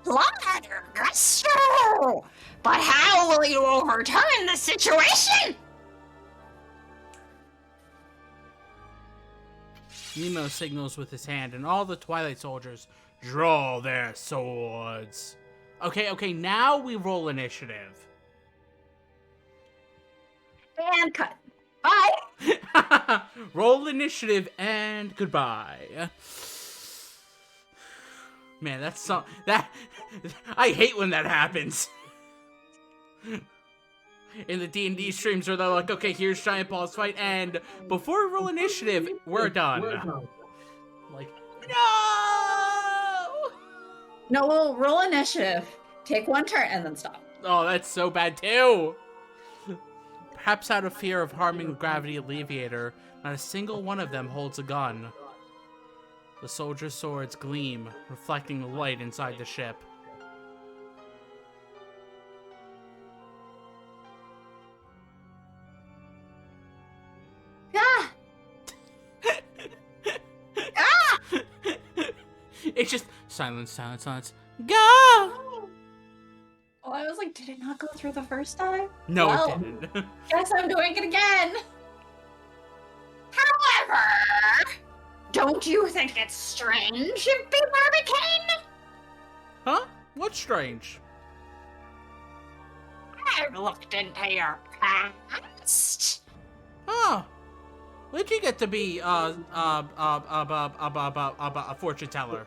Ladder, gusto! But how will you overturn the situation? Nemo signals with his hand, and all the Twilight Soldiers draw their swords. Okay, now we roll initiative. And cut. Bye. Roll initiative and goodbye. Man, that's I hate when that happens. In the D&D streams where they're like, okay, here's Giant Ball's fight, and before we roll initiative, we're done. Like, no! No, we'll roll initiative. Take one turn and then stop. Oh, that's so bad too. Perhaps out of fear of harming the gravity alleviator, not a single one of them holds a gun. The soldiers' swords gleam, reflecting the light inside the ship. Ah! It's just silence. Go! Oh, I was like, did it not go through the first time? No, Well. it didn't. Guess I'm doing it again. However, don't you think it's strange if Big Barbicane? Huh? What's strange? I've looked into your past. Huh? When'd you get to be a fortune teller?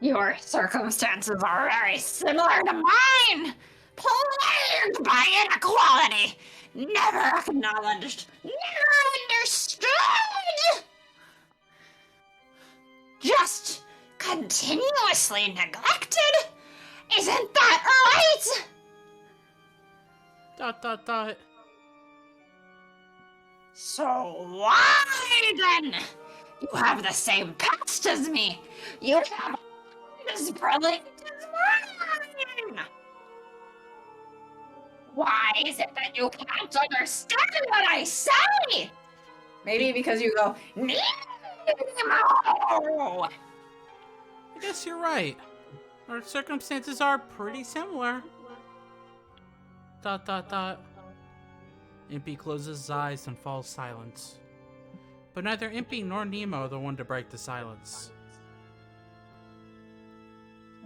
Your circumstances are very similar to mine. Plagued by inequality. Never acknowledged. Never understood. Just continuously neglected. Isn't that right? Dot, dot, dot. So why then? You have the same past as me. You have as brilliant as mine. Why is it that you can't understand what I say? Maybe because you go, Nemo! I guess you're right. Our circumstances are pretty similar. Dot, dot, dot. Impey closes his eyes and falls silent. But neither Impey nor Nemo are the one to break the silence.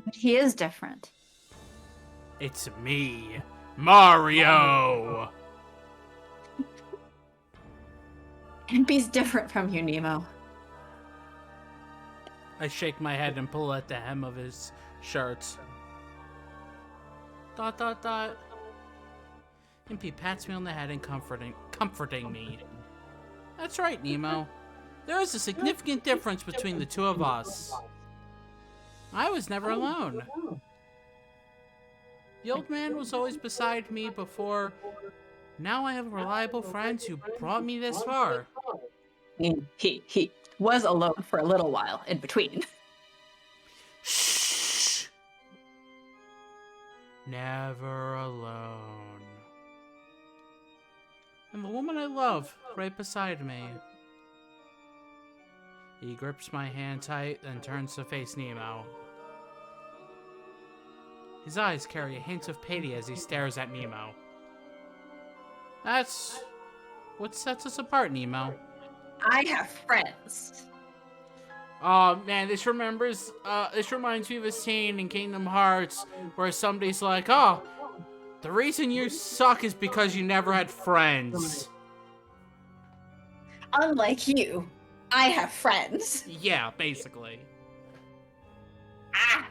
but he is different. It's me, Mario! Impey's different from you, Nemo. I shake my head and pull at the hem of his shirt. Dot, dot, dot. Impey pats me on the head and comforting me. That's right, Nemo. There is a significant difference between the two of us. I was never alone. The old man was always beside me before. Now I have reliable friends who brought me this far. He was alone for a little while in between. Shh! Never alone. And the woman I love, right beside me. He grips my hand tight, then turns to face Nemo. His eyes carry a hint of pity as he stares at Nemo. That's what sets us apart, Nemo. I have friends. Oh man, this reminds me of a scene in Kingdom Hearts where somebody's like, "Oh, the reason you suck is because you never had friends." Unlike you, I have friends. Yeah, basically. Ah!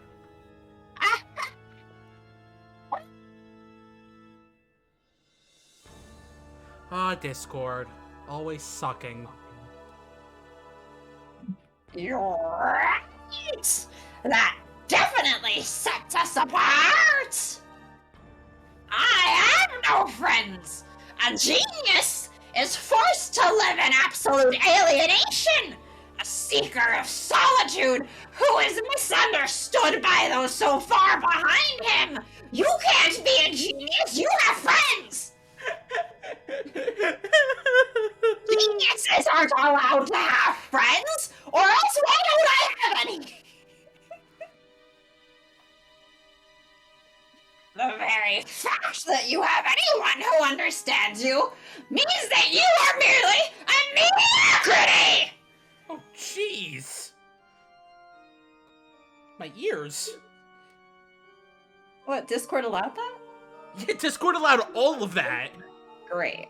Discord. Always sucking. You're right! That definitely sets us apart! I have no friends! A genius is forced to live in absolute alienation! A seeker of solitude who is misunderstood by those so far behind him! You can't be a genius! You have friends! Geniuses aren't allowed to have friends, or else why don't I have any? The very fact that you have anyone who understands you means that you are merely a mediocrity! Oh, jeez. My ears. What, Discord allowed that? Yeah, Discord allowed all of that. Great.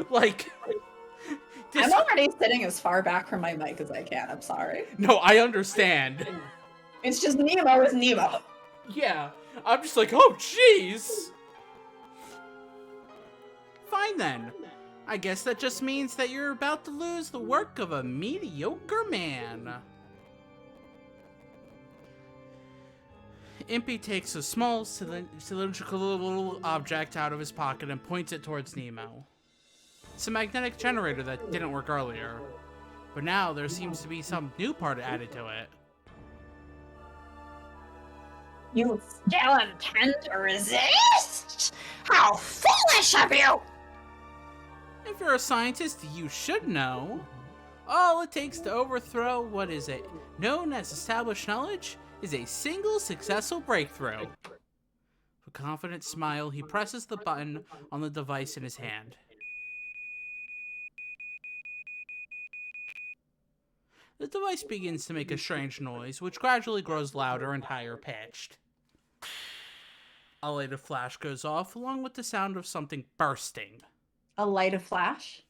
Like, I'm already sitting as far back from my mic as I can. I'm sorry. No, I understand. It's just Nemo is Nemo. Yeah, I'm just like, oh, jeez. Fine then. I guess that just means that you're about to lose the work of a mediocre man. Impey takes a small cylindrical little object out of his pocket and points it towards Nemo. It's a magnetic generator that didn't work earlier, but now there seems to be some new part added to it. You still intend to resist? How foolish of you! If you're a scientist, you should know. All it takes to overthrow what is it known as established knowledge is a single successful breakthrough. With a confident smile, he presses the button on the device in his hand. The device begins to make a strange noise, which gradually grows louder and higher pitched. A light of flash goes off, along with the sound of something bursting. A light of flash?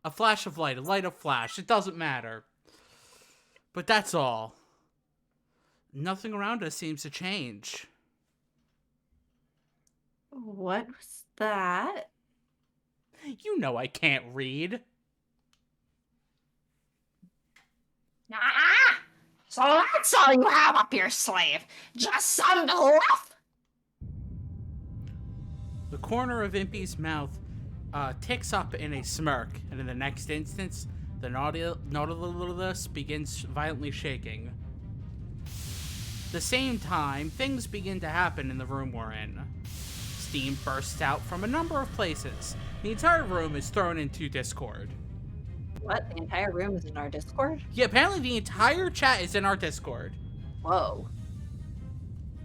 A flash of light, a light of flash, it doesn't matter. But that's all. Nothing around us seems to change. What was that? You know I can't read. Ah! So that's all you have up your sleeve? Just some bluff? The corner of Impey's mouth ticks up in a smirk, and in the next instance, the Nautilus begins violently shaking. At the same time, things begin to happen in the room we're in. Steam bursts out from a number of places. The entire room is thrown into Discord. What? The entire room is in our Discord? Yeah, apparently the entire chat is in our Discord. Whoa.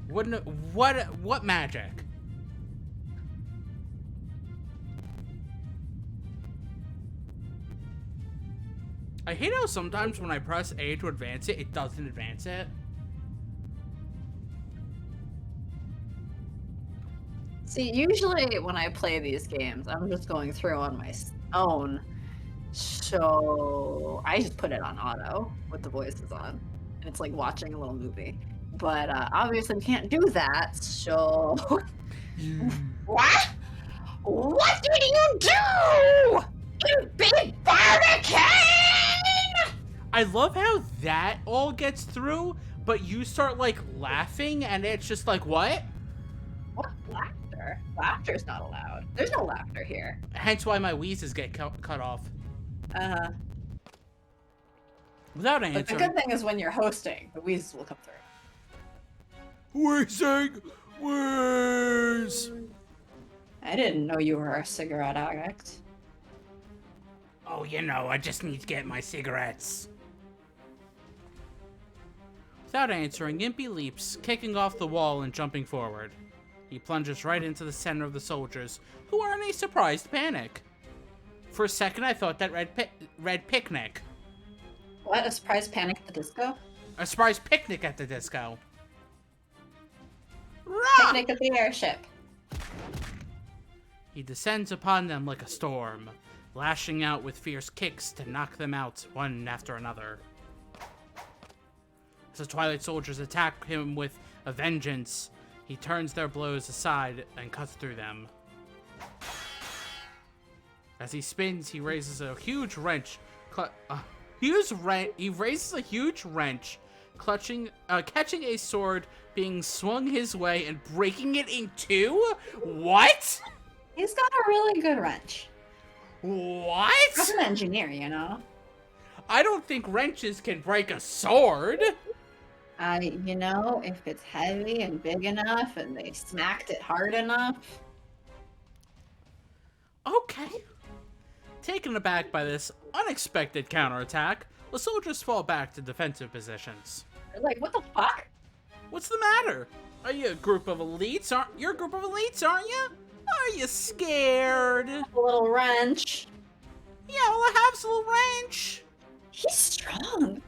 What magic? I hate how sometimes when I press A to advance it, it doesn't advance it. See, usually when I play these games, I'm just going through on my own. So I just put it on auto with the voices on. And it's like watching a little movie. But obviously we can't do that, so... What? What did you do? You big barbican! I love how that all gets through, but you start like laughing and it's just like, what? What laughter? Laughter's not allowed. There's no laughter here. Hence why my wheezes get cut off. Without But the answering. good thing is when you're hosting, the wheezes will come through. Wheezing! Wheeze! I didn't know you were a cigarette addict. Oh, you know, I just need to get my cigarettes. Without answering, Impey leaps, kicking off the wall and jumping forward. He plunges right into the center of the soldiers, who are in a surprised panic. For a second, I thought that red picnic. What? A surprise panic at the disco? A surprise picnic at the disco. Picnic at the airship. He descends upon them like a storm, lashing out with fierce kicks to knock them out one after another. As the Twilight soldiers attack him with a vengeance, he turns their blows aside and cuts through them. As he spins, he raises a huge wrench. He raises a huge wrench, catching a sword being swung his way and breaking it in two. What? He's got a really good wrench. What? He's an engineer, you know? I don't think wrenches can break a sword. You know, if it's heavy and big enough and they smacked it hard enough. Okay. Taken aback by this unexpected counterattack, the soldiers fall back to defensive positions. They're like, what the fuck? What's the matter? Are you a group of elites? You're a group of elites, aren't you? Are you scared? A little wrench. Yeah, well, I have a little wrench. He's strong.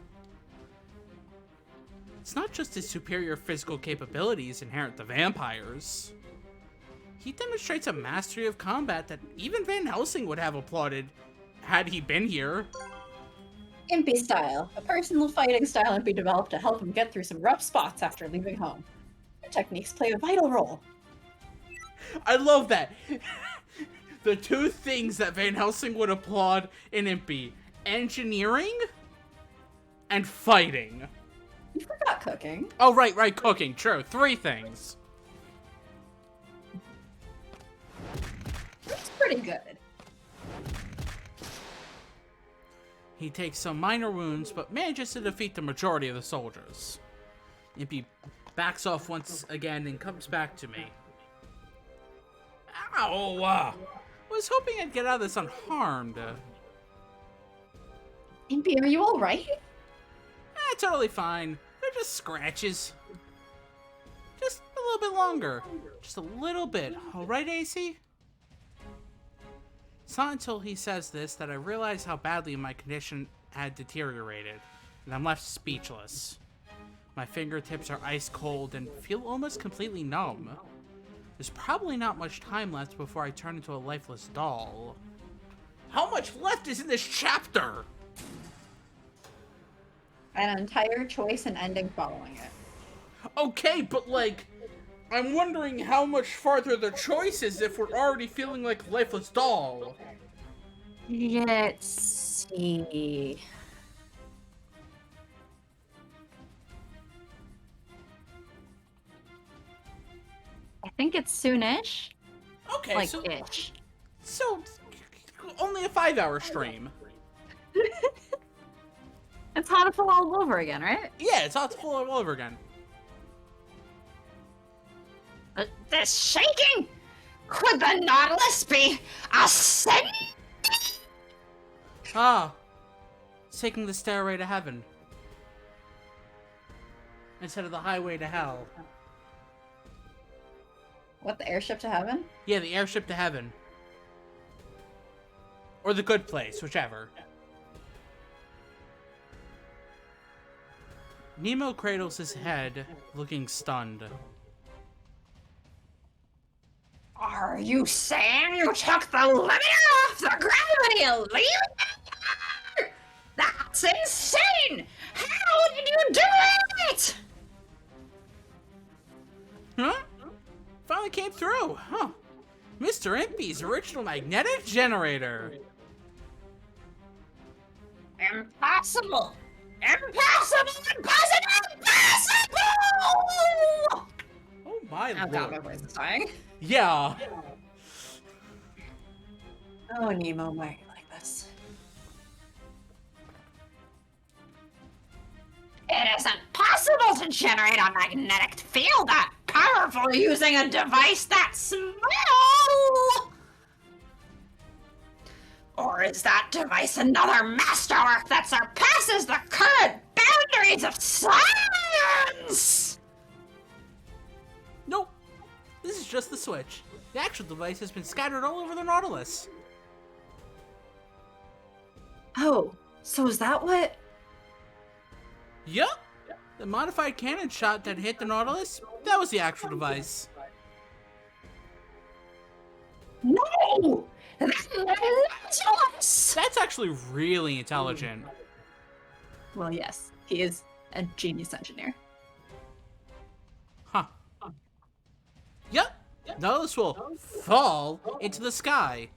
It's not just his superior physical capabilities inherent to vampires. He demonstrates a mastery of combat that even Van Helsing would have applauded had he been here. Impey style. A personal fighting style Impey developed to help him get through some rough spots after leaving home. Their techniques play a vital role. I love that. The two things that Van Helsing would applaud in Impey: engineering and fighting. You forgot cooking. Oh, right, cooking. True. Three things. That's pretty good. He takes some minor wounds, but manages to defeat the majority of the soldiers. Impey backs off once again and comes back to me. Ow! Was hoping I'd get out of this unharmed. Impey, are you alright? Totally fine. They're just scratches. Just a little bit longer. Just a little bit. Alright, AC? It's not until he says this that I realize how badly my condition had deteriorated, and I'm left speechless. My fingertips are ice cold and feel almost completely numb. There's probably not much time left before I turn into a lifeless doll. How much left is in this chapter? An entire choice and ending following it. Okay, but like, I'm wondering how much farther the choice is if we're already feeling like a lifeless doll. Let's see. I think it's soonish. Okay, Like so ish. only a 5-hour stream. It's how to fall all over again, right? Yeah, it's all full all over again. This shaking? Could the Nautilus be ascending? Ah, it's taking the stairway to heaven instead of the highway to hell. What, the airship to heaven? Yeah, the airship to heaven. Or the good place, whichever. Nemo cradles his head, looking stunned. Are you saying you took the limiter off the gravity eliminator? That's insane! How did you do it? Huh? Finally came through, huh? Mr. Impey's original magnetic generator. Impossible! Impossible! Impossible! Impossible! Oh my Oh god, my lord. voice is dying. Yeah. Oh, Nemo, why are you like this? It isn't possible to generate a magnetic field that powerful using a device that small. Or is that device another masterwork that surpasses the current boundaries of science? Nope. This is just the switch. The actual device has been scattered all over the Nautilus. Oh, so is that what? Yup. The modified cannon shot that hit the Nautilus, that was the actual device. No! That's That's actually really intelligent. Well, yes, he is a genius engineer. Huh. Yup. Nautilus will fall into the sky.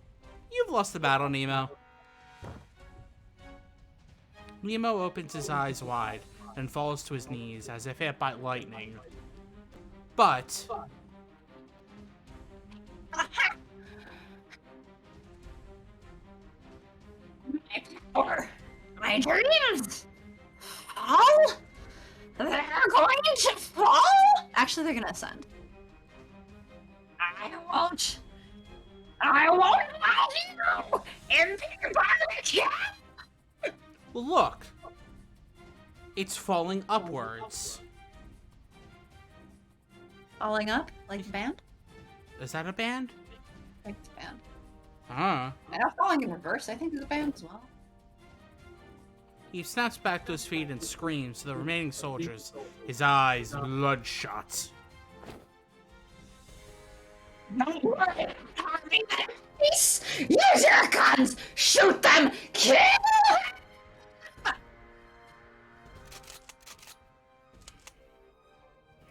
You've lost the battle, Nemo. Nemo opens his eyes wide and falls to his knees as if hit by lightning. But my power. My dreams. Fall? They're going to fall? Actually, they're gonna ascend. I won't. I won't allow you! Impey Barbecue! well, look. It's falling upwards. Falling up, like the band? Is that a band? Like the band. Huh. I know falling in reverse, I think is a band as well. He snaps back to his feet and screams to the remaining soldiers, his eyes bloodshot. Don't worry about me, peace! Use your guns! Shoot them! Kill!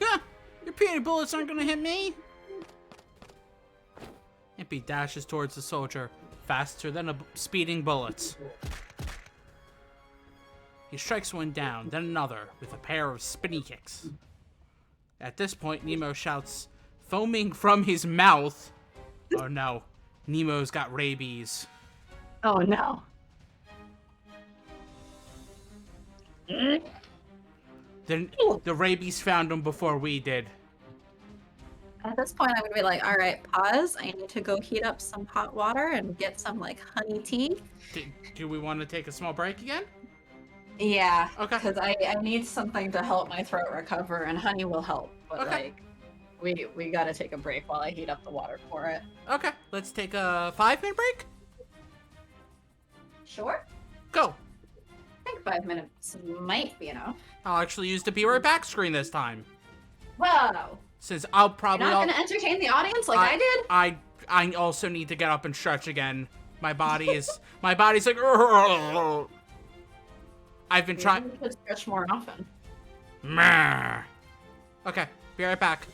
Huh! Your peanut bullets aren't gonna hit me! Impey dashes towards the soldier, faster than a speeding bullet. He strikes one down, then another, with a pair of spinny kicks. At this point, Nemo shouts, foaming from his mouth. Oh no, Nemo's got rabies. Oh no. The rabies found him before we did. At this point, I'm gonna be like, all right, pause. I need to go heat up some hot water and get some like honey tea. Do we want to take a small break again? Yeah. Okay. Because I need something to help my throat recover, and honey will help. But Okay. like, we gotta take a break while I heat up the water for it. Okay, let's take a 5-minute break. Sure. Go. I think 5 minutes might be enough. I'll actually use the be right back screen this time, Whoa. since I'll You're probably not gonna entertain the audience like I did? I also need to get up and stretch again. My body's like. I I've been Maybe trying. you could stretch more often. Okay, be right back.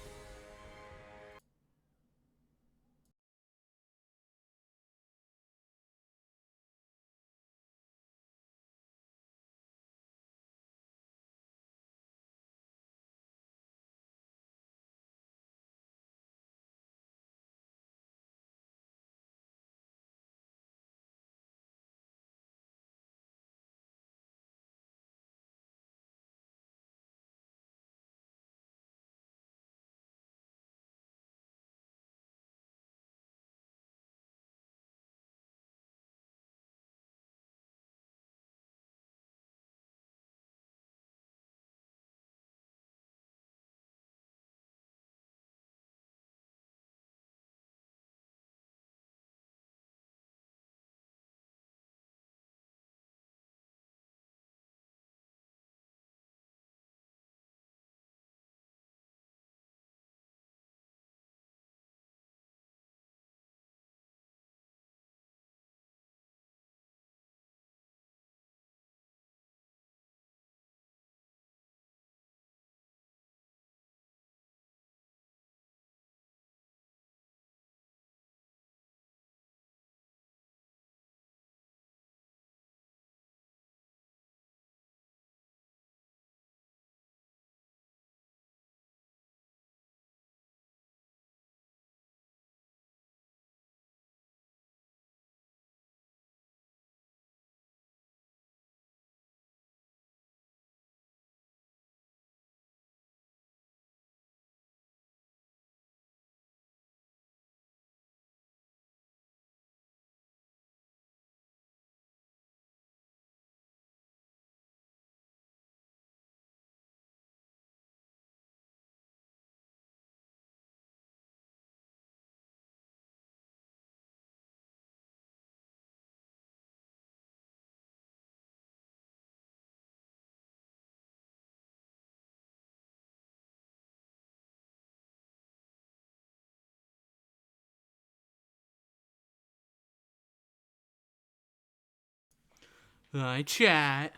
Hi, chat.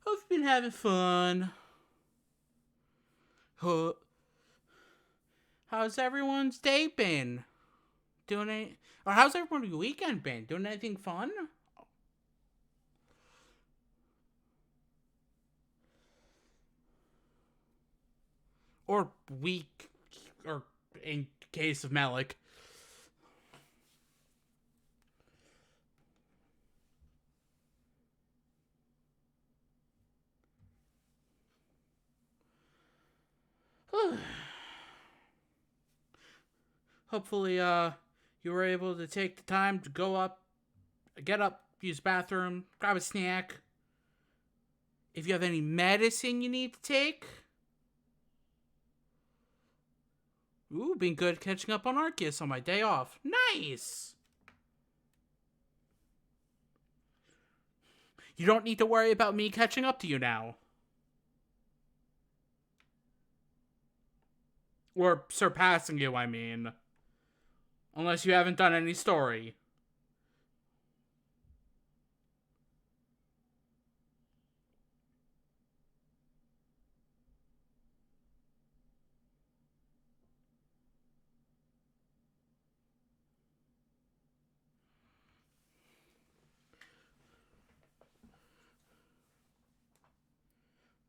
Hope you've been having fun. How's everyone's day been? Or how's everyone's weekend been? Doing anything fun? Or week, or in case of Malik. Hopefully, you were able to take the time to get up, use the bathroom, grab a snack. If you have any medicine you need to take. Ooh, been good catching up on Arceus on my day off. Nice! You don't need to worry about me catching up to you now. Or surpassing you, I mean. Unless you haven't done any story.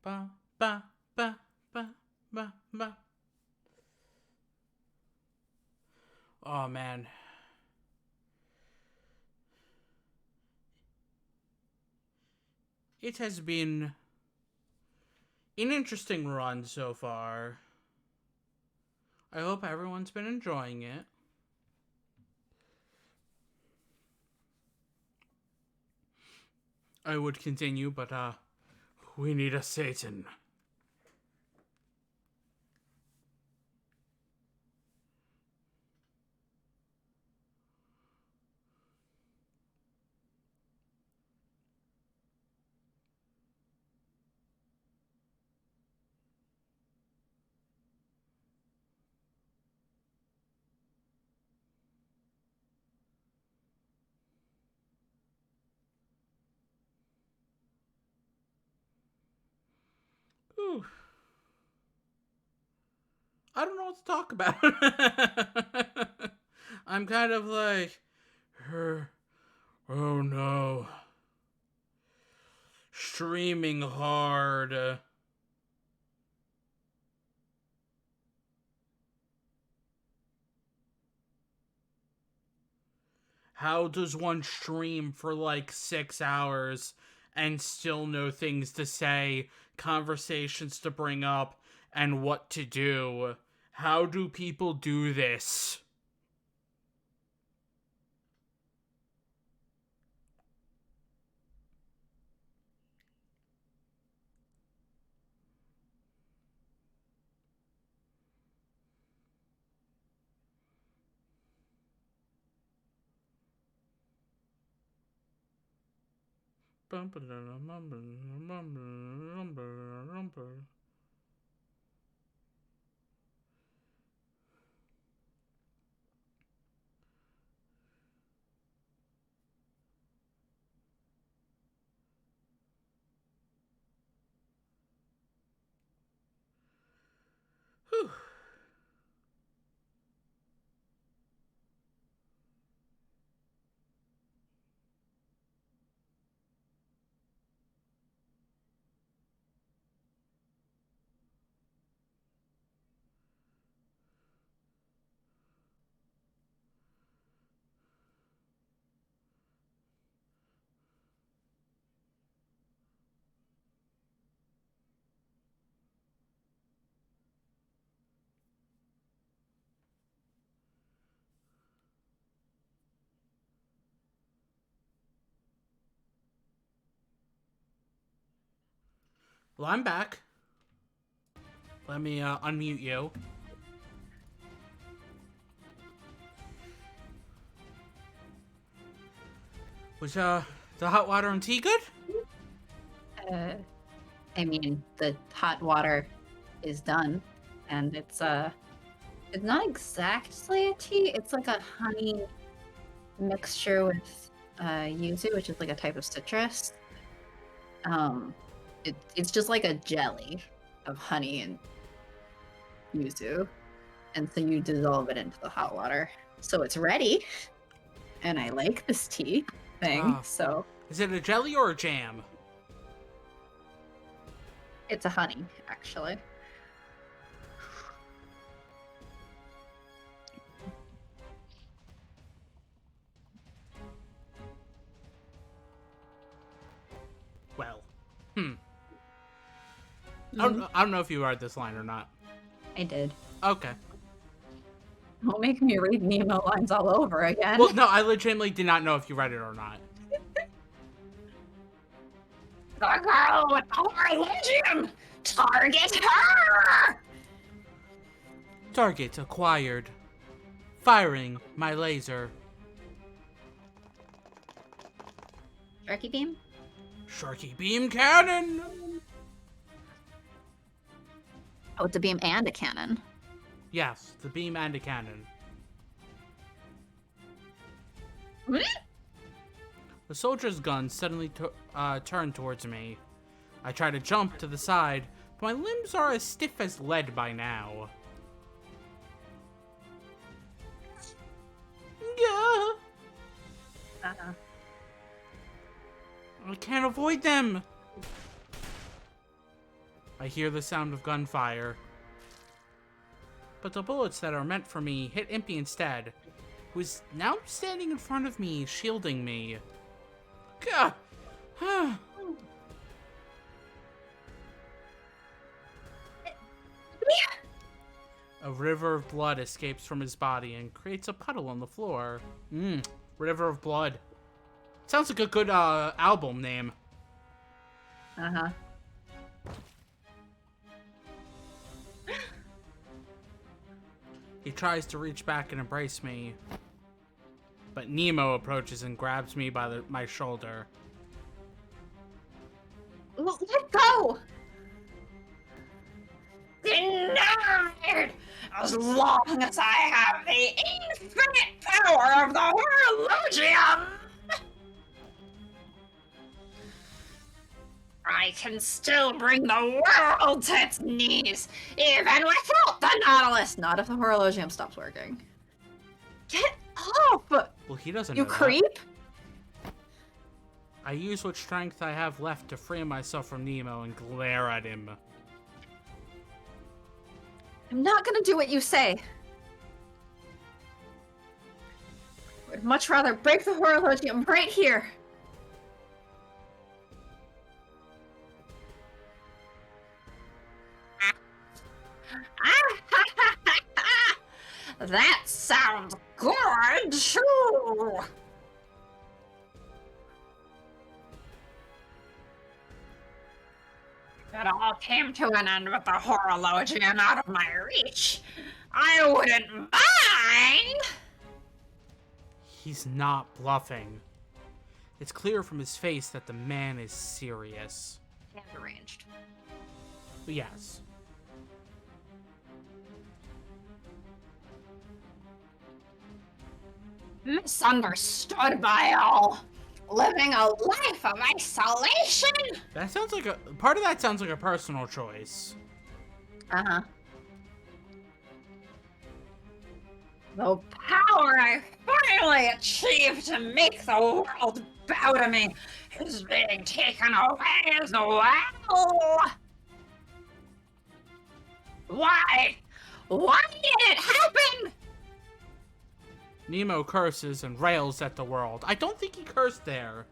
Ba, ba, ba, ba, ba, ba. Oh, man. It has been an interesting run so far. I hope everyone's been enjoying it. I would continue, but, we need a Satan. Whew. I don't know what to talk about. I'm kind of like, oh no. Streaming hard. How does one stream for like 6 hours and still know things to say, conversations to bring up, and what to do? How do people do this? Whew. Well, I'm back. Let me unmute you. Was the hot water and tea good? I mean, the hot water is done, and it's not exactly a tea. It's like a honey mixture with yuzu, which is like a type of citrus. It's just like a jelly of honey and yuzu, and so you dissolve it into the hot water, so it's ready. And I like this tea thing, so Is it a jelly or a jam? it's a honey, actually. Well, I don't know if you read this line or not. I did. Okay. Don't make me read Nemo lines all over again. Well, no, I legitimately did not know if you read it or not. The girl with the religion! Target her! Target acquired. Firing my laser. Sharky beam? Sharky beam cannon! Oh, it's a beam and a cannon. Yes, the beam and a cannon. The soldier's gun suddenly turned towards me. I try to jump to the side, but my limbs are as stiff as lead by now. Yeah. I can't avoid them. I hear the sound of gunfire. But the bullets that are meant for me hit Impey instead, who is now standing in front of me, shielding me. Gah! A river of blood escapes from his body and creates a puddle on the floor. River of Blood. Sounds like a good album name. Uh-huh. He tries to reach back and embrace me, but Nemo approaches and grabs me by my shoulder. Let go! Denied! As long as I have the infinite power of the Horologium! I can still bring the world to its knees, even without the Nautilus. Not if the horologium stops working. Get off! Well, he doesn't You know that. creep! I use what strength I have left to free myself from Nemo and glare at him. I'm not gonna do what you say. I would much rather break the horologium right here. That sounds good, too. It all came to an end with the horologium out of my reach. I wouldn't mind. He's not bluffing. It's clear from his face that the man is serious. And arranged. But yes. Misunderstood by all. Living a life of isolation. That sounds like part of that sounds like a personal choice. Uh-huh. The power I finally achieved to make the world bow to me is being taken away as well. Why? Why did it happen? Nemo curses and rails at the world. I don't think he cursed there.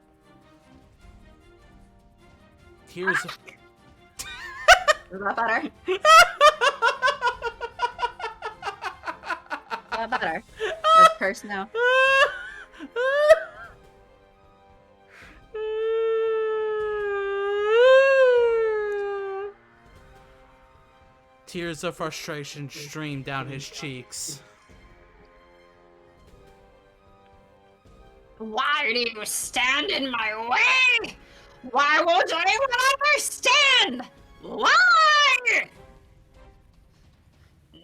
Tears of... Is that better? Is that better? That's curse now. Tears of frustration stream down his cheeks. Why do you stand in my way? Why won't anyone understand? Why?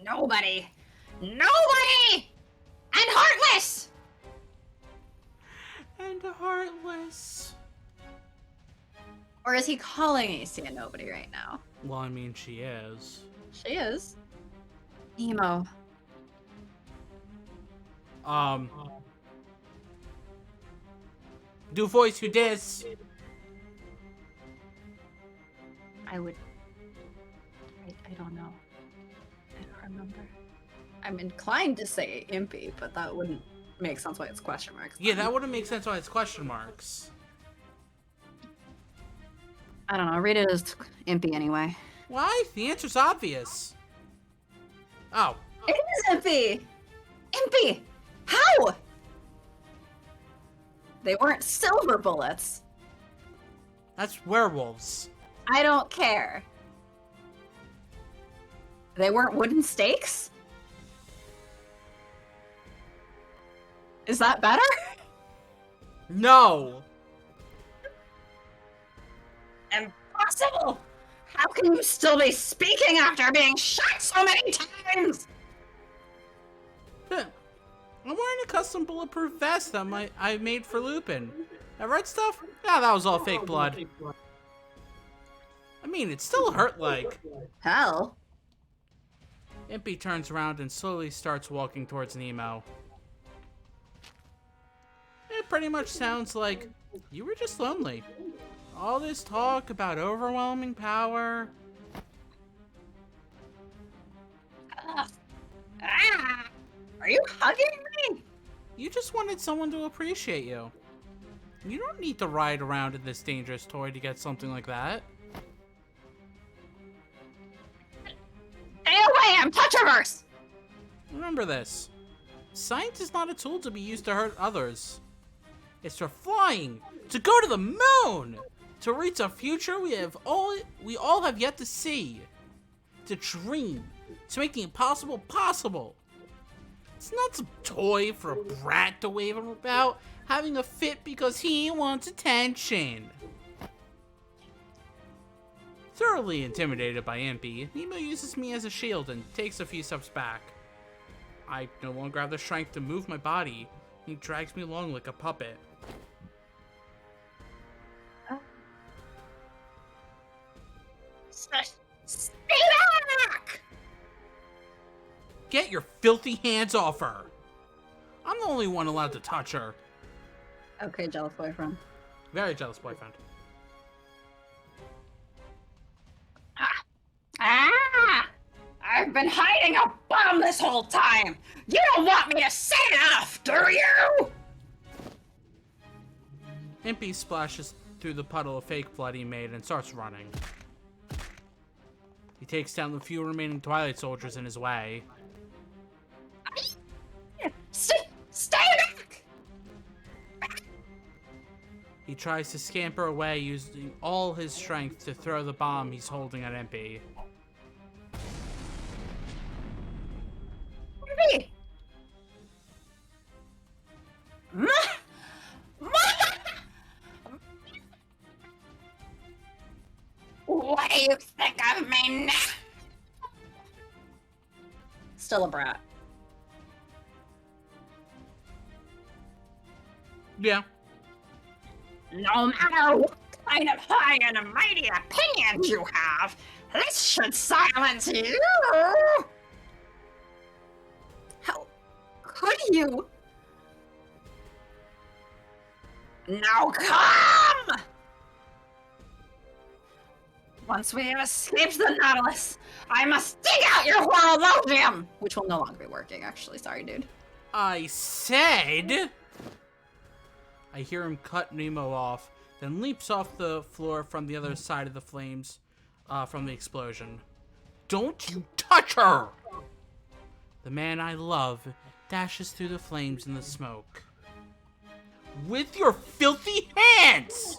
Nobody. Nobody! And heartless! And heartless. Or is he calling AC a nobody right now? Well, I mean, she is. She is. Nemo. Do voice who dis. I would... I don't know. I don't remember. I'm inclined to say Impey, but that wouldn't make sense why it's question marks. Yeah, that wouldn't make sense why it's question marks. I don't know. Read it as Impey anyway. Why? The answer's obvious. Oh. It is Impey! Impey! How? They weren't silver bullets. That's werewolves. I don't care. They weren't wooden stakes? Is that better? No! Impossible! How can you still be speaking after being shot so many times? I'm wearing a custom bulletproof vest that I made for Lupin. That red stuff? Yeah, that was all fake blood. I mean, it still hurt like. Hell. Impey turns around and slowly starts walking towards Nemo. It pretty much sounds like you were just lonely. All this talk about overwhelming power. Are you hugging me? You just wanted someone to appreciate you. You don't need to ride around in this dangerous toy to get something like that. Stay away, I'm Touchiverse! Remember this. Science is not a tool to be used to hurt others. It's for flying, to go to the moon, to reach a future we all have yet to see, to dream, to make the impossible possible. It's not some toy for a brat to wave about, having a fit because he wants attention. Thoroughly intimidated by Impey, Nemo uses me as a shield and takes a few steps back. I no longer have the strength to move my body. He drags me along like a puppet. Get your filthy hands off her! I'm the only one allowed to touch her. Okay, jealous boyfriend. Very jealous boyfriend. Ah! I've been hiding a bomb this whole time! You don't want me to set it off, do you? Impey splashes through the puddle of fake blood he made and starts running. He takes down the few remaining Twilight soldiers in his way. Stay back! He tries to scamper away using all his strength to throw the bomb he's holding at Impey. Me. What do you think of me now? Still a brat. Yeah. No matter what kind of high and mighty opinions you have, this should silence you. How could you? Now come! Once we have escaped the Nautilus, I must dig out your horologium! Which will no longer be working, actually. Sorry, dude. I said... I hear him cut Nemo off, then leaps off the floor from the other side of the flames from the explosion. Don't you touch her! The man I love dashes through the flames and the smoke. With your filthy hands!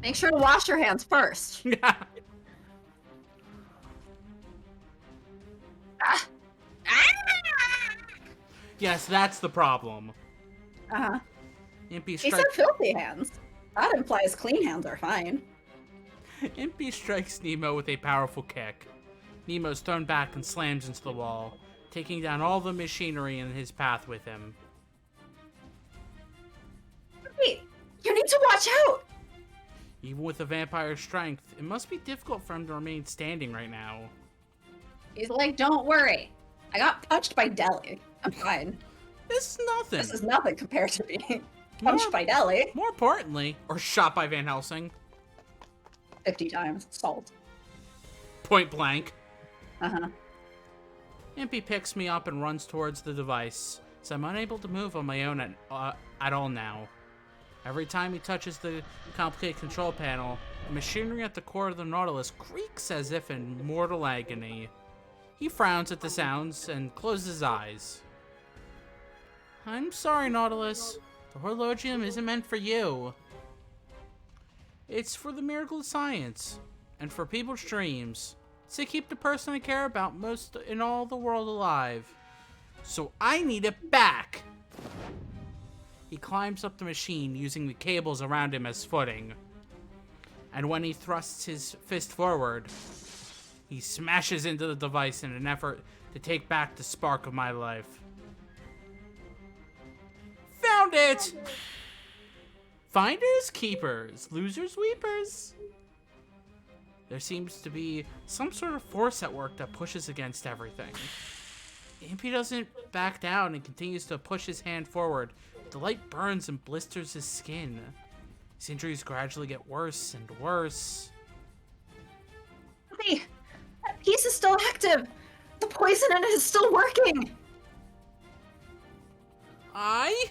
Make sure to wash your hands first. Yes, that's the problem. Uh-huh. Impey He said strikes... filthy hands. That implies clean hands are fine. Impey strikes Nemo with a powerful kick. Nemo's thrown back and slams into the wall, taking down all the machinery in his path with him. Wait, you need to watch out! Even with the vampire's strength, it must be difficult for him to remain standing right now. He's like, don't worry. I got punched by Deli. I'm fine. This is nothing. This is nothing compared to being punched by Deli. More importantly, or shot by Van Helsing. 50 times. Salt. Point blank. Uh-huh. Impey picks me up and runs towards the device, so I'm unable to move on my own at all now. Every time he touches the complicated control panel, the machinery at the core of the Nautilus creaks as if in mortal agony. He frowns at the sounds and closes his eyes. I'm sorry, Nautilus. The horologium isn't meant for you. It's for the miracle of science, and for people's dreams. It's to keep the person I care about most in all the world alive. So I need it back! He climbs up the machine using the cables around him as footing. And when he thrusts his fist forward, he smashes into the device in an effort to take back the spark of my life. Found it! Finders, keepers, losers, weepers. There seems to be some sort of force at work that pushes against everything. Impey doesn't back down and continues to push his hand forward. The light burns and blisters his skin. His injuries gradually get worse and worse. Hey, that piece is still active. The poison in it is still working. I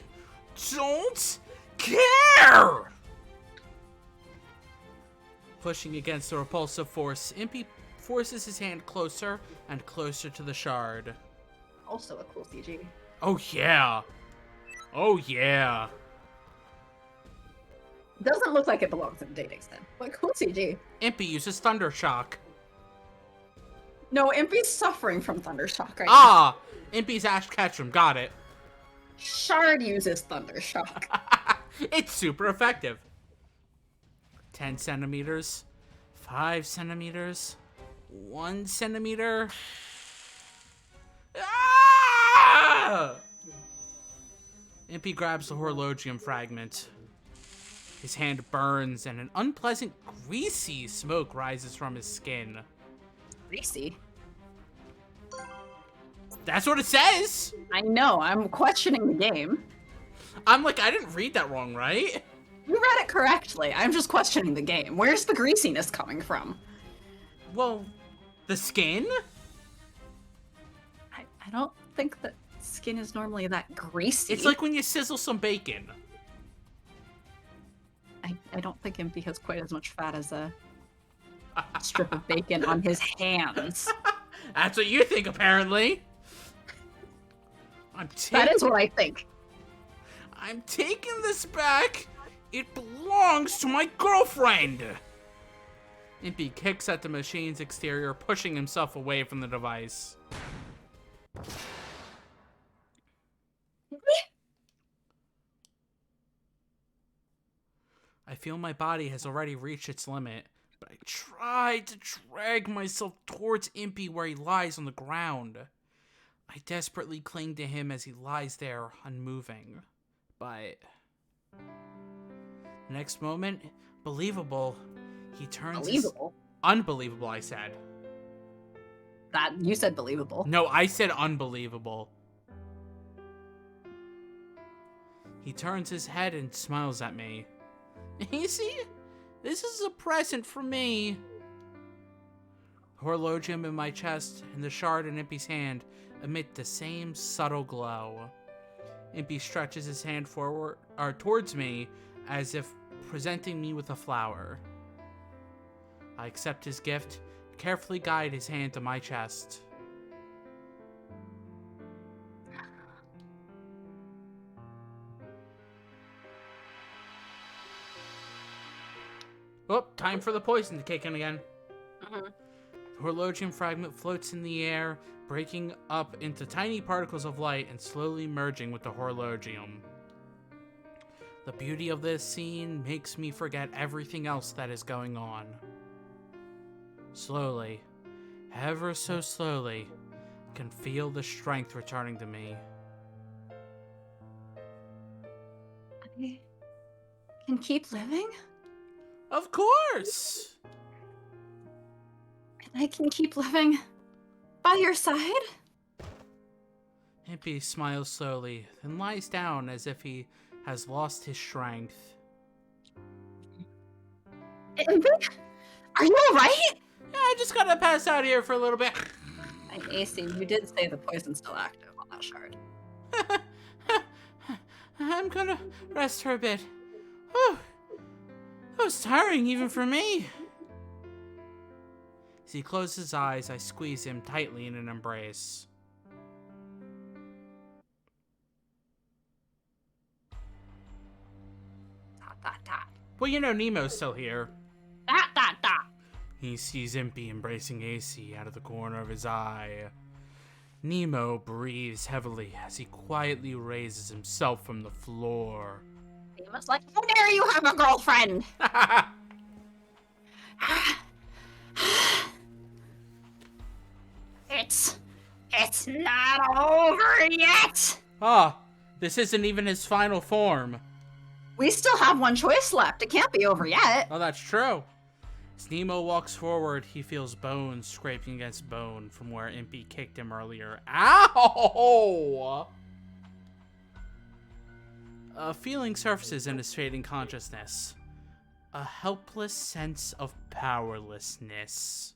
don't care! Pushing against the repulsive force, Impey forces his hand closer and closer to the shard. Also a cool CG. Oh yeah! Oh yeah! Doesn't look like it belongs in a dating sim, but cool CG. Impey uses Thunder Shock. No, Impey's suffering from Thundershock right now. Ah! Impey's Ash Ketchum, got it. Shard uses Thundershock. It's super effective. 10 centimeters, 5 centimeters, 1 centimeter. Ah! Impey grabs the horologium fragment. His hand burns and an unpleasant, greasy smoke rises from his skin. Greasy. That's what it says. I know, I'm questioning the game. I'm like, I didn't read that wrong, right? You read it correctly. I'm just questioning the game. Where's the greasiness coming from? Well, the skin? I don't think that skin is normally that greasy. It's like when you sizzle some bacon. I don't think Impey has quite as much fat as a strip of bacon on his hands. That's what you think, apparently. That is what I think. I'm taking this back. It belongs to my girlfriend. Impey kicks at the machine's exterior, pushing himself away from the device. I feel my body has already reached its limit, but I try to drag myself towards Impey where he lies on the ground. I desperately cling to him as he lies there, unmoving. But the next moment, believable, he turns Believable? Unbelievable, I said. That you said believable. No, I said unbelievable. He turns his head and smiles at me. You see? This is a present for me. The horologium in my chest and the shard in Impey's hand emit the same subtle glow. Impey stretches his hand forward or towards me as if presenting me with a flower. I accept his gift, carefully guide his hand to my chest. Oh, time for the poison to kick in again. The horologium fragment floats in the air, breaking up into tiny particles of light and slowly merging with the horologium. The beauty of this scene makes me forget everything else that is going on. Slowly, ever so slowly, I can feel the strength returning to me. I can keep living? Of course! And I can keep living by your side? Impey smiles slowly, then lies down as if he has lost his strength. Impey? Are you alright? Yeah, I just gotta pass out here for a little bit. AC, you did say the poison's still active on that shard. I'm gonna rest for a bit. Whew. That was tiring even for me. As he closes his eyes, I squeeze him tightly in an embrace. Well, you know Nemo's still here. He sees Impey embracing AC out of the corner of his eye. Nemo breathes heavily as he quietly raises himself from the floor. Nemo's like, how dare you have a girlfriend? It's not over yet. Ah, this isn't even his final form. We still have one choice left. It can't be over yet. Oh, that's true. As Nemo walks forward, he feels bones scraping against bone from where Impey kicked him earlier. Ow! A feeling surfaces in his fading consciousness. A helpless sense of powerlessness.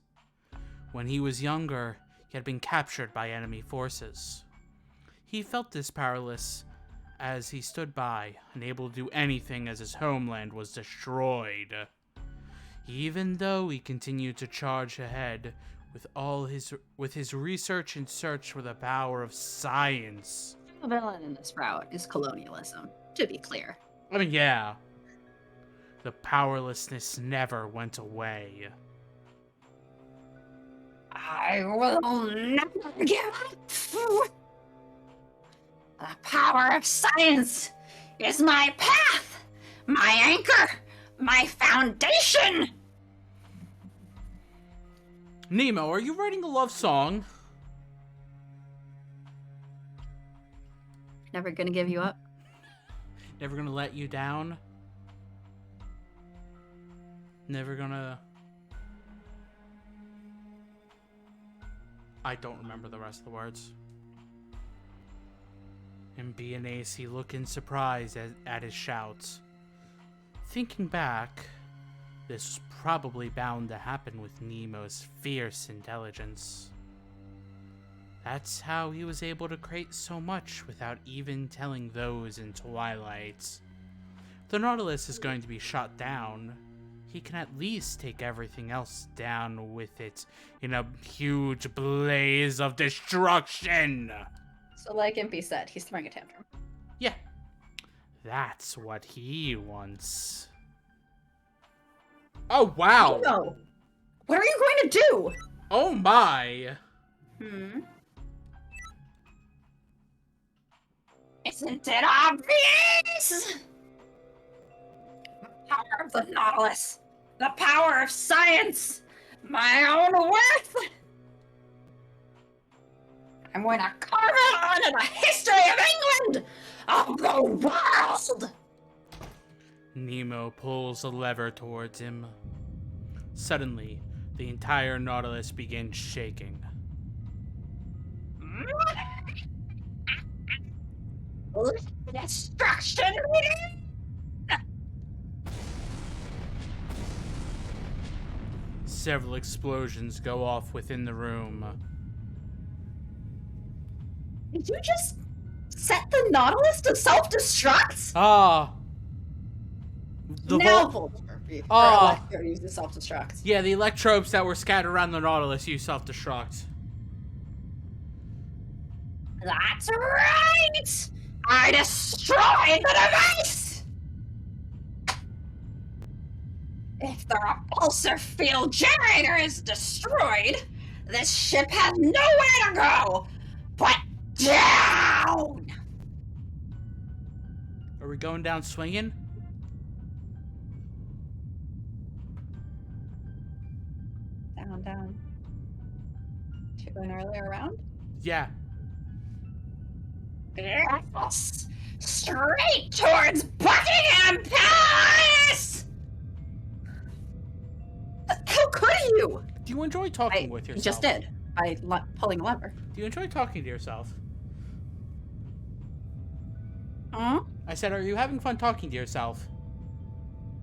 When he was younger, he had been captured by enemy forces. He felt this powerless as he stood by, unable to do anything as his homeland was destroyed. Even though he continued to charge ahead with his research and search for the power of science. The villain in this route is colonialism, to be clear. I mean, yeah. The powerlessness never went away. I will never give up. The power of science is my path, my anchor, my foundation. Nemo, are you writing a love song? Never gonna give you up. Never gonna let you down? Never gonna... I don't remember the rest of the words. Impey and AC look in surprise at his shouts. Thinking back, this was probably bound to happen with Nemo's fierce intelligence. That's how he was able to create so much without even telling those in Twilight. If the Nautilus is going to be shot down, he can at least take everything else down with it in a huge blaze of destruction. So like Impey said, he's throwing a tantrum. Yeah, that's what he wants. Oh, wow. No. What are you going to do? Oh, my. Isn't it obvious? The power of the Nautilus. The power of science. My own worth. I'm going to carve it on in the history of England. Of the world. Nemo pulls a lever towards him. Suddenly, the entire Nautilus begins shaking. Destruction. Several explosions go off within the room. Did you just set the Nautilus to self-destruct? Ah! Now Electro uses self-destruct. Yeah, the electrobes that were scattered around the Nautilus use self-destruct. That's right! I destroyed the device! If the repulsor field generator is destroyed, this ship has nowhere to go but down! Are we going down swinging? Down. Should go an earlier round? Yeah. Yes! Straight towards Buckingham Palace! How could you? Do you enjoy talking with yourself? You just did, by pulling a lever. Do you enjoy talking to yourself? Huh? I said, are you having fun talking to yourself?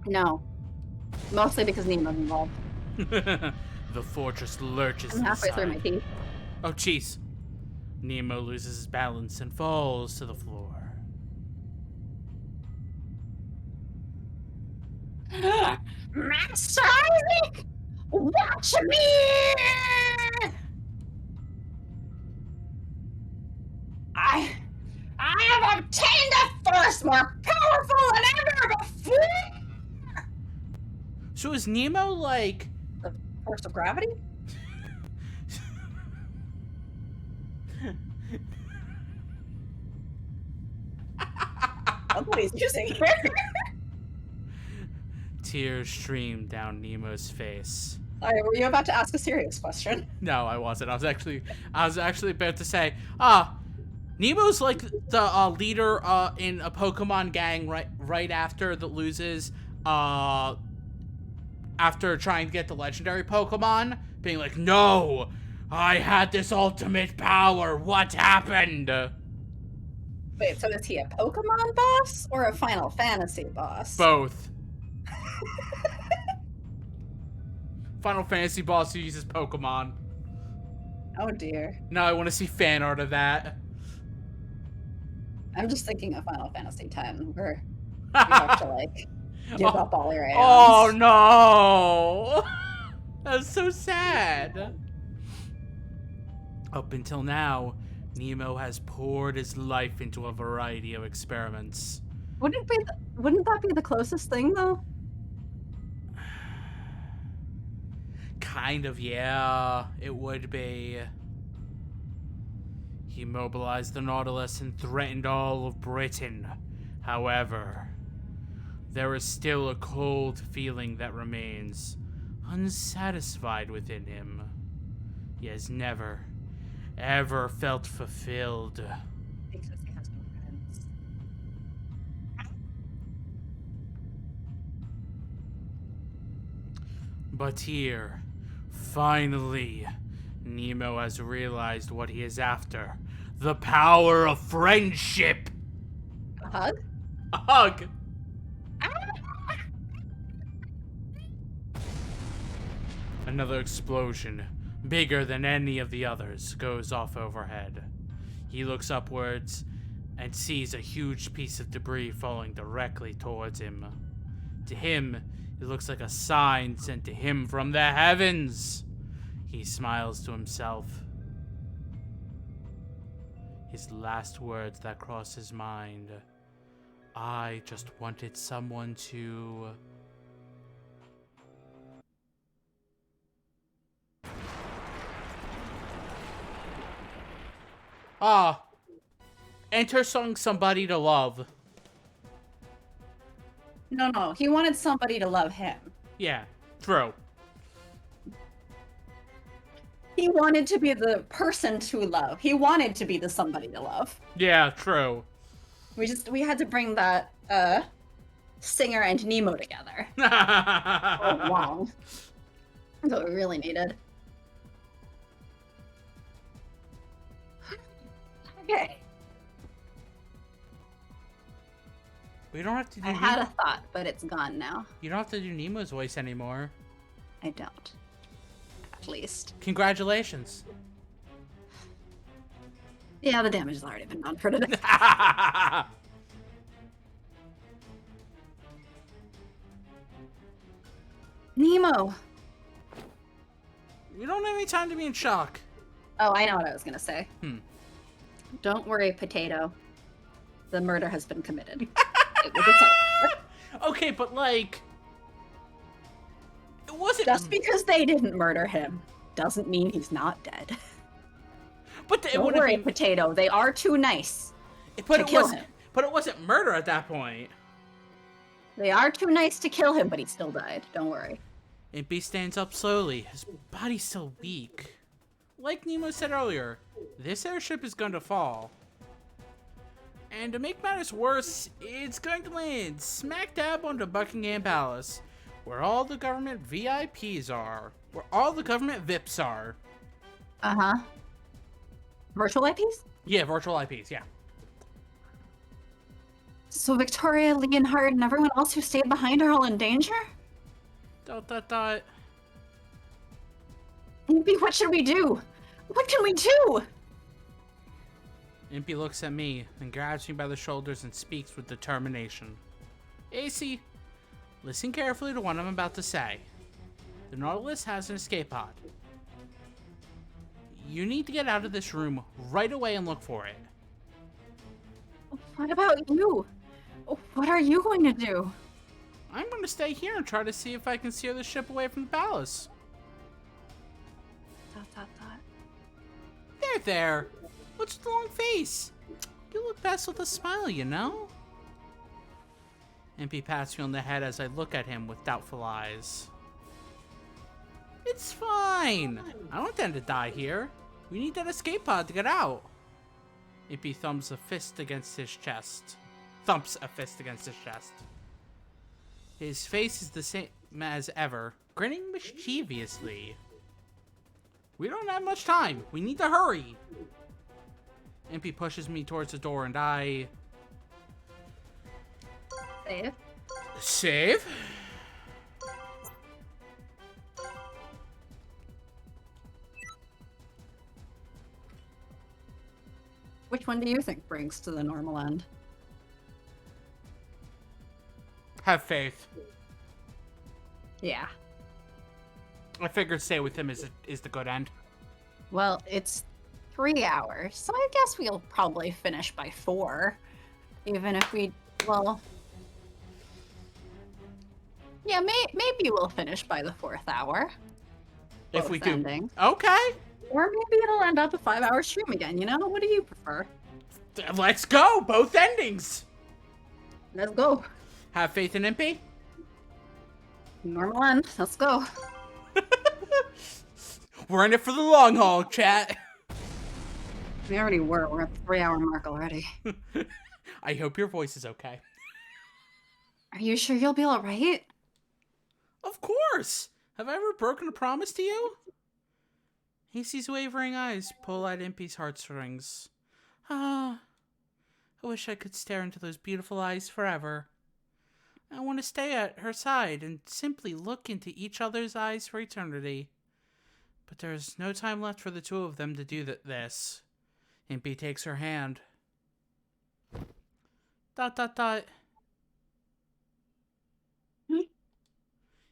No. Mostly because Nemo's involved. The fortress lurches I'm halfway through my inside. teeth. Oh, jeez. Nemo loses his balance and falls to the floor. Master Isaac! Watch me! I have obtained a force more powerful than ever before! So is Nemo like... The force of gravity? That's what he's using here. Tears stream down Nemo's face. Sorry, were you about to ask a serious question? No, I wasn't. I was actually about to say, Nemo's like the leader in a Pokemon gang right after that loses after trying to get the legendary Pokemon, being like, no, I had this ultimate power. What happened? Wait, so is he a Pokemon boss or a Final Fantasy boss? Both. Final Fantasy boss who uses Pokemon. Oh dear. Now I want to see fan art of that. I'm just thinking of Final Fantasy X, where you have to like give up all your aeons. Oh no! That's so sad. Up until now, Nemo has poured his life into a variety of experiments. Wouldn't that be the closest thing though? Kind of, yeah, it would be. He mobilized the Nautilus and threatened all of Britain. However, there is still a cold feeling that remains unsatisfied within him. He has never, ever felt fulfilled. Because he has no friends. But here, finally, Nemo has realized what he is after. The power of friendship. A hug? A hug. Another explosion, bigger than any of the others, goes off overhead. He looks upwards and sees a huge piece of debris falling directly towards him. To him, it looks like a sign sent to him from the heavens. He smiles to himself. His last words that cross his mind. I just wanted someone to... Enter song Somebody to Love. No. He wanted somebody to love him. Yeah, true. He wanted to be the person to love. He wanted to be the somebody to love. Yeah, true. We had to bring that Singer and Nemo together. Oh wow. That's what we really needed. Okay. We don't have to do I had a thought, but it's gone now. You don't have to do Nemo's voice anymore. I don't. At least. Congratulations. Yeah, the damage has already been done for today. Nemo! We don't have any time to be in shock. Oh, I know what I was gonna say. Don't worry, Potato. The murder has been committed. It was itself. Okay, but like... It wasn't... Just because they didn't murder him doesn't mean he's not dead. But it Don't wouldn't worry, be... Potato. They are too nice But to it kill wasn't... him. But it wasn't murder at that point. They are too nice to kill him, but he still died. Don't worry. Impey stands up slowly. His body's still weak. Like Nemo said earlier, this airship is going to fall. And to make matters worse, it's going to land smack dab onto Buckingham Palace, where all the government VIPs are. Where all the government VIPs are. Uh-huh. Virtual IPs? Yeah, virtual IPs, yeah. So Victoria, Leonhard, and everyone else who stayed behind are all in danger? Impey, what should we do? What can we do? Impey looks at me, then grabs me by the shoulders and speaks with determination. AC, listen carefully to what I'm about to say. The Nautilus has an escape pod. You need to get out of this room right away and look for it. What about you? What are you going to do? I'm going to stay here and try to see if I can steer the ship away from the palace. ... There. What's the long face? You look best with a smile, you know? Impey pats me on the head as I look at him with doubtful eyes. It's fine. I don't intend to die here. We need that escape pod to get out. Impey thumps a fist against his chest. His face is the same as ever, grinning mischievously. We don't have much time. We need to hurry. Impey pushes me towards the door and I... Save? Which one do you think brings to the normal end? Have faith. Yeah. I figured stay with him is the good end. Well, it's 3 hours, so I guess we'll probably finish by 4. Even if we, well... Yeah, maybe we'll finish by the 4th hour. If we do. Ending. Okay. Or maybe it'll end up a 5-hour stream again, you know? What do you prefer? Let's go. Both endings. Let's go. Have faith in Impey. Normal end. Let's go. We're in it for the long haul, chat. We already were. We're at the 3-hour mark already. I hope your voice is okay. Are you sure you'll be alright? Of course. Have I ever broken a promise to you? He sees wavering eyes pull at Impey's heartstrings. Ah, I wish I could stare into those beautiful eyes forever. I want to stay at her side and simply look into each other's eyes for eternity. But there's no time left for the two of them to do this. Impey takes her hand. ...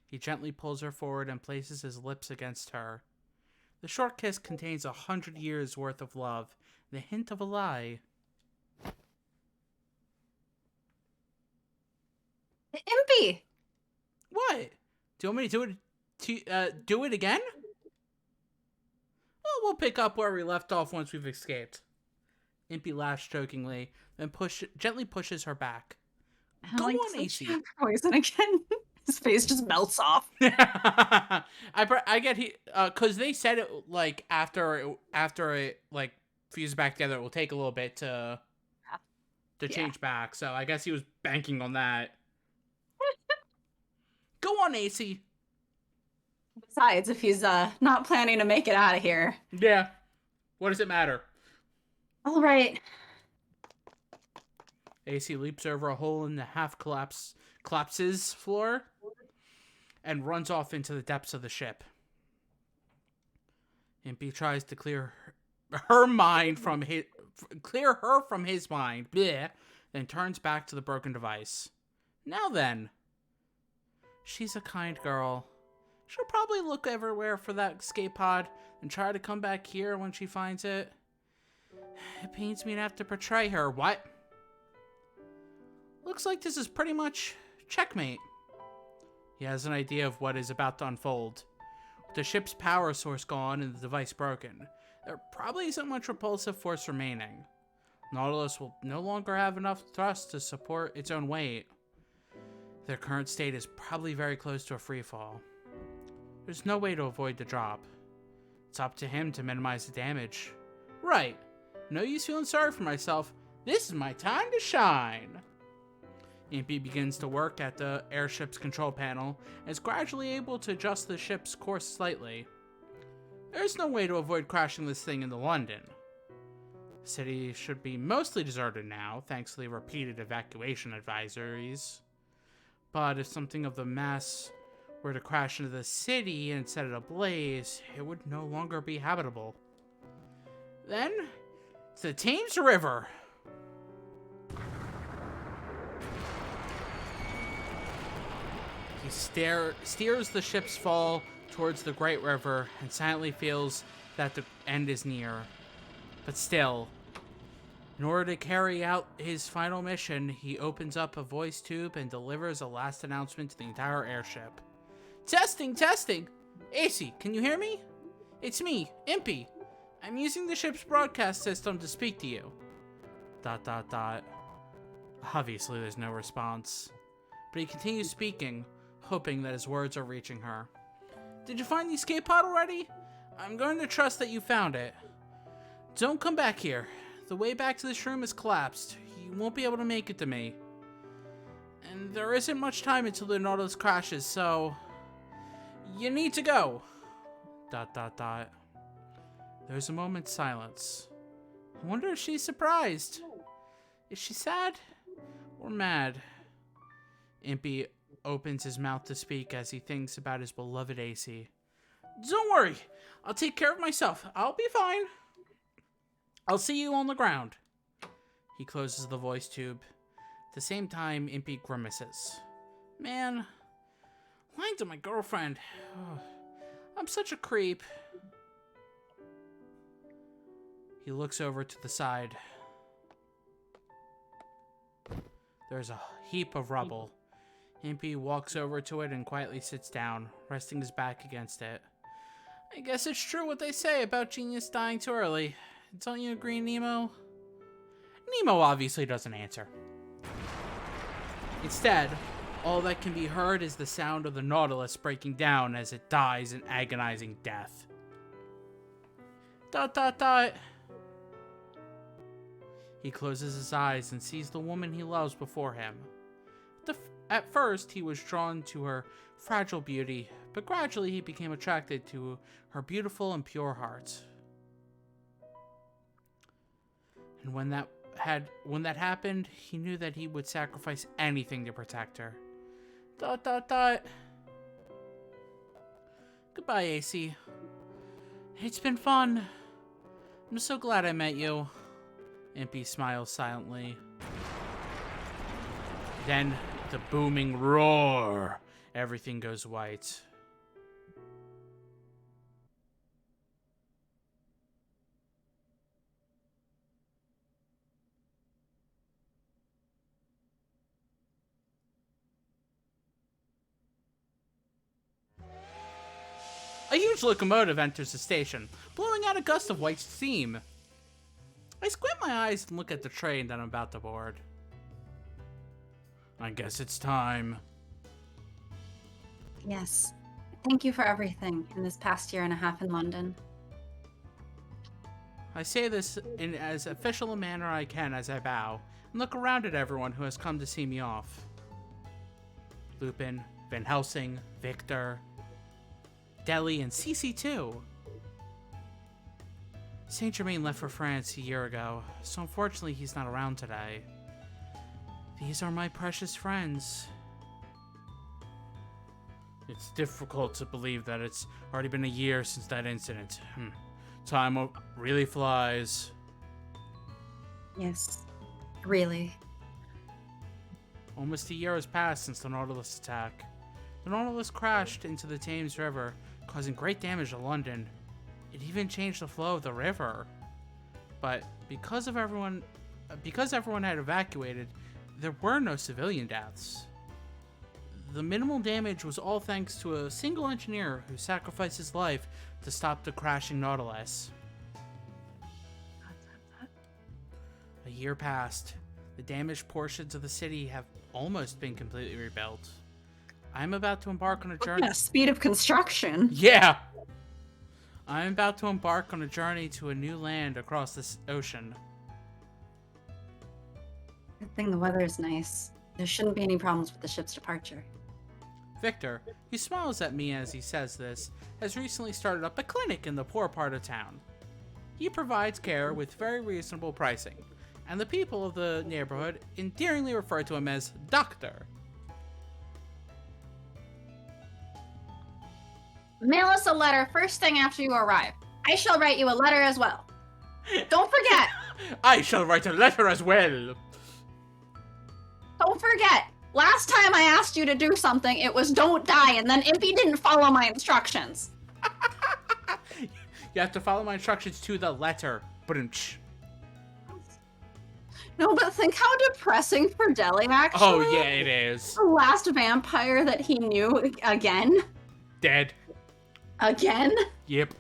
He gently pulls her forward and places his lips against her. The short kiss contains 100 years worth of love, the hint of a lie. Impy! What? Do you want me to do it again? Well, we'll pick up where we left off once we've escaped. Impey laughs jokingly, then gently pushes her back. Go on, AC. Poison again. His face just melts off. I get because they said it like after it like fuses back together, it will take a little bit to change back. So I guess he was banking on that. Go on, AC. Besides, if he's not planning to make it out of here. Yeah. What does it matter? All right. AC leaps over a hole in the collapses floor and runs off into the depths of the ship. Impey tries to clear her from his mind, bleh, then turns back to the broken device. Now then. She's a kind girl. She'll probably look everywhere for that escape pod and try to come back here when she finds it. It pains me to have to betray her. What? Looks like this is pretty much checkmate. He has an idea of what is about to unfold. With the ship's power source gone and the device broken, there probably isn't much repulsive force remaining. Nautilus will no longer have enough thrust to support its own weight. Their current state is probably very close to a freefall. There's no way to avoid the drop. It's up to him to minimize the damage. Right. No use feeling sorry for myself. This is my time to shine. Impey begins to work at the airship's control panel and is gradually able to adjust the ship's course slightly. There's no way to avoid crashing this thing into London. The city should be mostly deserted now, thanks to the repeated evacuation advisories. But if something of the mass were to crash into the city and set it ablaze, it would no longer be habitable. Then, it's the Thames River. He steers the ship's fall towards the great river and silently feels that the end is near. But still, in order to carry out his final mission, he opens up a voice tube and delivers a last announcement to the entire airship. Testing, testing! AC, can you hear me? It's me, Impey. I'm using the ship's broadcast system to speak to you. ... Obviously, there's no response. But he continues speaking, hoping that his words are reaching her. Did you find the escape pod already? I'm going to trust that you found it. Don't come back here. The way back to this room is collapsed. You won't be able to make it to me. And there isn't much time until the Nautilus crashes, so... You need to go. ... There's a moment's silence. I wonder if she's surprised. Is she sad? Or mad? Impey opens his mouth to speak as he thinks about his beloved AC. Don't worry. I'll take care of myself. I'll be fine. I'll see you on the ground. He closes the voice tube. At the same time, Impey grimaces. Man, lying to my girlfriend. Oh, I'm such a creep. He looks over to the side. There's a heap of rubble. Impey walks over to it and quietly sits down, resting his back against it. I guess it's true what they say about genius dying too early. Don't you agree, Nemo? Nemo obviously doesn't answer. Instead, all that can be heard is the sound of the Nautilus breaking down as it dies in agonizing death. ... He closes his eyes and sees the woman he loves before him. At first, he was drawn to her fragile beauty, but gradually he became attracted to her beautiful and pure heart. And when that happened, he knew that he would sacrifice anything to protect her. ... Goodbye, AC. It's been fun. I'm so glad I met you. Impey smiles silently. Then, the booming roar. Everything goes white. A huge locomotive enters the station, blowing out a gust of white steam. I squint my eyes and look at the train that I'm about to board. I guess it's time. Yes. Thank you for everything in this past year and a half in London. I say this in as official a manner I can as I bow, and look around at everyone who has come to see me off. Lupin, Van Helsing, Victor, Deli, and Cece too. Saint Germain left for France a year ago, so unfortunately he's not around today. These are my precious friends. It's difficult to believe that it's already been a year since that incident. Time really flies. Yes, really. Almost a year has passed since the Nautilus attack. The Nautilus crashed into the Thames River, causing great damage to London. It even changed the flow of the river. But because everyone had evacuated, there were no civilian deaths. The minimal damage was all thanks to a single engineer who sacrificed his life to stop the crashing Nautilus. A year passed. The damaged portions of the city have almost been completely rebuilt. I'm about to embark on a journey. Yeah, speed of construction. Yeah! I'm about to embark on a journey to a new land across this ocean. Good thing the weather is nice. There shouldn't be any problems with the ship's departure. Victor, who smiles at me as he says this, has recently started up a clinic in the poor part of town. He provides care with very reasonable pricing, and the people of the neighborhood endearingly refer to him as Doctor. Mail us a letter first thing after you arrive. I shall write you a letter as well. Don't forget! I shall write a letter as well. Don't forget! Last time I asked you to do something, it was don't die, and then Impey didn't follow my instructions. You have to follow my instructions to the letter. Brunch. No, but think how depressing for Deli, actually. Oh, yeah, it is. The last vampire that he knew again. Dead. Again? Yep.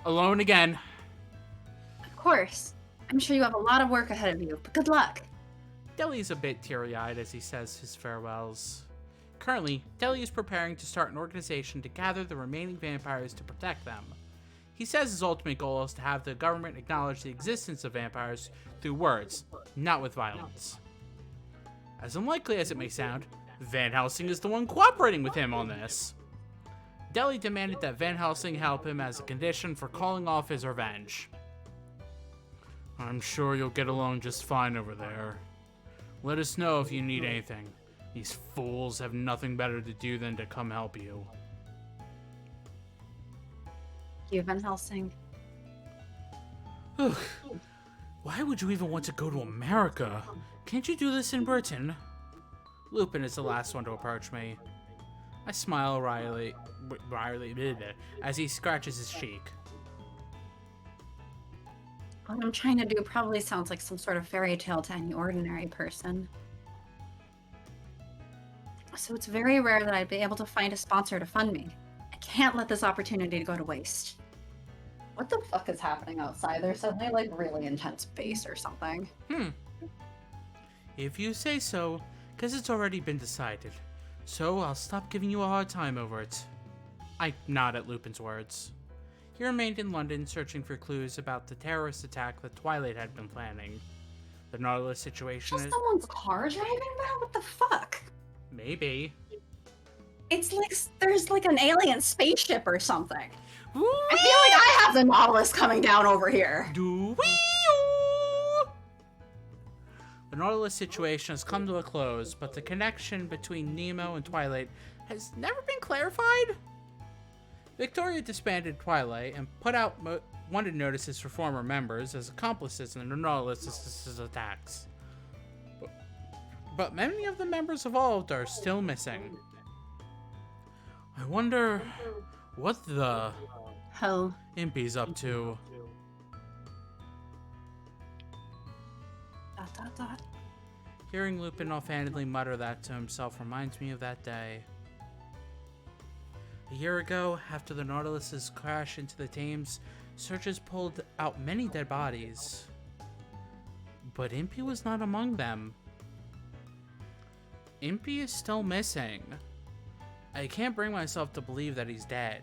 Alone again. Of course. I'm sure you have a lot of work ahead of you, but good luck. Deli's a bit teary-eyed as he says his farewells. Currently, Deli is preparing to start an organization to gather the remaining vampires to protect them. He says his ultimate goal is to have the government acknowledge the existence of vampires through words, not with violence. As unlikely as it may sound, Van Helsing is the one cooperating with him on this. Deli demanded that Van Helsing help him as a condition for calling off his revenge. I'm sure you'll get along just fine over there. Let us know if you need anything. These fools have nothing better to do than to come help you. You, Van Helsing. Ugh. Why would you even want to go to America? Can't you do this in Britain? Lupin is the last one to approach me. I smile wryly as he scratches his cheek. What I'm trying to do probably sounds like some sort of fairy tale to any ordinary person. So it's very rare that I'd be able to find a sponsor to fund me. I can't let this opportunity go to waste. What the fuck is happening outside? There's suddenly like really intense bass or something. If you say so, because it's already been decided. So I'll stop giving you a hard time over it. I nod at Lupin's words. He remained in London searching for clues about the terrorist attack that Twilight had been planning. The Nautilus situation Just is... someone's car driving by? What the fuck? Maybe. It's like there's like an alien spaceship or something. I I feel like I have the Nautilus coming down over here. Do we? Nautilus situation has come to a close, but the connection between Nemo and Twilight has never been clarified. Victoria disbanded Twilight and put out wanted notices for former members as accomplices in the Nautilus' attacks. But many of the members involved are still missing. I wonder what the Hell. Impey's up to. ... Hearing Lupin offhandedly mutter that to himself reminds me of that day. A year ago, after the Nautilus's crash into the Thames, searchers pulled out many dead bodies. But Impey was not among them. Impey is still missing. I can't bring myself to believe that he's dead.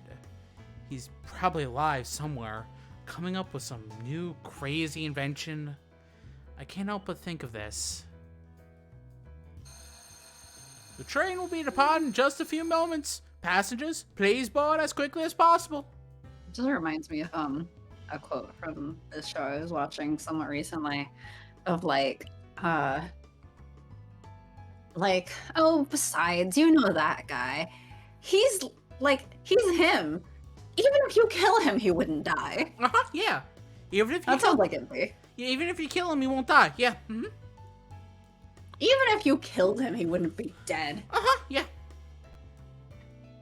He's probably alive somewhere, coming up with some new crazy invention. I can't help but think of this. The train will be departing in just a few moments. Passengers, please board as quickly as possible. It just reminds me of a quote from this show I was watching somewhat recently of oh, besides, you know that guy. He's him. Even if you kill him, he wouldn't die. Yeah. Even if you That sounds like Impey. Yeah, even if you kill him, he won't die. Yeah. Even if you killed him, he wouldn't be dead. Yeah.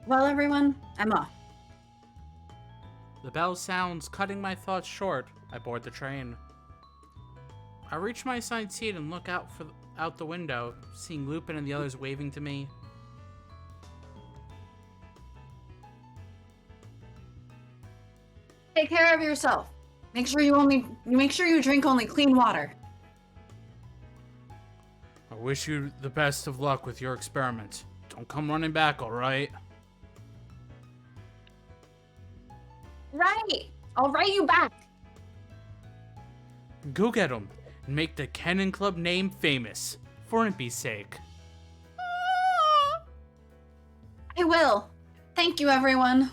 Well, everyone, I'm off. The bell sounds, cutting my thoughts short. I board the train. I reach my assigned seat and look out the window, seeing Lupin and the others waving to me. Take care of yourself. Make sure you drink only clean water. I wish you the best of luck with your experiment. Don't come running back, all right? Right. I'll write you back. Go get him and make the Cannon Club name famous, for Impey's sake. I will. Thank you, everyone.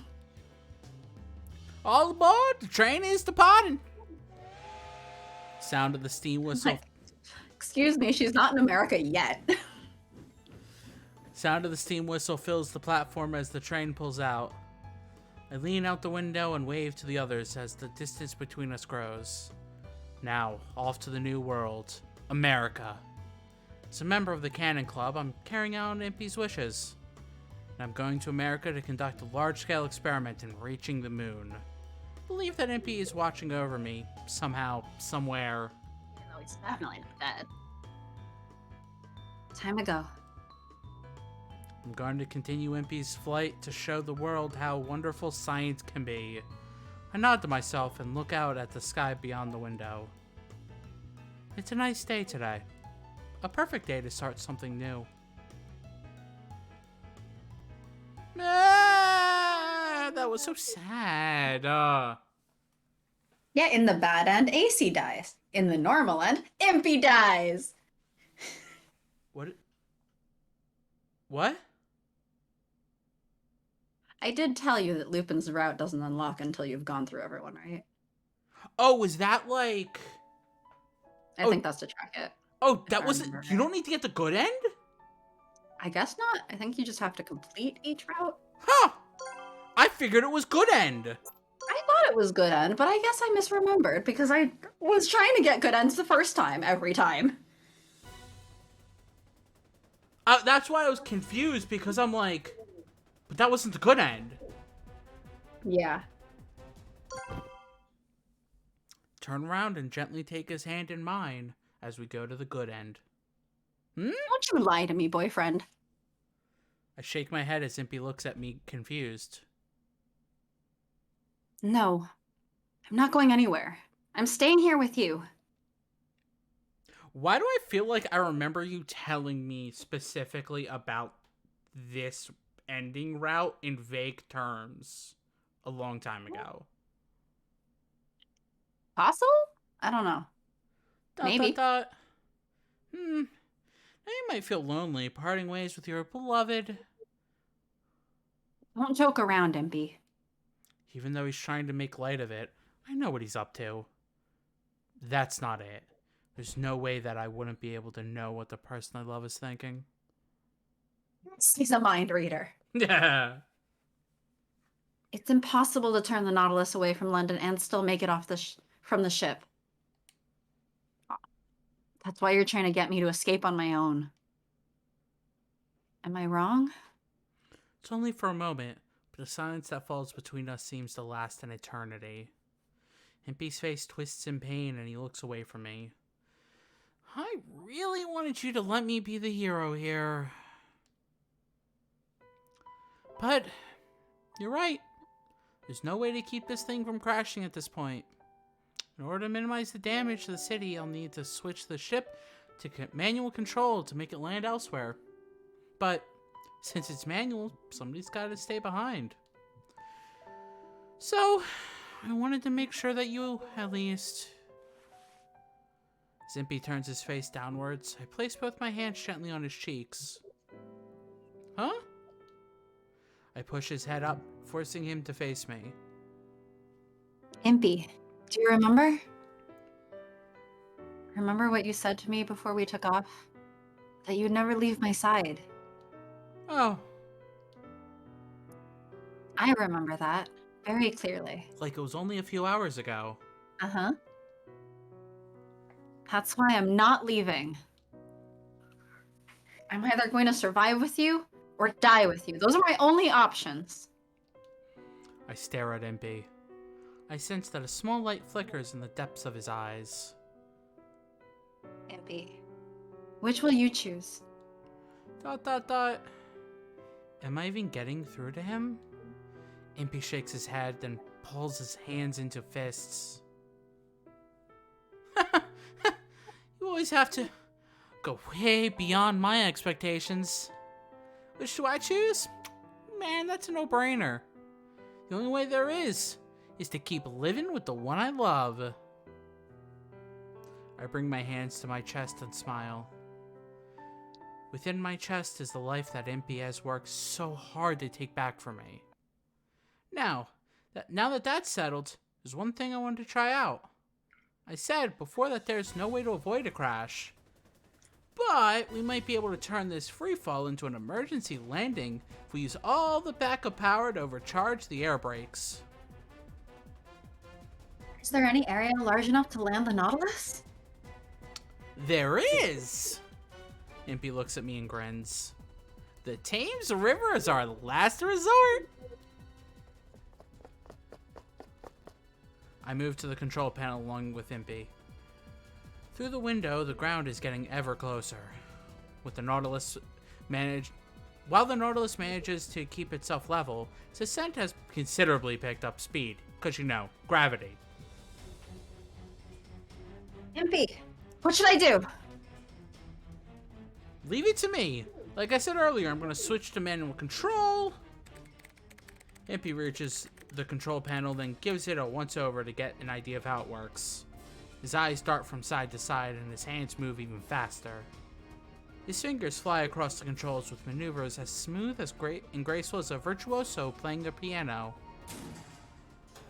All aboard! The train is departing! Sound of the steam whistle. Excuse me, she's not in America yet. Sound of the steam whistle fills the platform as the train pulls out. I lean out the window and wave to the others as the distance between us grows. Now, off to the new world. America. As a member of the Cannon Club, I'm carrying out Impey's wishes. And I'm going to America to conduct a large-scale experiment in reaching the moon. I believe that Impey is watching over me, somehow, somewhere. No, he's definitely not dead. Time to go. I'm going to continue Impey's flight to show the world how wonderful science can be. I nod to myself and look out at the sky beyond the window. It's a nice day today. A perfect day to start something new. That was so sad. Yeah, in the bad end, AC dies. In the normal end, Impey dies. What? I did tell you that Lupin's route doesn't unlock until you've gone through everyone, right? Oh, was that like... I think that's to track it. Oh, that wasn't... You don't need to get the good end? I guess not. I think you just have to complete each route. Huh! I figured it was good end. I thought it was good end, but I guess I misremembered because I was trying to get good ends the first time, every time. That's why I was confused, because I'm like... But that wasn't the good end. Yeah. Turn around and gently take his hand in mine as we go to the good end. Don't you lie to me, boyfriend. I shake my head as Impey looks at me confused. No. I'm not going anywhere. I'm staying here with you. Why do I feel like I remember you telling me specifically about this ending route in vague terms a long time ago? Possible? I don't know. Maybe. Now you might feel lonely parting ways with your beloved. Don't joke around, Impey. Even though he's trying to make light of it, I know what he's up to. That's not it. There's no way that I wouldn't be able to know what the person I love is thinking. He's a mind reader. Yeah. It's impossible to turn the Nautilus away from London and still make it off from the ship. That's why you're trying to get me to escape on my own. Am I wrong? It's only for a moment, but the silence that falls between us seems to last an eternity. Impey's face twists in pain and he looks away from me. I really wanted you to let me be the hero here. But, you're right. There's no way to keep this thing from crashing at this point. In order to minimize the damage to the city, I'll need to switch the ship to manual control to make it land elsewhere. But, since it's manual, somebody's got to stay behind. So, I wanted to make sure that you, at least... As Impey turns his face downwards, I place both my hands gently on his cheeks. Huh? I push his head up, forcing him to face me. Impey, do you remember? Remember what you said to me before we took off? That you'd never leave my side. Oh. I remember that very clearly. Like it was only a few hours ago. Uh-huh. That's why I'm not leaving. I'm either going to survive with you or die with you. Those are my only options. I stare at Impey. I sense that a small light flickers in the depths of his eyes. Impey, which will you choose? ... Am I even getting through to him? Impey shakes his head, then pulls his hands into fists. You always have to go way beyond my expectations. Which do I choose? Man, that's a no-brainer. The only way there is to keep living with the one I love. I bring my hands to my chest and smile. Within my chest is the life that Impey has worked so hard to take back from me. Now that that's settled, there's one thing I wanted to try out. I said before that there's no way to avoid a crash. But we might be able to turn this freefall into an emergency landing if we use all the backup power to overcharge the air brakes. Is there any area large enough to land the Nautilus? There is! Impey looks at me and grins. The Thames River is our last resort! I move to the control panel along with Impey. Through the window, the ground is getting ever closer. While the Nautilus manages to keep itself level, its ascent has considerably picked up speed. Because, you know, gravity. Impey, what should I do? Leave it to me. Like I said earlier, I'm going to switch to manual control. Impey reaches the control panel, then gives it a once-over to get an idea of how it works. His eyes dart from side to side, and his hands move even faster. His fingers fly across the controls with maneuvers as smooth as and graceful as a virtuoso playing a piano.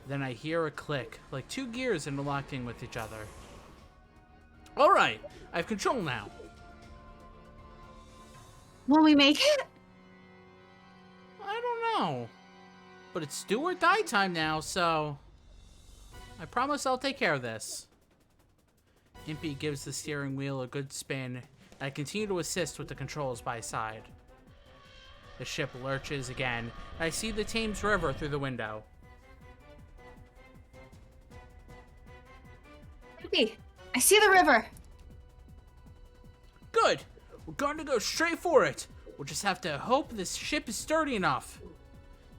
Then I hear a click, like two gears interlocking with each other. Alright, I have control now. Will we make it? I don't know. But it's do or die time now, so... I promise I'll take care of this. Impey gives the steering wheel a good spin, and I continue to assist with the controls by his side. The ship lurches again, and I see the Thames River through the window. Impey, I see the river. Good! We're going to go straight for it! We'll just have to hope this ship is sturdy enough.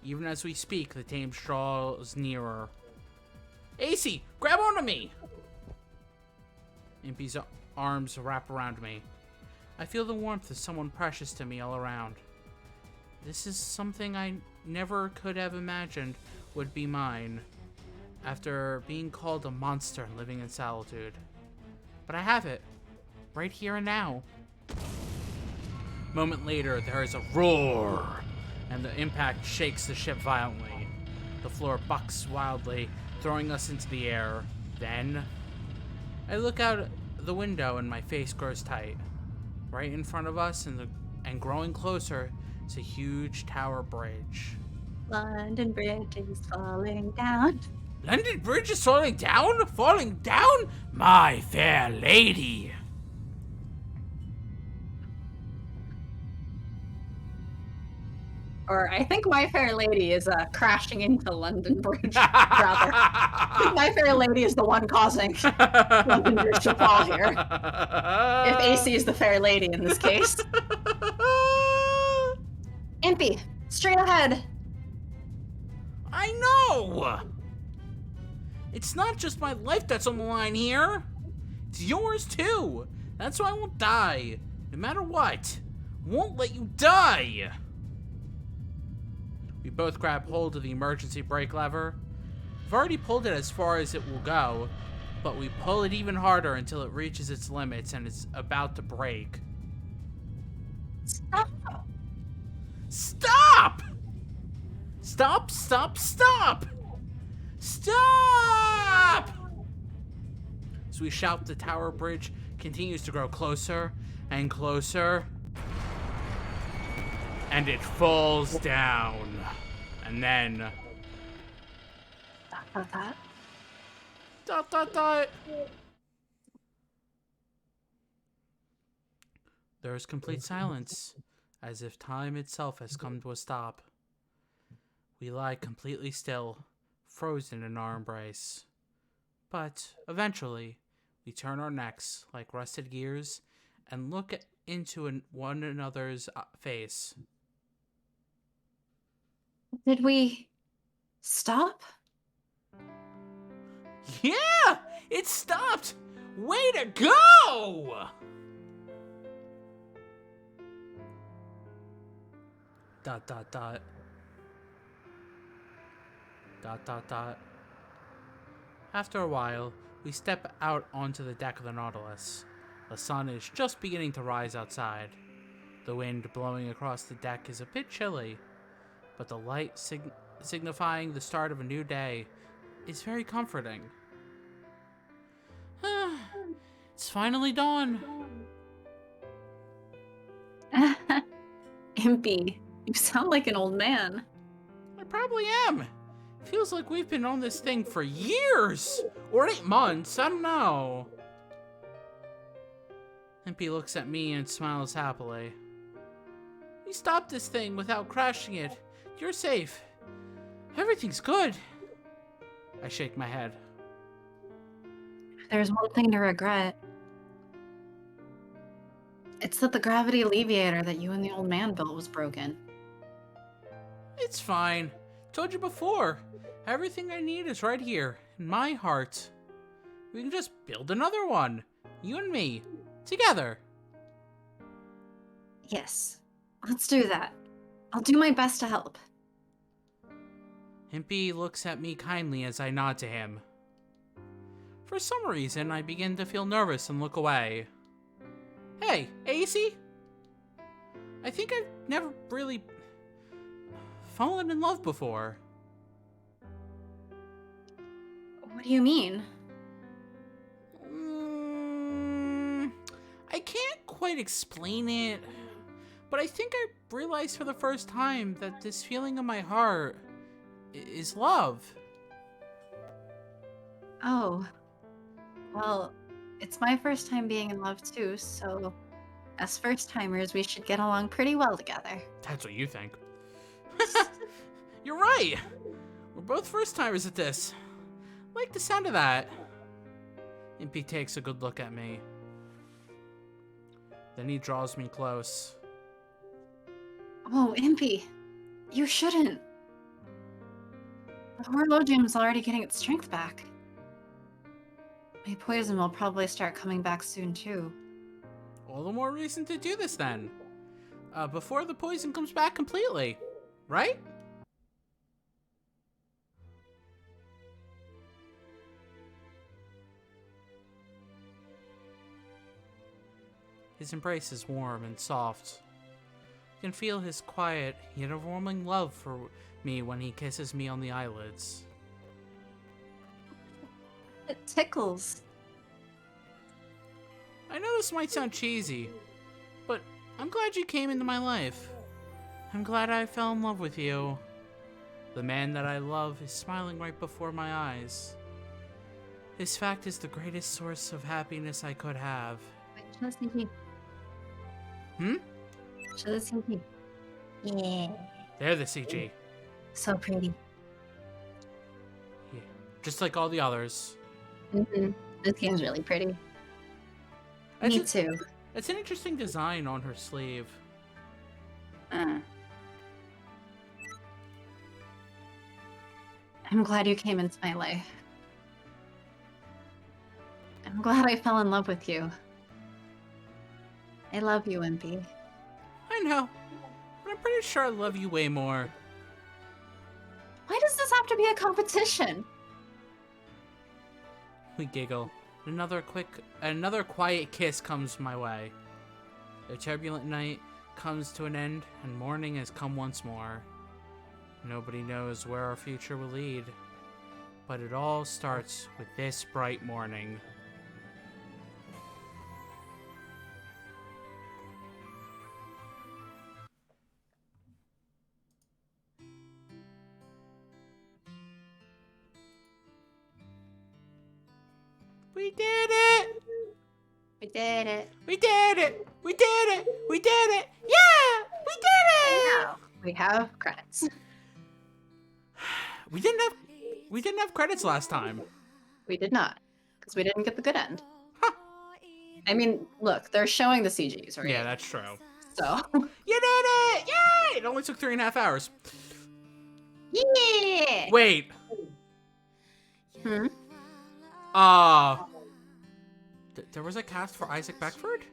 Even as we speak, the Thames draws nearer. AC, grab onto me! Impey's arms wrap around me. I feel the warmth of someone precious to me all around. This is something I never could have imagined would be mine, after being called a monster and living in solitude. But I have it, right here and now. A moment later, there is a roar, and the impact shakes the ship violently. The floor bucks wildly, throwing us into the air. Then, I look out the window and my face grows tight. Right in front of us and growing closer is a huge tower bridge. London Bridge is falling down. London Bridge is falling down? Falling down? My fair lady. Or I think My Fair Lady is crashing into London Bridge, rather. I think My Fair Lady is the one causing London Bridge to fall here. If AC is the Fair Lady in this case. Impey, straight ahead. I know! It's not just my life that's on the line here. It's yours too. That's why I won't die. No matter what. Won't let you die. We both grab hold of the emergency brake lever. We've already pulled it as far as it will go, but we pull it even harder until it reaches its limits and it's about to break. Stop. Stop! Stop, stop, stop! Stop! So we shout, the tower bridge continues to grow closer and closer. And it falls down. And then... That. Dot, dot, dot. There is complete silence, as if time itself has come to a stop. We lie completely still, frozen in our embrace. But, eventually, we turn our necks like rusted gears and look into one another's face. Did we stop? Yeah! It stopped! Way to go! Dot, dot, dot. Dot, dot, dot. After a while, we step out onto the deck of the Nautilus. The sun is just beginning to rise outside. The wind blowing across the deck is a bit chilly, but the light signifying the start of a new day is very comforting. It's finally dawn. Impey, you sound like an old man. I probably am. Feels like we've been on this thing for years! Or 8 months, I don't know. Impey looks at me and smiles happily. We stopped this thing without crashing it. You're safe. Everything's good. I shake my head. There's one thing to regret. It's that the gravity alleviator that you and the old man built was broken. It's fine. Told you before. Everything I need is right here, in my heart. We can just build another one. You and me. Together. Yes, let's do that. I'll do my best to help. Impey looks at me kindly as I nod to him. For some reason, I begin to feel nervous and look away. Hey, AC? I think I've never really fallen in love before. What do you mean? I can't quite explain it, but I think I realized for the first time that this feeling in my heart is love. Oh. Well, it's my first time being in love too, so as first-timers, we should get along pretty well together. That's what you think. You're right! We're both first-timers at this. Like the sound of that. Impey takes a good look at me. Then he draws me close. Oh, Impey, you shouldn't. The horologium's already getting its strength back. My poison will probably start coming back soon too. All the more reason to do this then. Before the poison comes back completely, right? His embrace is warm and soft. You can feel his quiet, yet overwhelming love for me when he kisses me on the eyelids. It tickles. I know this might sound cheesy, but I'm glad you came into my life. I'm glad I fell in love with you. The man that I love is smiling right before my eyes. This fact is the greatest source of happiness I could have. Show the CG. Hmm? Show the CG. Yeah. They're the CG. So pretty. Yeah. Just like all the others. This game's really pretty. It's Me too. It's an interesting design on her sleeve. I'm glad you came into my life. I'm glad I fell in love with you. I love you, Impey. I know, but I'm pretty sure I love you way more. Why does this have to be a competition? We giggle. Another quiet kiss comes my way. The turbulent night comes to an end, and morning has come once more. Nobody knows where our future will lead, but it all starts with this bright morning. We did it! We did it. We did it! We did it! We did it! Yeah! We did it! Now we have credits. We didn't have credits last time. We did not, because we didn't get the good end. Huh. I mean, look, they're showing the CGs, right? Yeah, that's true. So. You did it! Yay! It only took 3.5 hours. Yeah! Wait. Hmm? There was a cast for Isaac Beckford?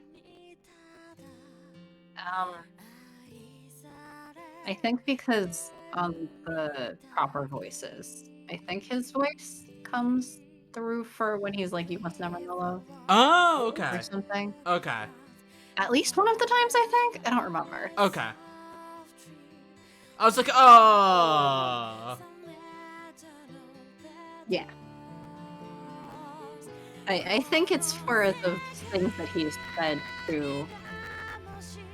I think because the proper voices. I think his voice comes through for when he's like, "You must never know love." Oh, okay. Or something. Okay. At least one of the times, I think. I don't remember. Okay. I was like, oh. Yeah. I think it's for the things that he's said to.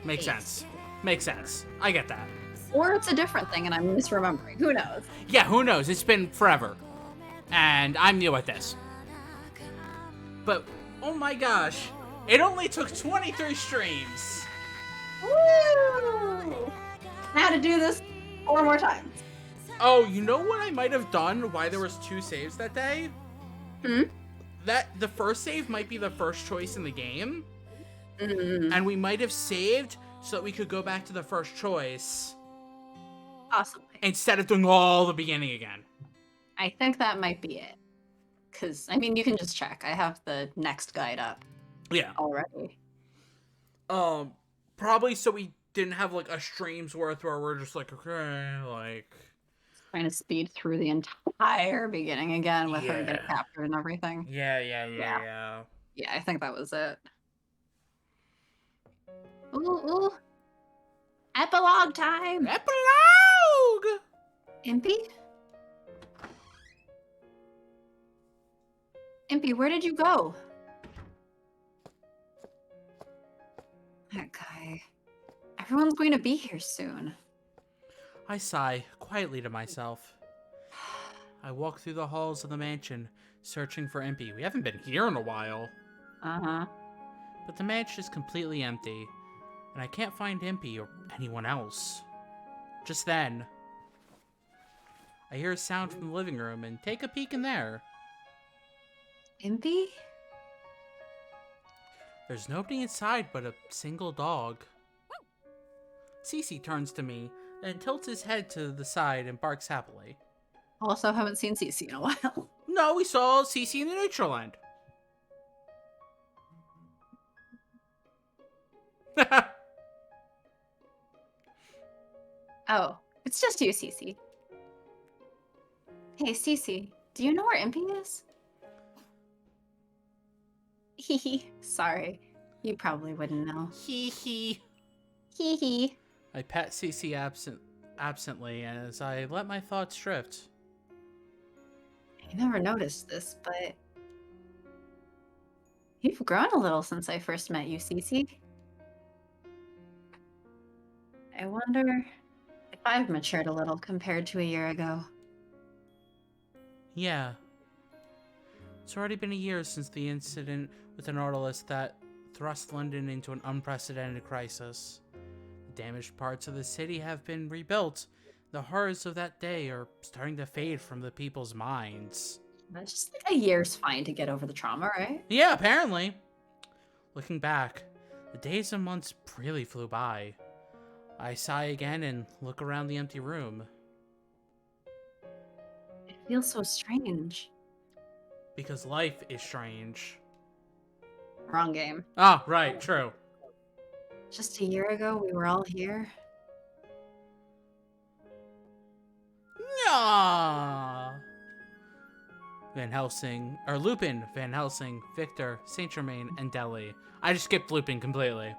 Makes sense. Makes sense. I get that. Or it's a different thing and I'm misremembering. Who knows? Yeah, who knows? It's been forever. And I'm new at this. But, oh my gosh. It only took 23 streams. Woo! Now to do this 4 more times. Oh, you know what I might have done? Why there was 2 saves that day? That the first save might be the first choice in the game. And we might have saved so that we could go back to the first choice. Possibly. Instead of doing all the beginning again. I think that might be it. Because, I mean, you can just check. I have the next guide up. Yeah. Already. Probably so we didn't have like a stream's worth where we're just like, okay, like. Trying to speed through the entire beginning again with her Yeah. getting captured and everything. Yeah. Yeah, I think that was it. Ooh. Epilogue time! Epilogue! Impey? Impey, where did you go? That guy. Everyone's going to be here soon. I sigh quietly to myself. I walk through the halls of the mansion, searching for Impey. We haven't been here in a while. Uh-huh. But the mansion is completely empty, and I can't find Impey or anyone else. Just then, I hear a sound from the living room and take a peek in there. Impey? There's nobody inside but a single dog. Cece turns to me and tilts his head to the side and barks happily. Also haven't seen Cece in a while. No, we saw Cece in the neutral end. Oh, it's just you, Cece. Hey, Cece, do you know where Impey is? Hee. Sorry. You probably wouldn't know. Hee hee. Hee. I pat Cece absently as I let my thoughts drift. I never noticed this, but You've grown a little since I first met you, Cece. I wonder if I've matured a little compared to a year ago. Yeah. It's already been a year since the incident with the Nautilus that thrust London into an unprecedented crisis. The damaged parts of the city have been rebuilt. The horrors of that day are starting to fade from the people's minds. That's just like a year's fine to get over the trauma, right? Yeah, apparently. Looking back, the days and months really flew by. I sigh again and look around the empty room. It feels so strange. Because life is strange. Wrong game. Ah, right, true. Just a year ago, we were all here. Yeah. Lupin, Van Helsing, Victor, Saint Germain, and Delhi. I just skipped Lupin completely.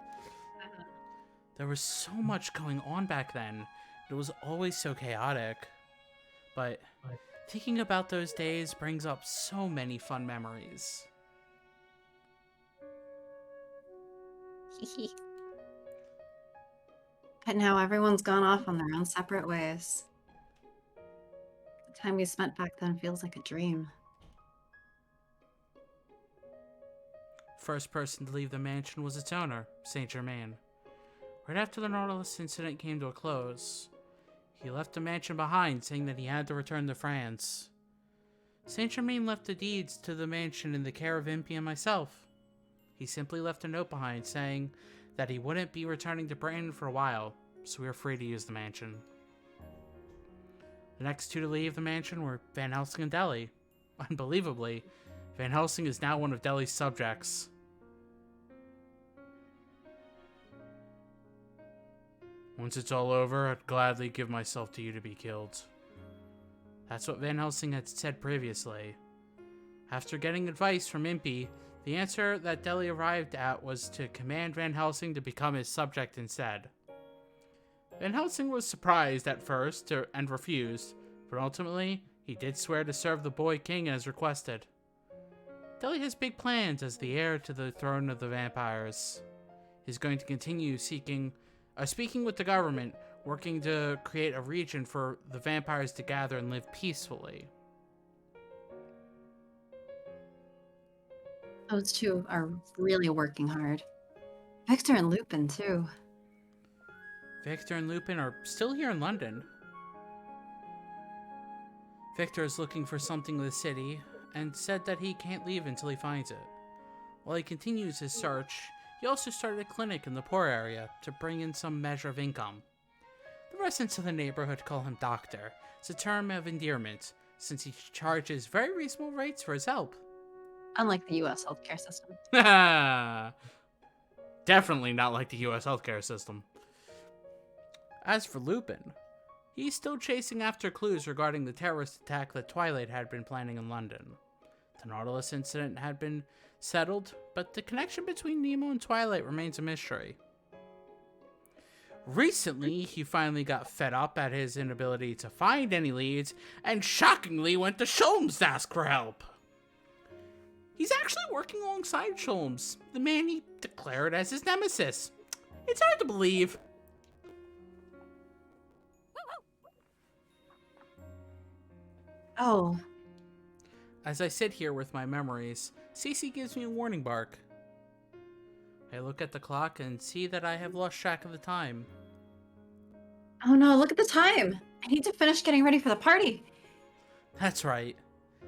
There was so much going on back then. It was always so chaotic. But thinking about those days brings up so many fun memories. But now everyone's gone off on their own separate ways. The time we spent back then feels like a dream. First person to leave the mansion was its owner, Saint Germain. Right after the Nautilus incident came to a close, he left the mansion behind, saying that he had to return to France. Saint Germain left the deeds to the mansion in the care of Impey and myself. He simply left a note behind saying that he wouldn't be returning to Britain for a while, so we were free to use the mansion. The next two to leave the mansion were Van Helsing and Delhi. Unbelievably, Van Helsing is now one of Delhi's subjects. Once it's all over, I'd gladly give myself to you to be killed. That's what Van Helsing had said previously. After getting advice from Impey, the answer that Delhi arrived at was to command Van Helsing to become his subject instead. Van Helsing was surprised at first and refused, but ultimately, he did swear to serve the boy king as requested. Delhi has big plans as the heir to the throne of the vampires. He's going to continue speaking with the government, working to create a region for the vampires to gather and live peacefully. Those two are really working hard. Victor and Lupin, too. Victor and Lupin are still here in London. Victor is looking for something in the city and said that he can't leave until he finds it. While he continues his search, he also started a clinic in the poor area to bring in some measure of income. The residents of the neighborhood call him Doctor. It's a term of endearment, since he charges very reasonable rates for his help. Unlike the US healthcare system. Definitely not like the US healthcare system. As for Lupin, he's still chasing after clues regarding the terrorist attack that Twilight had been planning in London. The Nautilus incident had been settled, but the connection between Nemo and Twilight remains a mystery. Recently, he finally got fed up at his inability to find any leads, and shockingly went to Sholmes to ask for help. He's actually working alongside Sholmes, the man he declared as his nemesis. It's hard to believe. Oh. As I sit here with my memories, Cece gives me a warning bark. I look at the clock and see that I have lost track of the time. Oh no, look at the time! I need to finish getting ready for the party! That's right.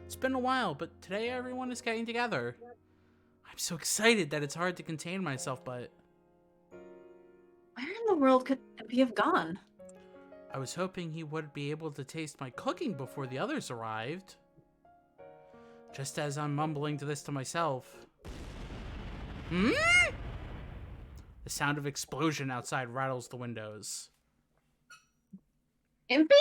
It's been a while, but today everyone is getting together. I'm so excited that it's hard to contain myself, but... Where in the world could Impey have gone? I was hoping he would be able to taste my cooking before the others arrived. Just as I'm mumbling this to myself. The sound of explosion outside rattles the windows. Impey?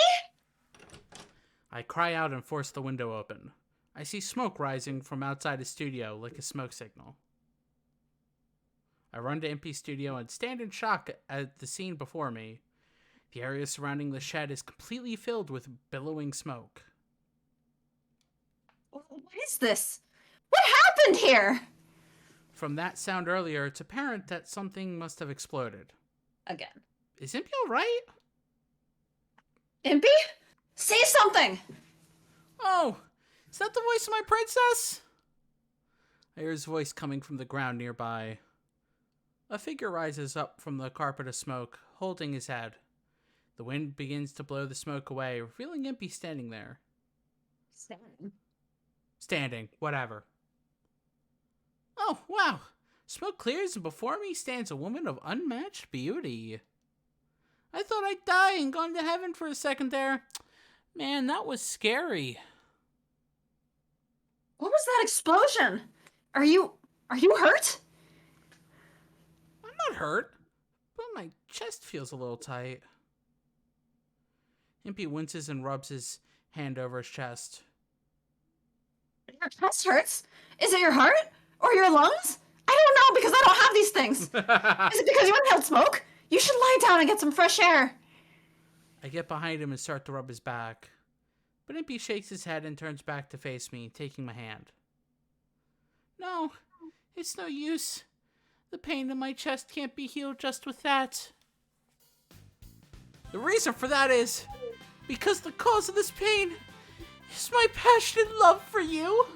I cry out and force the window open. I see smoke rising from outside his studio like a smoke signal. I run to Impey's studio and stand in shock at the scene before me. The area surrounding the shed is completely filled with billowing smoke. What is this? What happened here? From that sound earlier, it's apparent that something must have exploded. Again. Is Impey alright? Impey? Say something! Oh, is that the voice of my princess? I hear his voice coming from the ground nearby. A figure rises up from the carpet of smoke, holding his head. The wind begins to blow the smoke away, revealing Impey standing there. Standing, whatever. Oh, wow. Smoke clears and before me stands a woman of unmatched beauty. I thought I'd die and gone to heaven for a second there. Man, that was scary. What was that explosion? Are you hurt? I'm not hurt, but my chest feels a little tight. Impey winces and rubs his hand over his chest. Your chest hurts? Is it your heart? Or your lungs? I don't know because I don't have these things. Is it because you inhaled smoke? You should lie down and get some fresh air. I get behind him and start to rub his back. But Impey shakes his head and turns back to face me, taking my hand. No, it's no use. The pain in my chest can't be healed just with that. The reason for that is because the cause of this pain is my passionate love for you. ...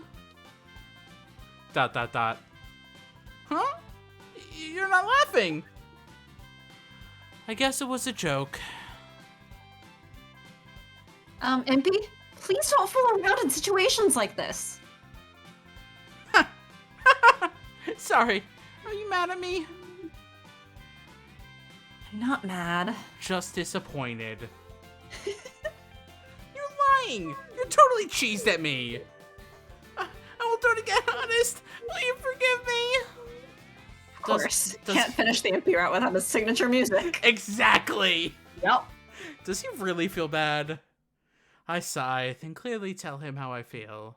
Huh? You're not laughing. I guess it was a joke. Impey, please don't fool around in situations like this. Sorry, are you mad at me? I'm not mad. Just disappointed. You're lying! You're totally cheesed at me! I will try to get honest! Will you forgive me? Of course. Can't finish the Impey route without his signature music. Exactly! Yep. Does he really feel bad? I sigh, then clearly tell him how I feel.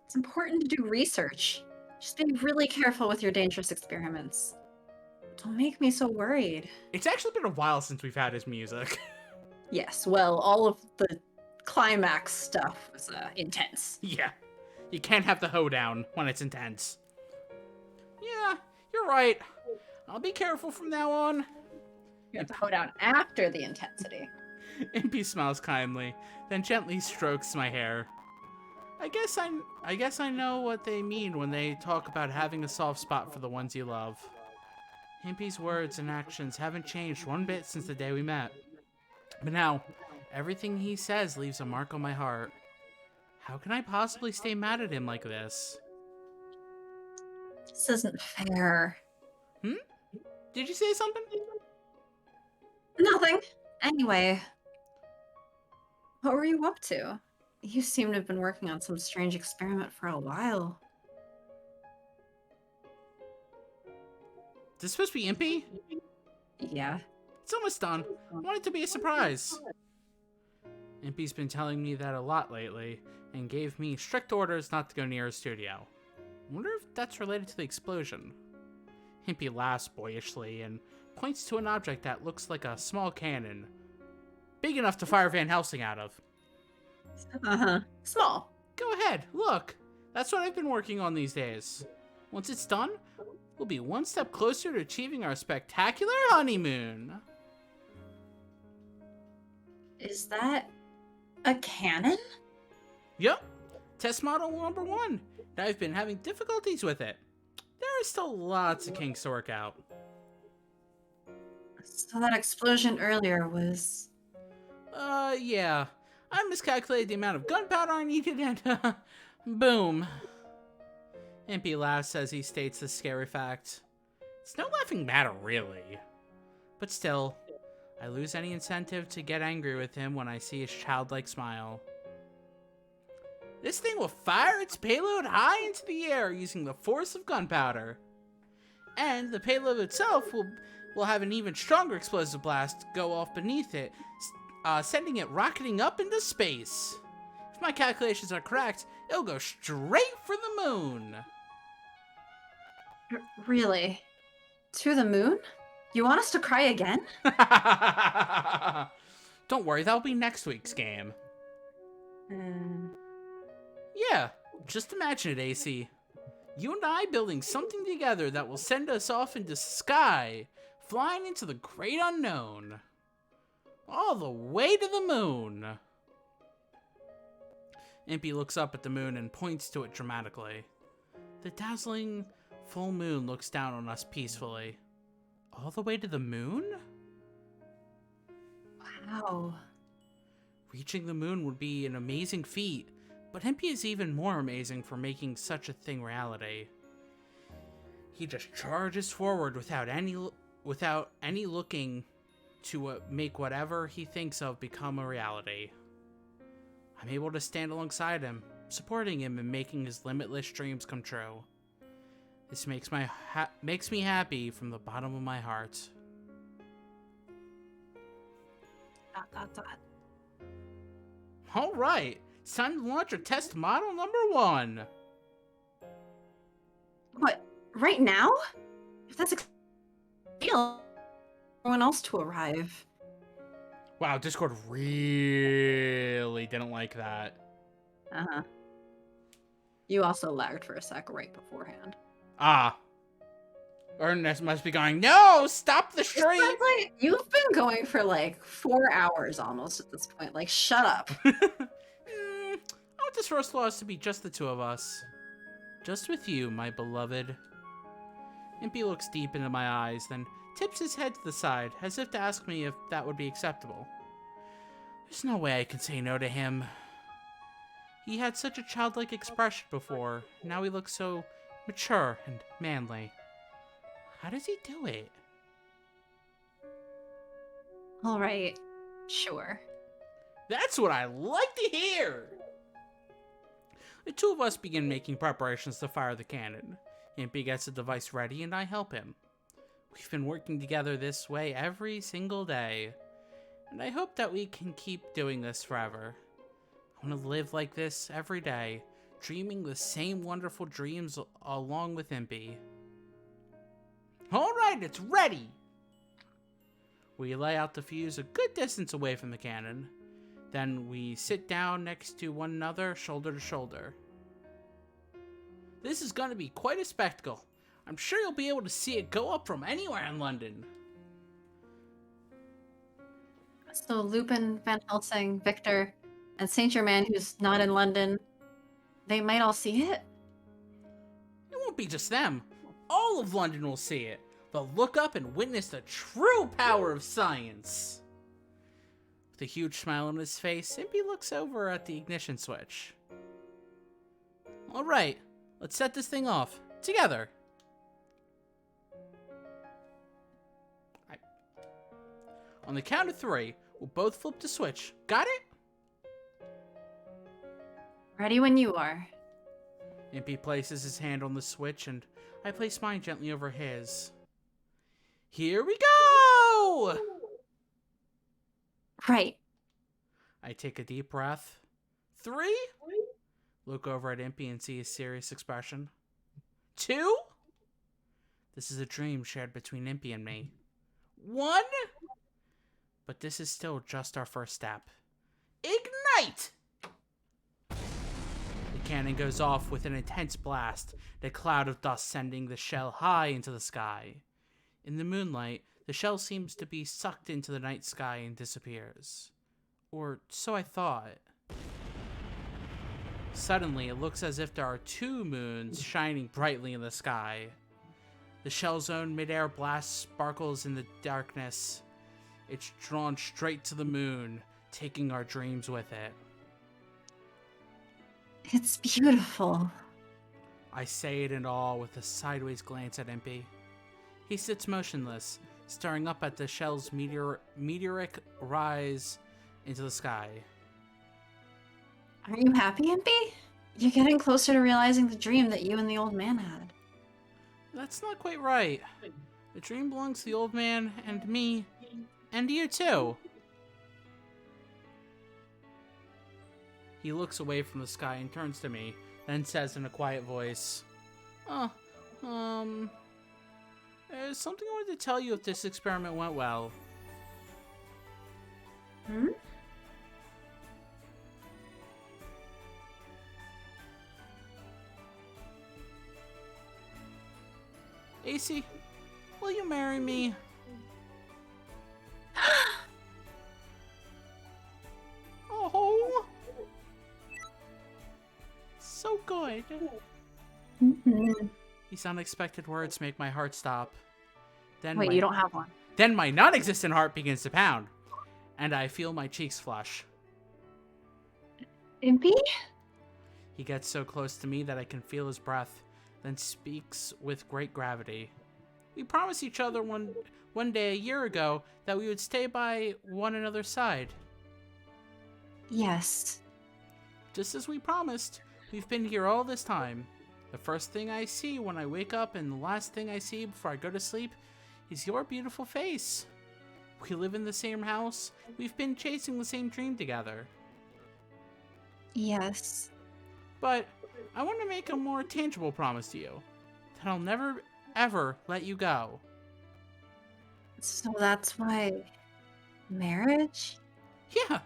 It's important to do research. Just be really careful with your dangerous experiments. Don't make me so worried. It's actually been a while since we've had his music. Yes, well, all of the climax stuff was intense. Yeah. You can't have the hoedown when it's intense. Yeah, you're right. I'll be careful from now on. You have to hold down after the intensity. Impey smiles kindly, then gently strokes my hair. I guess I know what they mean when they talk about having a soft spot for the ones you love. Impey's words and actions haven't changed one bit since the day we met. But now, everything he says leaves a mark on my heart. How can I possibly stay mad at him like this? This isn't fair. Did you say something? Nothing. Anyway, what were you up to? You seem to have been working on some strange experiment for a while. Is this supposed to be Impey? Yeah. It's almost done. I want it to be a surprise. Impey's been telling me that a lot lately, and gave me strict orders not to go near his studio. I wonder if that's related to the explosion. Impey laughs boyishly and points to an object that looks like a small cannon, big enough to fire Van Helsing out of. Small. Go ahead, look. That's what I've been working on these days. Once it's done, we'll be one step closer to achieving our spectacular honeymoon. Is that a cannon? Yep. Test model number 1. I've been having difficulties with it. There are still lots of kinks to work out. So that explosion earlier was... Yeah. I miscalculated the amount of gunpowder I needed and, boom. Impey laughs as he states the scary fact. It's no laughing matter, really. But still, I lose any incentive to get angry with him when I see his childlike smile. This thing will fire its payload high into the air using the force of gunpowder. And the payload itself will have an even stronger explosive blast go off beneath it, sending it rocketing up into space. If my calculations are correct, it'll go straight for the moon. Really? To the moon? You want us to cry again? Don't worry, that'll be next week's game. Yeah, just imagine it, AC. You and I building something together that will send us off into the sky, flying into the great unknown. All the way to the moon. Impey looks up at the moon and points to it dramatically. The dazzling full moon looks down on us peacefully. All the way to the moon? Wow. Reaching the moon would be an amazing feat, but Impey is even more amazing for making such a thing reality. He just charges forward without any looking to make whatever he thinks of become a reality. I'm able to stand alongside him, supporting him and making his limitless dreams come true. This makes me happy from the bottom of my heart. ... All right, it's time to launch our test model number 1. What? Right now? If that's everyone else to arrive. Wow, Discord really didn't like that. Uh-huh. You also lagged for a sec right beforehand. Ah. Ernest must be going, no, stop the stream! It sounds like you've been going for like 4 hours almost at this point. Like, shut up. I want this first loss to be just the two of us. Just with you, my beloved. Impey looks deep into my eyes, then tips his head to the side, as if to ask me if that would be acceptable. There's no way I can say no to him. He had such a childlike expression before. Now he looks so mature and manly. How does he do it? All right. Sure. That's what I like to hear! The two of us begin making preparations to fire the cannon. Impey gets the device ready and I help him. We've been working together this way every single day. And I hope that we can keep doing this forever. I want to live like this every day, dreaming the same wonderful dreams along with Impey. Alright, it's ready! We lay out the fuse a good distance away from the cannon. Then we sit down next to one another, shoulder to shoulder. This is going to be quite a spectacle. I'm sure you'll be able to see it go up from anywhere in London. So Lupin, Van Helsing, Victor, and Saint Germain, who's not in London, they might all see it? It won't be just them. All of London will see it. They'll look up and witness the true power of science. With a huge smile on his face, Impey looks over at the ignition switch. Alright, let's set this thing off. Together. On the count of 3, we'll both flip the switch. Got it? Ready when you are. Impey places his hand on the switch, and I place mine gently over his. Here we go! Right. I take a deep breath. 3? Look over at Impey and see his serious expression. 2? This is a dream shared between Impey and me. 1? But this is still just our first step. Ignite! The cannon goes off with an intense blast, the cloud of dust sending the shell high into the sky. In the moonlight, the shell seems to be sucked into the night sky and disappears. Or so I thought. Suddenly, it looks as if there are 2 moons shining brightly in the sky. The shell's own midair blast sparkles in the darkness. It's drawn straight to the moon, taking our dreams with it. It's beautiful. I say it in awe with a sideways glance at Impey. He sits motionless, staring up at the shell's meteoric rise into the sky. Are you happy, Impey? You're getting closer to realizing the dream that you and the old man had. That's not quite right. The dream belongs to the old man and me, and you too. He looks away from the sky and turns to me, then says in a quiet voice, there's something I wanted to tell you if this experiment went well. Hmm? AC, will you marry me? Oh, so good. Mhm. These unexpected words make my heart stop. Wait, you don't have one. Then my non-existent heart begins to pound, and I feel my cheeks flush. Impey? He gets so close to me that I can feel his breath, then speaks with great gravity. We promised each other one day a year ago that we would stay by one another's side. Yes. Just as we promised, we've been here all this time. The first thing I see when I wake up and the last thing I see before I go to sleep is your beautiful face. We live in the same house. We've been chasing the same dream together. Yes. But I want to make a more tangible promise to you. That I'll never, ever let you go. So that's why marriage? Yeah.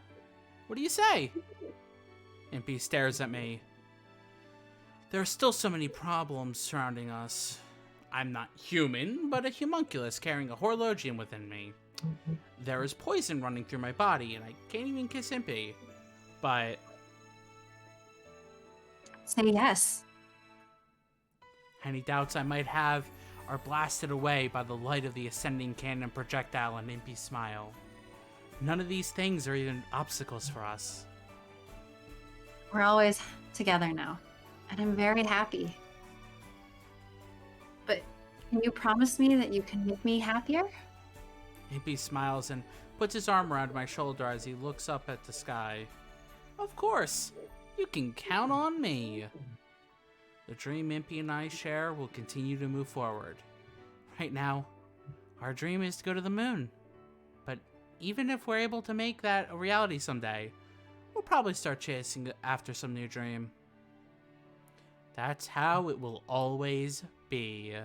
What do you say? Impey stares at me. There are still so many problems surrounding us. I'm not human, but a homunculus carrying a horologium within me. There is poison running through my body, and I can't even kiss Impey. But Say yes. any doubts I might have are blasted away by the light of the ascending cannon projectile and Impey's smile. None of these things are even obstacles for us. We're always together now, and I'm very happy. But can you promise me that you can make me happier? Impey smiles and puts his arm around my shoulder as he looks up at the sky. Of course, you can count on me. The dream Impey and I share will continue to move forward. Right now, our dream is to go to the moon. But even if we're able to make that a reality someday, we'll probably start chasing after some new dream. That's how it will always be.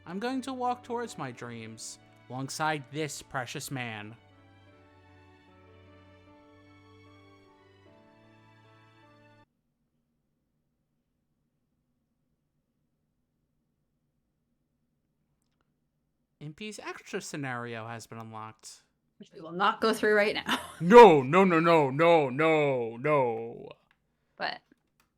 I'm going to walk towards my dreams, alongside this precious man. Impey's extra scenario has been unlocked. Which we will not go through right now. No, no, no, no, no, no, no. But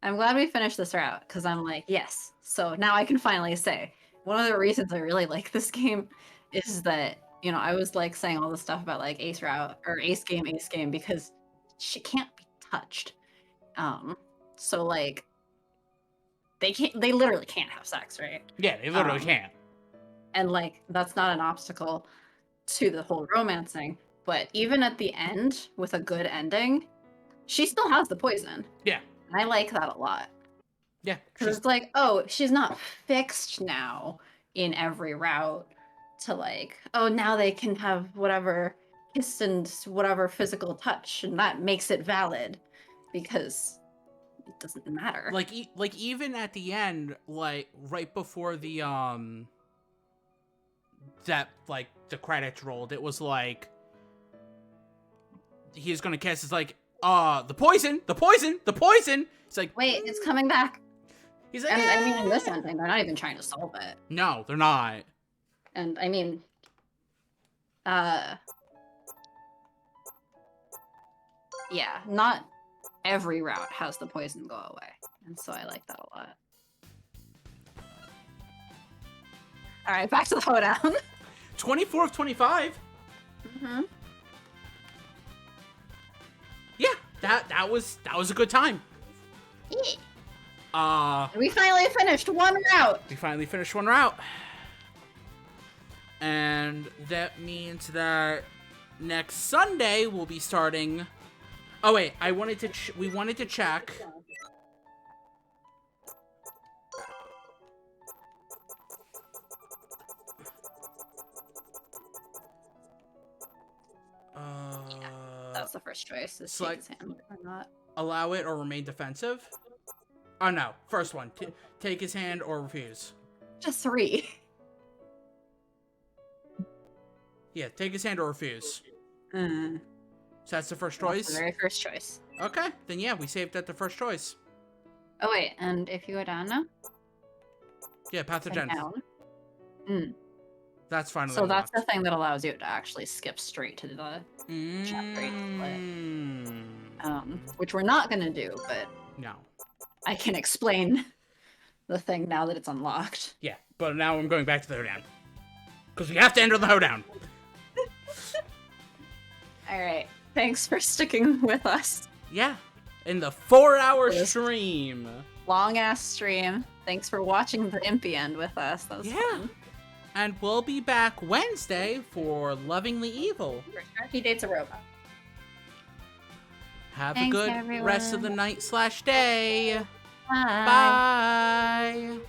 I'm glad we finished this route, because I'm like, yes. So now I can finally say, one of the reasons I really like this game is that, you know, I was like saying all this stuff about like ace route or ace game, because she can't be touched. So like they literally can't have sex, right? Yeah, they literally can't. And like that's not an obstacle to the whole romancing. But even at the end, with a good ending, she still has the poison. Yeah. And I like that a lot. Yeah. Because it's like, oh, she's not fixed now in every route to like, oh, now they can have whatever kiss and whatever physical touch, and that makes it valid because it doesn't matter. Like even at the end, like right before the that like the credits rolled, it was like he's gonna kiss. It's like the poison. It's like, wait, it's coming back. He's like, And I mean, in this ending, they're not even trying to solve it. No, they're not. And I mean, yeah, not every route has the poison go away. And so I like that a lot. All right, back to the hoedown. 24 of 25. Mm-hmm. Yeah, that was a good time. Yeah. We finally finished one route. We finally finished one route. And that means that next Sunday we'll be starting. Oh wait, we wanted to check. Yeah, that's the first choice. Is select- take his hand or not. Allow it or remain defensive. Oh no, first one. Take his hand or refuse. Just 3. Yeah, take his hand or refuse. Mm. So that's the first That's choice? the very first choice. Okay, then yeah, we saved at the first choice. Oh wait, and if you go down now? Yeah, pathogens. down. Mm. That's finally So that's the unlocked. thing that allows you to actually skip straight to the chapter 8 split. Which we're not gonna do, but No. I can explain the thing now that it's unlocked. Yeah, but now I'm going back to the hoedown. Because we have to enter the hoedown. Alright. Thanks for sticking with us. Yeah, in the 4-hour Yes. stream. Long ass stream. Thanks for watching the Impey end with us. That was fun. And we'll be back Wednesday for Lovingly Evil. Where Sharky dates a robot. Have Thanks, a good everyone. rest of the night/day. Bye. Bye.